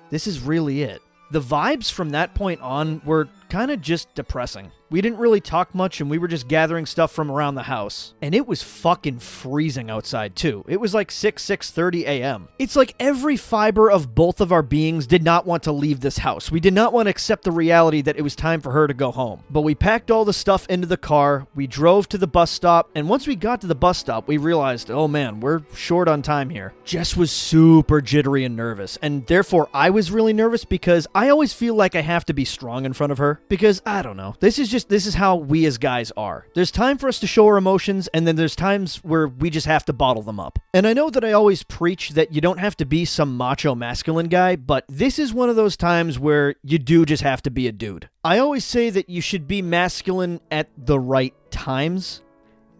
Speaker 1: this is really it. The vibes from that point on were kind of just depressing. We didn't really talk much and we were just gathering stuff from around the house. And it was fucking freezing outside too. It was like 6:30 a.m. It's like every fiber of both of our beings did not want to leave this house. We did not want to accept the reality that it was time for her to go home. But we packed all the stuff into the car, we drove to the bus stop, and once we got to the bus stop, we realized, oh man, we're short on time here. Jess was super jittery and nervous, and therefore I was really nervous because I always feel like I have to be strong in front of her. Because, I don't know, this is how we as guys are. There's time for us to show our emotions, and then there's times where we just have to bottle them up. And I know that I always preach that you don't have to be some macho masculine guy, but this is one of those times where you do just have to be a dude. I always say that you should be masculine at the right times.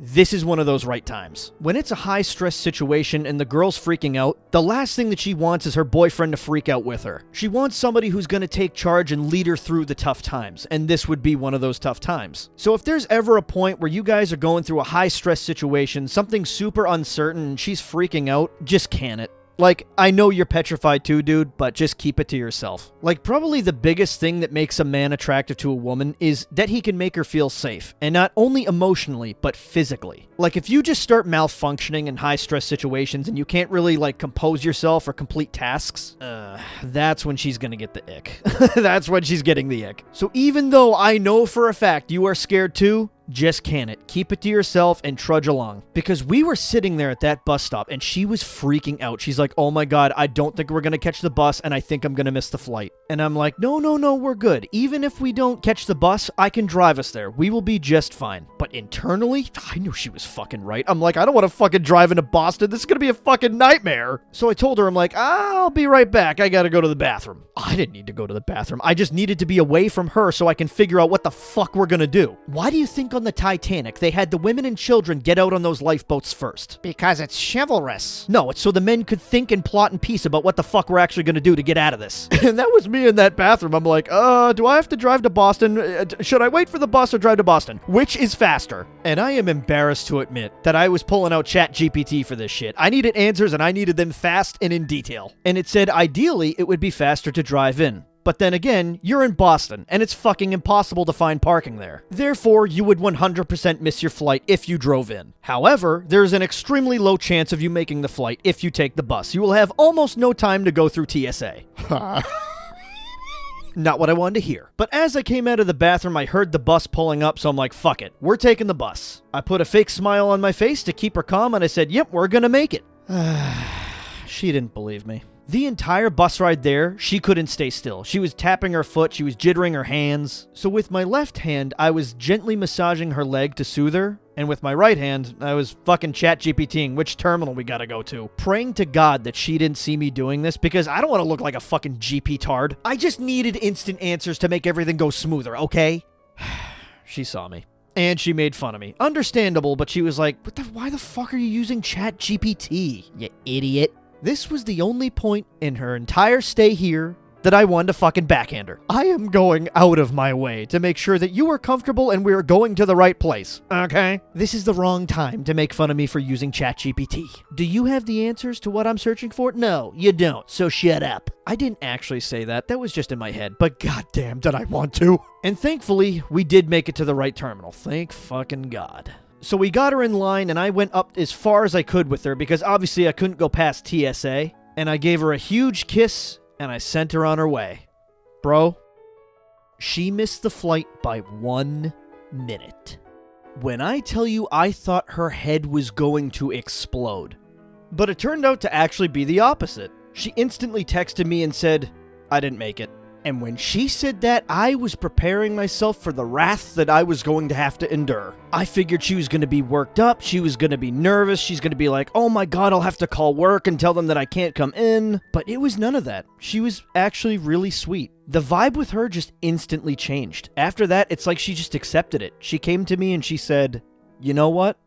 Speaker 1: This is one of those right times. When it's a high-stress situation and the girl's freaking out, the last thing that she wants is her boyfriend to freak out with her. She wants somebody who's going to take charge and lead her through the tough times, and this would be one of those tough times. So if there's ever a point where you guys are going through a high-stress situation, something super uncertain, and she's freaking out, just can it. Like, I know you're petrified too, dude, but just keep it to yourself. Like, probably the biggest thing that makes a man attractive to a woman is that he can make her feel safe, and not only emotionally, but physically. Like, if you just start malfunctioning in high-stress situations and you can't really, like, compose yourself or complete tasks, that's when she's gonna get the ick. That's when she's getting the ick. So even though I know for a fact you are scared too, just can it. Keep it to yourself and trudge along. Because we were sitting there at that bus stop and she was freaking out. She's like, oh my God, I don't think we're going to catch the bus and I think I'm going to miss the flight. And I'm like, no, we're good. Even if we don't catch the bus, I can drive us there. We will be just fine. But internally, I knew she was fucking right. I'm like, I don't want to fucking drive into Boston. This is going to be a fucking nightmare. So I told her, I'm like, I'll be right back. I got to go to the bathroom. I didn't need to go to the bathroom. I just needed to be away from her so I can figure out what the fuck we're going to do. Why do you think on on the Titanic, they had the women and children get out on those lifeboats first?
Speaker 2: Because it's chivalrous.
Speaker 1: No, it's so the men could think and plot in peace about what the fuck we're actually going to do to get out of this. And that was me in that bathroom. I'm like, do I have to drive to Boston? Should I wait for the bus or drive to Boston? Which is faster? And I am embarrassed to admit that I was pulling out ChatGPT for this shit. I needed answers and I needed them fast and in detail. And it said ideally it would be faster to drive in. But then again, you're in Boston, and it's fucking impossible to find parking there. Therefore, you would 100% miss your flight if you drove in. However, there's an extremely low chance of you making the flight if you take the bus. You will have almost no time to go through TSA. Not what I wanted to hear. But as I came out of the bathroom, I heard the bus pulling up, so I'm like, fuck it. We're taking the bus. I put a fake smile on my face to keep her calm, and I said, yep, we're gonna make it. She didn't believe me. The entire bus ride there, she couldn't stay still. She was tapping her foot, she was jittering her hands. So with my left hand, I was gently massaging her leg to soothe her. And with my right hand, I was fucking ChatGPTing which terminal we gotta go to. Praying to God that she didn't see me doing this because I don't want to look like a fucking GP tard. I just needed instant answers to make everything go smoother, okay? She saw me. And she made fun of me. Understandable, but she was like, why the fuck are you using ChatGPT, you idiot? This was the only point in her entire stay here that I wanted to fucking backhand her. I am going out of my way to make sure that you are comfortable and we are going to the right place, okay? This is the wrong time to make fun of me for using ChatGPT. Do you have the answers to what I'm searching for? No, you don't, so shut up. I didn't actually say that. That was just in my head, but goddamn did I want to. And thankfully, we did make it to the right terminal. Thank fucking God. So we got her in line, and I went up as far as I could with her, because obviously I couldn't go past TSA, and I gave her a huge kiss, and I sent her on her way. Bro, she missed the flight by 1 minute. When I tell you I thought her head was going to explode. But it turned out to actually be the opposite. She instantly texted me and said, I didn't make it. And when she said that, I was preparing myself for the wrath that I was going to have to endure. I figured she was going to be worked up, she was going to be nervous, she's going to be like, oh my God, I'll have to call work and tell them that I can't come in. But it was none of that. She was actually really sweet. The vibe with her just instantly changed. After that, it's like she just accepted it. She came to me and she said, you know what?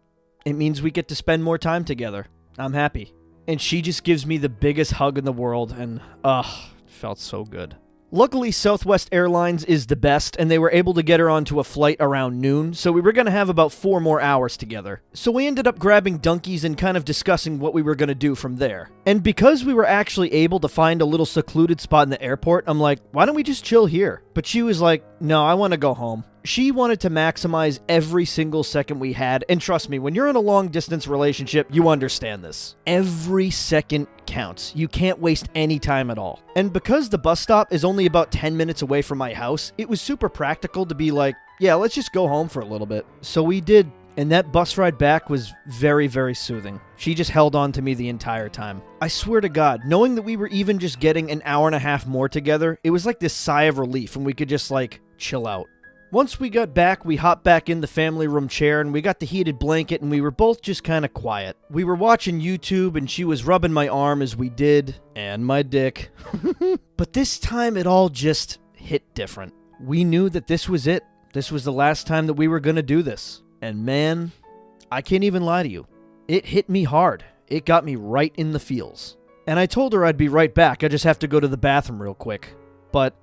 Speaker 1: It means we get to spend more time together. I'm happy. And she just gives me the biggest hug in the world, and it felt so good. Luckily, Southwest Airlines is the best, and they were able to get her onto a flight around noon, so we were going to have about 4 more hours together. So we ended up grabbing donkeys and kind of discussing what we were going to do from there. And because we were actually able to find a little secluded spot in the airport, I'm like, why don't we just chill here? But she was like, no, I want to go home. She wanted to maximize every single second we had, and trust me, when you're in a long-distance relationship, you understand this. Every second counts. You can't waste any time at all. And because the bus stop is only about 10 minutes away from my house, it was super practical to be like, yeah, let's just go home for a little bit. So we did, and that bus ride back was very, very soothing. She just held on to me the entire time. I swear to God, knowing that we were even just getting an hour and a half more together, it was like this sigh of relief, and we could just, like, chill out. Once we got back, we hopped back in the family room chair and we got the heated blanket and we were both just kind of quiet. We were watching YouTube and she was rubbing my arm as we did, and my dick. But this time it all just hit different. We knew that this was it. This was the last time that we were going to do this. And man, I can't even lie to you. It hit me hard. It got me right in the feels. And I told her I'd be right back. I just have to go to the bathroom real quick. But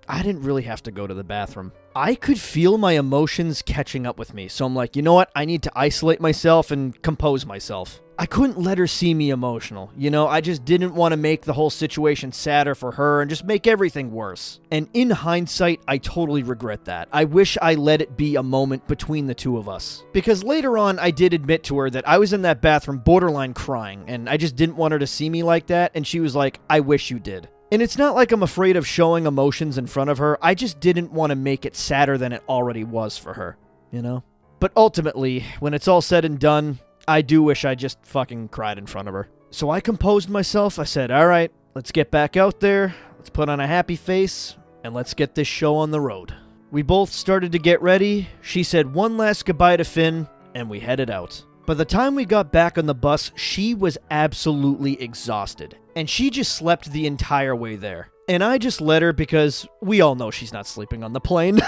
Speaker 1: I didn't really have to go to the bathroom. I could feel my emotions catching up with me, so I'm like, you know what? I need to isolate myself and compose myself. I couldn't let her see me emotional, you know? I just didn't want to make the whole situation sadder for her and just make everything worse. And in hindsight, I totally regret that. I wish I let it be a moment between the two of us. Because later on, I did admit to her that I was in that bathroom borderline crying, and I just didn't want her to see me like that, and she was like, I wish you did. And it's not like I'm afraid of showing emotions in front of her, I just didn't want to make it sadder than it already was for her, you know? But ultimately, when it's all said and done, I do wish I just fucking cried in front of her. So I composed myself, I said, alright, let's get back out there, let's put on a happy face, and let's get this show on the road. We both started to get ready, she said one last goodbye to Finn, and we headed out. By the time we got back on the bus, she was absolutely exhausted. And she just slept the entire way there. And I just let her because we all know she's not sleeping on the plane.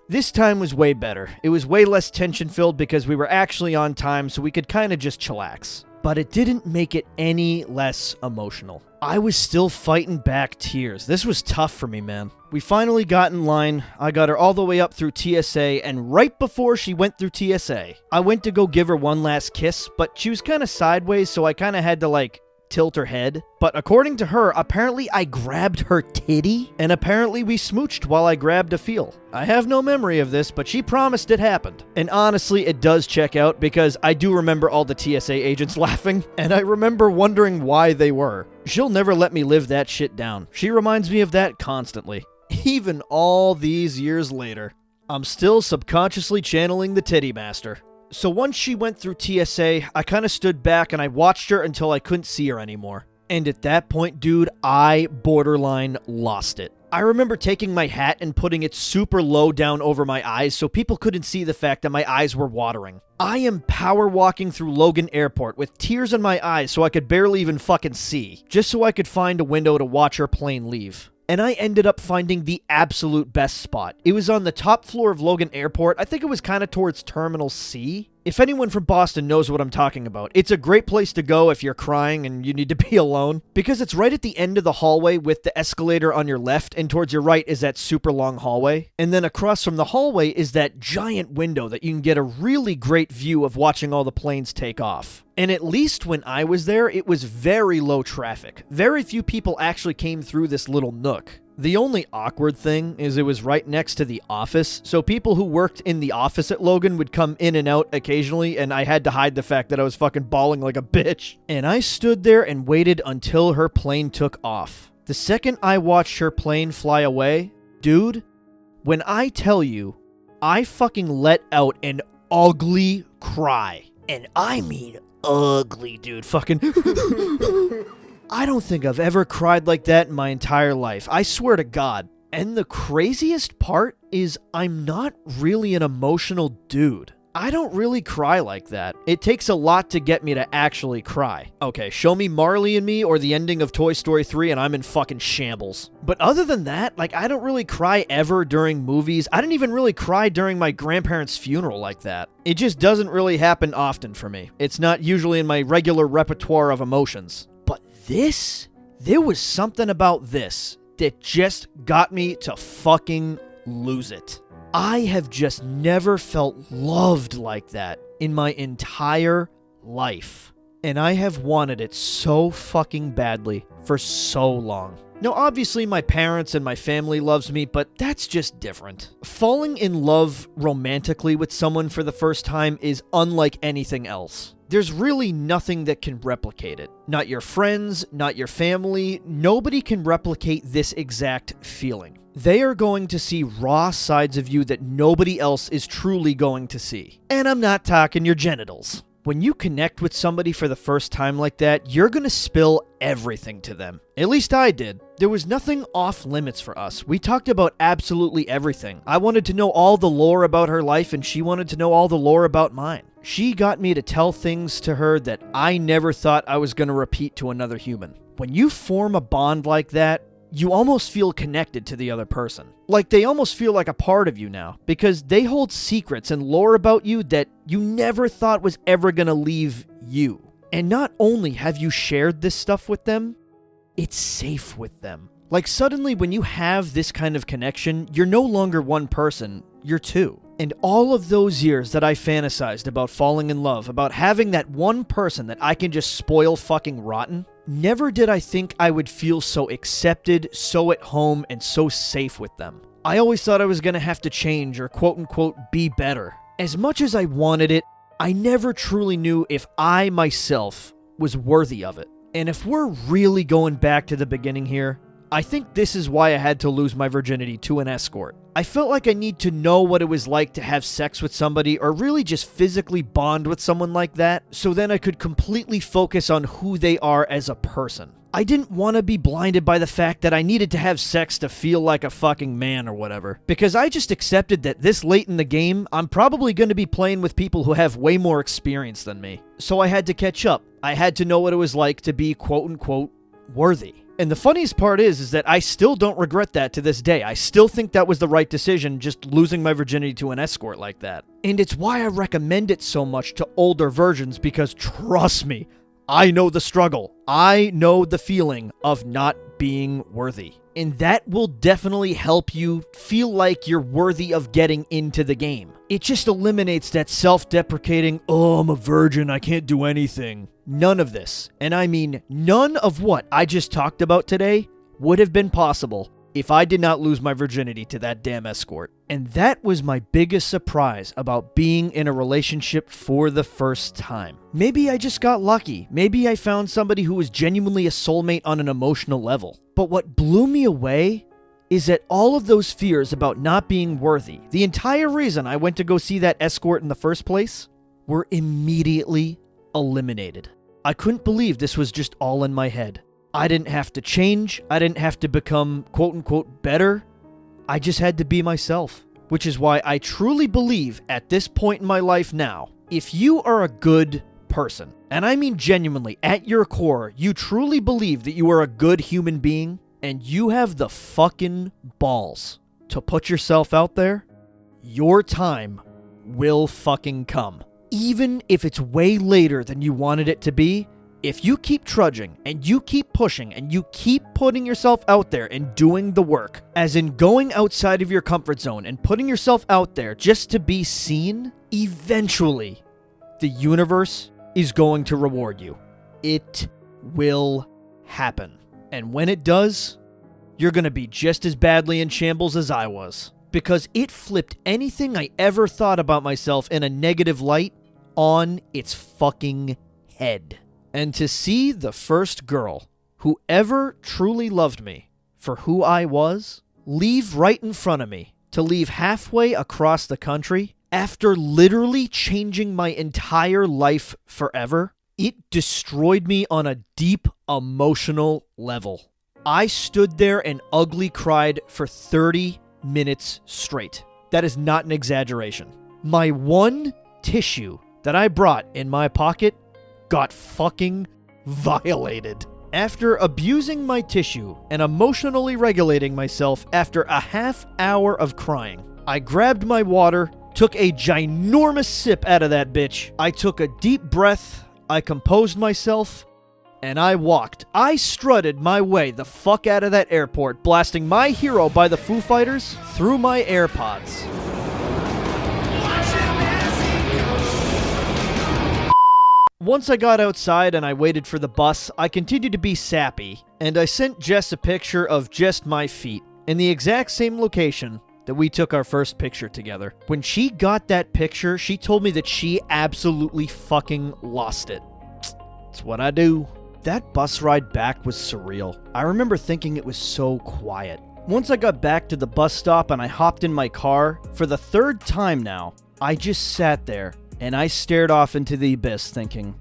Speaker 1: This time was way better. It was way less tension-filled because we were actually on time, so we could kind of just chillax. But it didn't make it any less emotional. I was still fighting back tears. This was tough for me, man. We finally got in line. I got her all the way up through TSA, and right before she went through TSA, I went to go give her one last kiss, but she was kind of sideways, so I kind of had to, tilt her head. But according to her, apparently I grabbed her titty, and apparently we smooched while I grabbed a feel. I have no memory of this, but she promised it happened. And honestly, it does check out because I do remember all the TSA agents laughing, and I remember wondering why they were. She'll never let me live that shit down. She reminds me of that constantly. Even all these years later, I'm still subconsciously channeling the titty master. So once she went through TSA, I kind of stood back and I watched her until I couldn't see her anymore. And at that point, dude, I borderline lost it. I remember taking my hat and putting it super low down over my eyes so people couldn't see the fact that my eyes were watering. I am power walking through Logan Airport with tears in my eyes so I could barely even fucking see, just so I could find a window to watch her plane leave. And I ended up finding the absolute best spot. It was on the top floor of Logan Airport. I think it was kind of towards Terminal C. If anyone from Boston knows what I'm talking about, it's a great place to go if you're crying and you need to be alone, because it's right at the end of the hallway with the escalator on your left, and towards your right is that super long hallway. And then across from the hallway is that giant window that you can get a really great view of watching all the planes take off. And at least when I was there, it was very low traffic. Very few people actually came through this little nook. The only awkward thing is it was right next to the office, so people who worked in the office at Logan would come in and out occasionally, and I had to hide the fact that I was fucking bawling like a bitch. And I stood there and waited until her plane took off. The second I watched her plane fly away, dude, when I tell you, I fucking let out an ugly cry. And I mean ugly, dude. Fucking... I don't think I've ever cried like that in my entire life. I swear to God. And the craziest part is I'm not really an emotional dude. I don't really cry like that. It takes a lot to get me to actually cry. Okay, show me Marley and Me or the ending of Toy Story 3 and I'm in fucking shambles. But other than that, I don't really cry ever during movies. I didn't even really cry during my grandparents' funeral like that. It just doesn't really happen often for me. It's not usually in my regular repertoire of emotions. There was something about this that just got me to fucking lose it. I have just never felt loved like that in my entire life. And I have wanted it so fucking badly for so long. Now, obviously, my parents and my family loves me, but that's just different. Falling in love romantically with someone for the first time is unlike anything else. There's really nothing that can replicate it. Not your friends, not your family, nobody can replicate this exact feeling. They are going to see raw sides of you that nobody else is truly going to see. And I'm not talking your genitals. When you connect with somebody for the first time like that, you're gonna spill everything to them. At least I did. There was nothing off limits for us. We talked about absolutely everything. I wanted to know all the lore about her life, and she wanted to know all the lore about mine. She got me to tell things to her that I never thought I was gonna repeat to another human. When you form a bond like that, you almost feel connected to the other person. Like they almost feel like a part of you now, because they hold secrets and lore about you that you never thought was ever gonna leave you. And not only have you shared this stuff with them, it's safe with them. Like suddenly when you have this kind of connection, you're no longer one person, you're two. And all of those years that I fantasized about falling in love, about having that one person that I can just spoil fucking rotten, never did I think I would feel so accepted, so at home, and so safe with them. I always thought I was gonna have to change or quote-unquote be better. As much as I wanted it, I never truly knew if I myself was worthy of it. And if we're really going back to the beginning here, I think this is why I had to lose my virginity to an escort. I felt like I need to know what it was like to have sex with somebody or really just physically bond with someone like that, so then I could completely focus on who they are as a person. I didn't want to be blinded by the fact that I needed to have sex to feel like a fucking man or whatever, because I just accepted that this late in the game, I'm probably going to be playing with people who have way more experience than me. So I had to catch up. I had to know what it was like to be quote-unquote worthy. And the funniest part is that I still don't regret that to this day. I still think that was the right decision, just losing my virginity to an escort like that. And it's why I recommend it so much to older versions, because trust me, I know the struggle. I know the feeling of not being worthy. And that will definitely help you feel like you're worthy of getting into the game. It just eliminates that self-deprecating, oh, I'm a virgin, I can't do anything. None of this, and I mean none of what I just talked about today, would have been possible if I did not lose my virginity to that damn escort. And that was my biggest surprise about being in a relationship for the first time. Maybe I just got lucky. Maybe I found somebody who was genuinely a soulmate on an emotional level. But what blew me away is that all of those fears about not being worthy, the entire reason I went to go see that escort in the first place, were immediately eliminated. I couldn't believe this was just all in my head. I didn't have to change. I didn't have to become quote-unquote better. I just had to be myself, which is why I truly believe at this point in my life now, if you are a good person, and I mean genuinely, at your core, you truly believe that you are a good human being, and you have the fucking balls to put yourself out there, your time will fucking come. Even if it's way later than you wanted it to be, if you keep trudging and you keep pushing and you keep putting yourself out there and doing the work, as in going outside of your comfort zone and putting yourself out there just to be seen, eventually the universe is going to reward you. It will happen. And when it does, you're going to be just as badly in shambles as I was. Because it flipped anything I ever thought about myself in a negative light on its fucking head. And to see the first girl who ever truly loved me for who I was leave right in front of me, to leave halfway across the country after literally changing my entire life forever, it destroyed me on a deep emotional level. I stood there and ugly cried for 30 minutes straight. That is not an exaggeration. My one tissue that I brought in my pocket got fucking violated. After abusing my tissue and emotionally regulating myself after a half hour of crying, I grabbed my water, took a ginormous sip out of that bitch. I took a deep breath, I composed myself, and I walked. I strutted my way the fuck out of that airport, blasting My Hero by the Foo Fighters through my AirPods. Once I got outside and I waited for the bus, I continued to be sappy, and I sent Jess a picture of just my feet in the exact same location that we took our first picture together. When she got that picture, she told me that she absolutely fucking lost it. It's what I do. That bus ride back was surreal. I remember thinking it was so quiet. Once I got back to the bus stop and I hopped in my car, for the third time now, I just sat there and I stared off into the abyss thinking,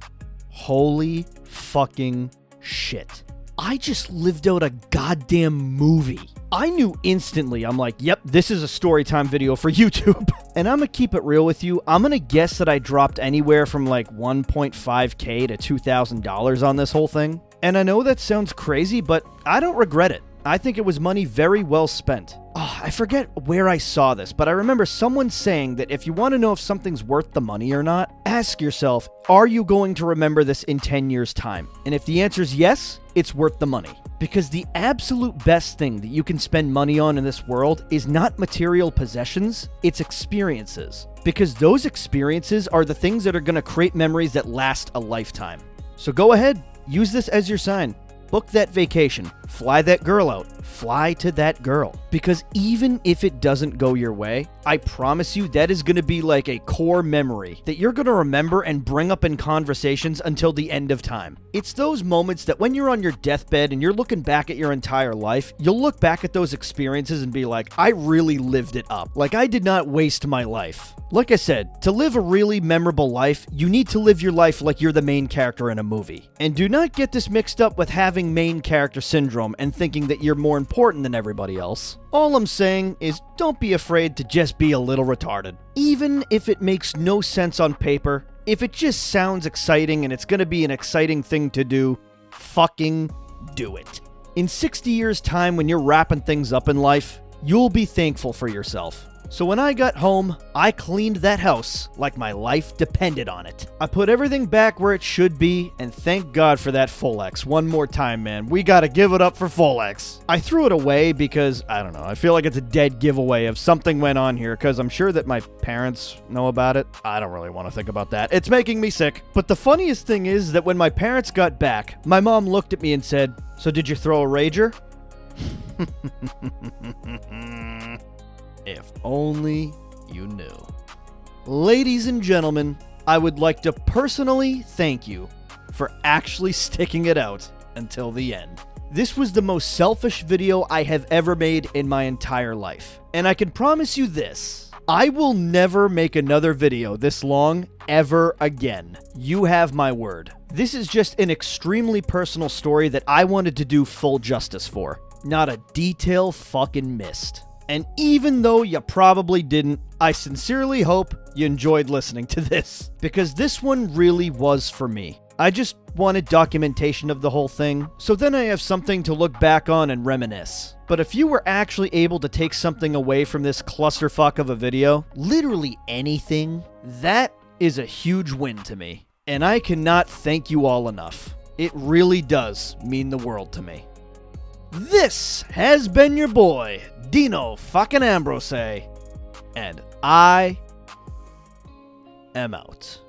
Speaker 1: holy fucking shit. I just lived out a goddamn movie. I knew instantly, I'm like, yep, this is a Storytime video for YouTube. And I'm gonna keep it real with you. I'm gonna guess that I dropped anywhere from like $1.5K to $2,000 on this whole thing. And I know that sounds crazy, but I don't regret it. I think it was money very well spent. Oh, I forget where I saw this, but I remember someone saying that if you want to know if something's worth the money or not, ask yourself, are you going to remember this in 10 years' time? And if the answer is yes, it's worth the money. Because the absolute best thing that you can spend money on in this world is not material possessions, it's experiences. Because those experiences are the things that are going to create memories that last a lifetime. So go ahead, use this as your sign. Book that vacation, fly that girl out, fly to that girl. Because even if it doesn't go your way, I promise you that is going to be like a core memory that you're going to remember and bring up in conversations until the end of time. It's those moments that when you're on your deathbed and you're looking back at your entire life, you'll look back at those experiences and be like, I really lived it up. Like I did not waste my life. Like I said, to live a really memorable life, you need to live your life like you're the main character in a movie. And do not get this mixed up with having main character syndrome and thinking that you're more important than everybody else. All I'm saying is don't be afraid to just be a little retarded. Even if it makes no sense on paper, if it just sounds exciting and it's gonna be an exciting thing to do, fucking do it. In 60 years' time, when you're wrapping things up in life, you'll be thankful for yourself. So when I got home, I cleaned that house like my life depended on it. I put everything back where it should be, and thank God for that Folex. One more time, man. We gotta give it up for Folex. I threw it away because, I don't know, I feel like it's a dead giveaway if something went on here, because I'm sure that my parents know about it. I don't really want to think about that. It's making me sick. But the funniest thing is that when my parents got back, my mom looked at me and said, "So did you throw a rager?" If only you knew. Ladies and gentlemen, I would like to personally thank you for actually sticking it out until the end. This was the most selfish video I have ever made in my entire life. And I can promise you this, I will never make another video this long ever again. You have my word. This is just an extremely personal story that I wanted to do full justice for. Not a detail fucking missed. And even though you probably didn't, I sincerely hope you enjoyed listening to this, because this one really was for me. I just wanted documentation of the whole thing, so then I have something to look back on and reminisce. But if you were actually able to take something away from this clusterfuck of a video, literally anything, that is a huge win to me. And I cannot thank you all enough. It really does mean the world to me. This has been your boy, Dino fucking Ambrose, and I am out.